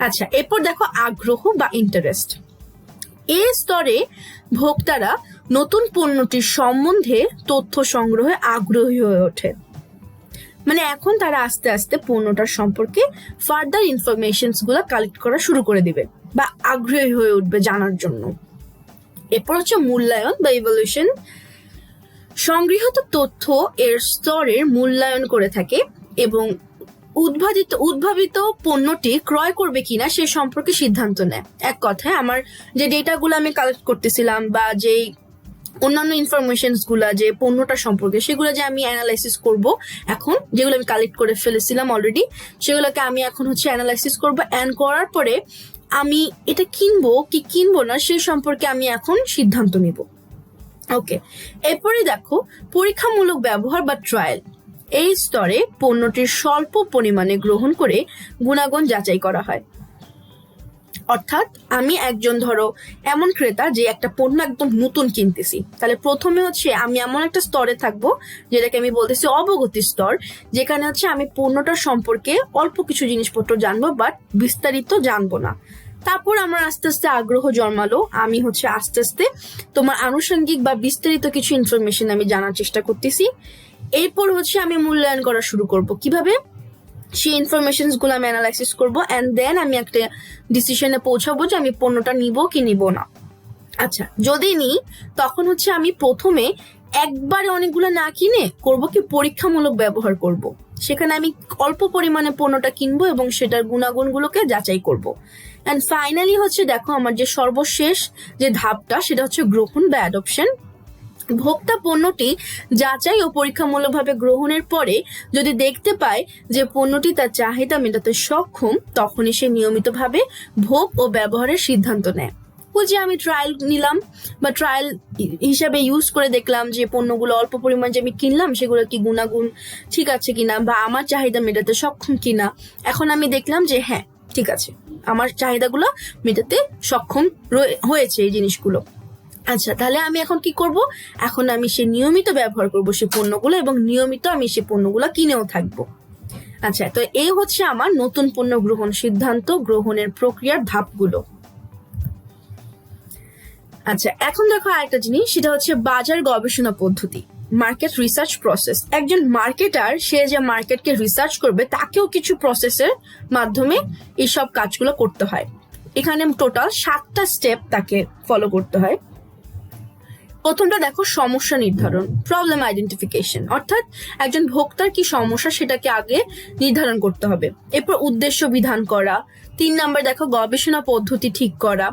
আচ্ছা এরপর দেখো আগ্রহ বা ইন্টারেস্ট। এই স্তরে ভোক্তারা নতুন পণ্যটির সম্বন্ধে তথ্য সংগ্রহে আগ্রহী হয়ে ওঠে। মানে এখন তারা আস্তে আস্তে পণ্যটার সম্পর্কে ফার্দার ইনফরমেশনস গুলো কালেক্ট করা শুরু করে দিবে বা আগ্রহী হয়ে উঠবে জানার জন্য। এরপর হচ্ছে মূল্যায়ন বা ইভ্যালুয়েশন। সংগৃহীত তথ্য এর স্তরের মূল্যায়ন করে থাকে এবং উদ্ভাবিত পণ্যটি ক্রয় করবে কিনা সে সম্পর্কে সিদ্ধান্ত নেয়। এক কথায় আমার যে ডেটাগুলো আমি কালেক্ট করতেছিলাম বা যে অন্যান্য ইনফরমেশনস গুলা যে পণ্যটা সম্পর্কে, সেগুলো যে আমি অ্যানালাইসিস করব, এখন যেগুলো আমি কালেক্ট করে ফেলেছিলাম অলরেডি, সেগুলোকে আমি এখন হচ্ছে অ্যানালাইসিস করবো। অ্যান্ড করার পরে আমি এটা কিনবো কি কিনবো না সেই সম্পর্কে আমি এখন সিদ্ধান্ত নিব। ওকে, এরপরে দেখো পরীক্ষামূলক ব্যবহার বা ট্রায়াল। এই স্তরে পণ্যটির স্বল্প পরিমাণে গ্রহণ করে গুণাগুণ যাচাই করা হয়। অর্থাৎ আমি একজন ধরো এমন ক্রেতা যে একটা পণ্য একদম নতুন কিনতেছি, তাহলে প্রথমে হচ্ছে আমি এমন একটা স্তরে থাকবো যেটাকে আমি বলতেছি অবগতি স্তর, যেখানে হচ্ছে আমি পণ্যটার সম্পর্কে অল্প কিছু জিনিসপত্র জানবো বাট বিস্তারিত জানবো না। তারপর আমার আস্তে আস্তে আগ্রহ জন্মালো, আমি হচ্ছে আস্তে আস্তে তোমার আনুষঙ্গিক বা বিস্তারিত কিছু ইনফরমেশন আমি জানার চেষ্টা করতেছি। এরপর হচ্ছে আমি মূল্যায়ন করা শুরু করব। কিভাবে? সেই ইনফরমেশনস গুলো আমি অ্যানালাইসিস করবো অ্যান্ড দেন আমি একটা ডিসিশনে পৌঁছাবো যে আমি পণ্যটা নিব কি নিব না। আচ্ছা, যদি নিই তখন হচ্ছে আমি প্রথমে একবারে অনেকগুলো না কিনে করব কি পরীক্ষামূলক ব্যবহার করব। সেখানে আমি অল্প পরিমাণে পণ্যটা কিনবো এবং সেটার গুণাগুণগুলোকে যাচাই করব। অ্যান্ড ফাইনালি হচ্ছে দেখো আমার যে সর্বশেষ যে ধাপটা সেটা হচ্ছে গ্রহণ বা অ্যাডপশন। ভোক্তা পণ্যটি যাচাই ও পরীক্ষামূলকভাবে গ্রহণের পরে যদি দেখতে পায় যে পণ্যটি তার চাহিদা মেটাতে সক্ষম, তখনই সে নিয়মিতভাবে ভোগ ও ব্যবহারের সিদ্ধান্ত নেয়। ওই যে আমি ট্রায়াল নিলাম বা ট্রায়াল হিসাবে ইউজ করে দেখলাম যে পণ্যগুলো অল্প পরিমাণ যে আমি কিনলাম সেগুলো কি গুণাগুণ ঠিক আছে কিনা বা আমার চাহিদা মেটাতে সক্ষম কিনা। এখন আমি দেখলাম যে হ্যাঁ ঠিক আছে, আমার চাহিদাগুলো মেটাতে সক্ষম হয়েছে এই জিনিসগুলো। আচ্ছা, তাহলে আমি এখন কি করব? এখন আমি সে নিয়মিত ব্যবহার করব সে পণ্যগুলো এবং নিয়মিত আমি সে পণ্যগুলো কিনেও থাকবো। আচ্ছা, তো এই হচ্ছে আমার নতুন পণ্য গ্রহণ সিদ্ধান্ত গ্রহণের প্রক্রিয়ার ধাপগুলো। আচ্ছা, এখন দেখো আরেকটা জিনিস, সেটা হচ্ছে বাজার গবেষণা পদ্ধতি, মার্কেট রিসার্চ প্রসেস। একজন মার্কেটার সে যে মার্কেটকে রিসার্চ করবে তাকেও কিছু প্রসেসের মাধ্যমে এইসব কাজগুলো করতে হয়। এখানে টোটাল 7টা স্টেপ তাকে ফলো করতে হয়। প্রথমটা দেখো সমস্যা নির্ধারণ, প্রবলেম আইডেন্টিফিকেশন, অর্থাৎ একজন ভোক্তার কি সমস্যা সেটাকে আগে নির্ধারণ করতে হবে। এরপর উদ্দেশ্য বিধান করা। 3 নাম্বার দেখো গবেষণা পদ্ধতি ঠিক করা।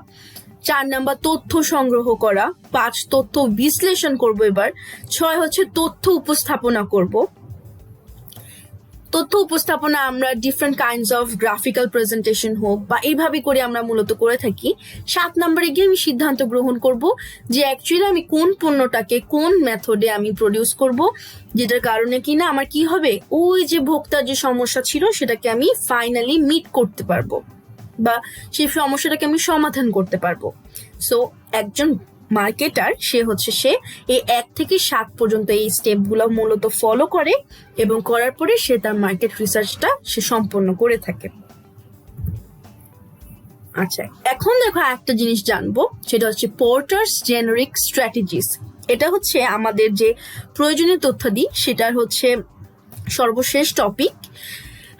4 নাম্বার তথ্য সংগ্রহ করা। 5 তথ্য বিশ্লেষণ করব এবার। 6 হচ্ছে তথ্য উপস্থাপনা করব। তথ্য উপস্থাপনা আমরা different kinds of graphical presentation হোক বা এইভাবে করে আমরা মূলত করে থাকি। 7 নম্বরে গিয়ে আমি সিদ্ধান্ত গ্রহণ করব যে অ্যাকচুয়ালি আমি কোন পণ্যটাকে কোন মেথডে আমি প্রডিউস করব, যেটার কারণে কিনা আমার কি হবে, ওই যে ভোক্তার যে সমস্যা ছিল সেটাকে আমি ফাইনালি মিট করতে পারবো বা সেই সমস্যাটাকে আমি সমাধান করতে পারবো। সো একজন মার্কেটার সে এই 1 থেকে 7 পর্যন্ত এই স্টেপগুলো মূলত ফলো করে এবং করার পরে সে তার মার্কেট রিসার্চটা সে সম্পন্ন করে থাকে। আচ্ছা, এখন দেখো একটা জিনিস জানবো, সেটা হচ্ছে পোর্টারস জেনারিক স্ট্র্যাটেজিস। এটা হচ্ছে আমাদের যে প্রয়োজনীয় তথ্যাদি সেটার হচ্ছে সর্বশেষ টপিক।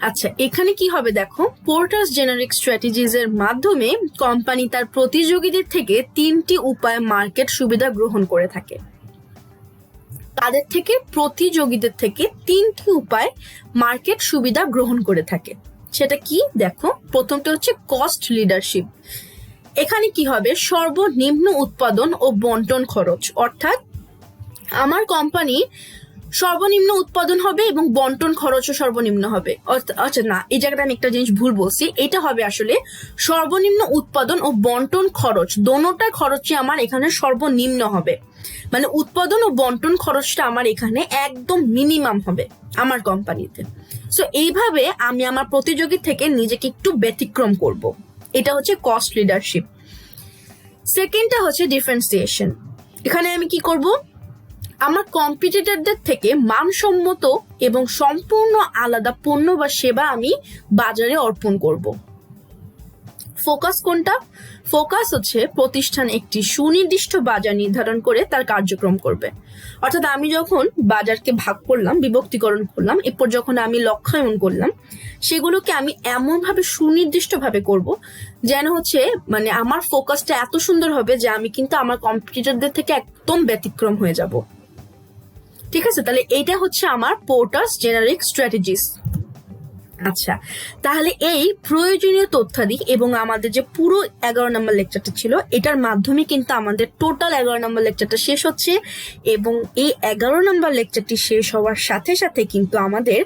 আচ্ছা, এখানে কি হবে দেখো, পোর্টারস জেনারিক স্ট্র্যাটেজিজ এর মাধ্যমে কোম্পানি তার প্রতিযোগীদের থেকে 3টি উপায়ে মার্কেট সুবিধা গ্রহণ করে থাকে। তাদের থেকে প্রতিযোগীদের থেকে 3টি উপায় মার্কেট সুবিধা গ্রহণ করে থাকে। সেটা কি দেখো, প্রথমটা হচ্ছে কস্ট লিডারশিপ। এখানে কি হবে, সর্বনিম্ন উৎপাদন ও বন্টন খরচ, অর্থাৎ আমার কোম্পানি সর্বনিম্ন উৎপাদন হবে এবং বন্টন খরচও সর্বনিম্ন হবে। আচ্ছা না, এই জায়গাটা আমি একটা জিনিস ভুল বলছি, এটা হবে আসলে সর্বনিম্ন উৎপাদন ও বন্টন খরচ, দোনোটা খরচই আমার এখানে সর্বনিম্ন হবে। মানে উৎপাদন ও বন্টন খরচটা আমার এখানে একদম মিনিমাম হবে আমার কোম্পানিতে। সো এইভাবে আমি আমার প্রতিযোগী থেকে নিজেকে একটু ব্যতিক্রম করব। এটা হচ্ছে কস্ট লিডারশিপ। সেকেন্ডটা হচ্ছে ডিফারেন্সিয়েশন। এখানে আমি কি করব, আমার কম্পিটিটরদের থেকে মানসম্মত এবং সম্পূর্ণ আলাদা পণ্য বা সেবা আমি বাজারে অর্পণ করব। ফোকাস কোনটা, ফোকাস হচ্ছে প্রতিষ্ঠান একটি সুনির্দিষ্ট বাজার নির্ধারণ করে তার কার্যক্রম করবে। অর্থাৎ আমি যখন বাজারকে ভাগ করলাম, বিভক্তিকরণ করলাম, এরপর যখন আমি লক্ষ্যায়ন করলাম, সেগুলোকে আমি এমনভাবে সুনির্দিষ্টভাবে করব যেন হচ্ছে মানে আমার ফোকাসটা এত সুন্দর হবে যে আমি কিন্তু আমার কম্পিটিটরদের থেকে একদম ব্যতিক্রম হয়ে যাব। ঠিক আছে, তাহলে এইটা হচ্ছে আমার পোর্টারস জেনারিক স্ট্র্যাটেজিস। আচ্ছা, তাহলে এই প্রয়োজনীয় তথ্যাদি এবং আমাদের যে পুরো 11 নম্বর লেকচারটা ছিল, এটার মাধ্যমে কিন্তু আমাদের টোটাল 11 নম্বর লেকচারটা শেষ হচ্ছে। এবং এই 11 নম্বর লেকচারটি শেষ হওয়ার সাথে সাথে কিন্তু আমাদের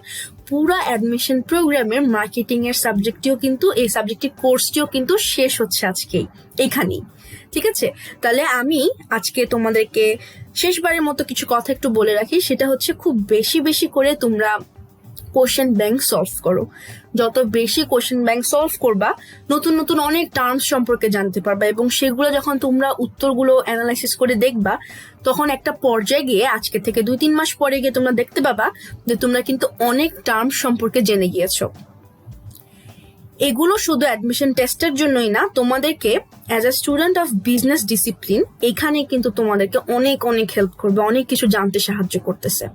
পুরো অ্যাডমিশন প্রোগ্রামের মার্কেটিং এর সাবজেক্টটিও কিন্তু, এই সাবজেক্টিভ কোর্সটিও কিন্তু শেষ হচ্ছে আজকেই এখানেই। ঠিক আছে, তাহলে আমি আজকে তোমাদেরকে শেষবারের মতো কিছু কথা একটু বলে রাখি, সেটা হচ্ছে খুব বেশি বেশি করে তোমরা কোশ্চেন ব্যাংক সলভ করো। যত বেশি কোশ্চেন ব্যাংক সলভ করবা, নতুন নতুন অনেক টার্মস সম্পর্কে জানতে পারবা এবং সেগুলো যখন তোমরা উত্তরগুলো অ্যানালাইসিস করে দেখবা, তখন একটা পর্যায়ে গিয়ে আজকে থেকে 2-3 মাস পরে গিয়ে তোমরা দেখতে পাবা যে তোমরা কিন্তু অনেক টার্মস সম্পর্কে জেনে গিয়েছো। এগুলো শুধু অ্যাডমিশন টেস্টের জন্যই না, তোমাদেরকে as a student of business discipline এখানে কিন্তু তোমাদেরকে অনেক অনেক হেল্প করবে, অনেক কিছু জানতে সাহায্য করতেছে।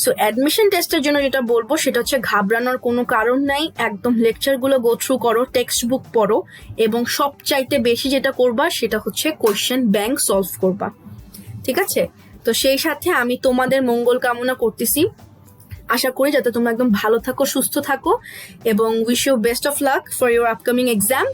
সো অ্যাডমিশন টেস্টের জন্য যেটা বলবো সেটা হচ্ছে ঘাবড়ানোর কোনো কারণ নাই, একদম লেকচারগুলো গো থ্রু করো, টেক্সট বুক পড়ো এবং সবচাইতে বেশি যেটা করবা সেটা হচ্ছে কোশ্চেন ব্যাংক সলভ করবা। ঠিক আছে, তো সেই সাথে আমি তোমাদের মঙ্গল কামনা করতেছি। আশা করি যাতে তোমরা একদম ভালো থাকো, সুস্থ থাকো এবং wish you best of luck for your upcoming exam.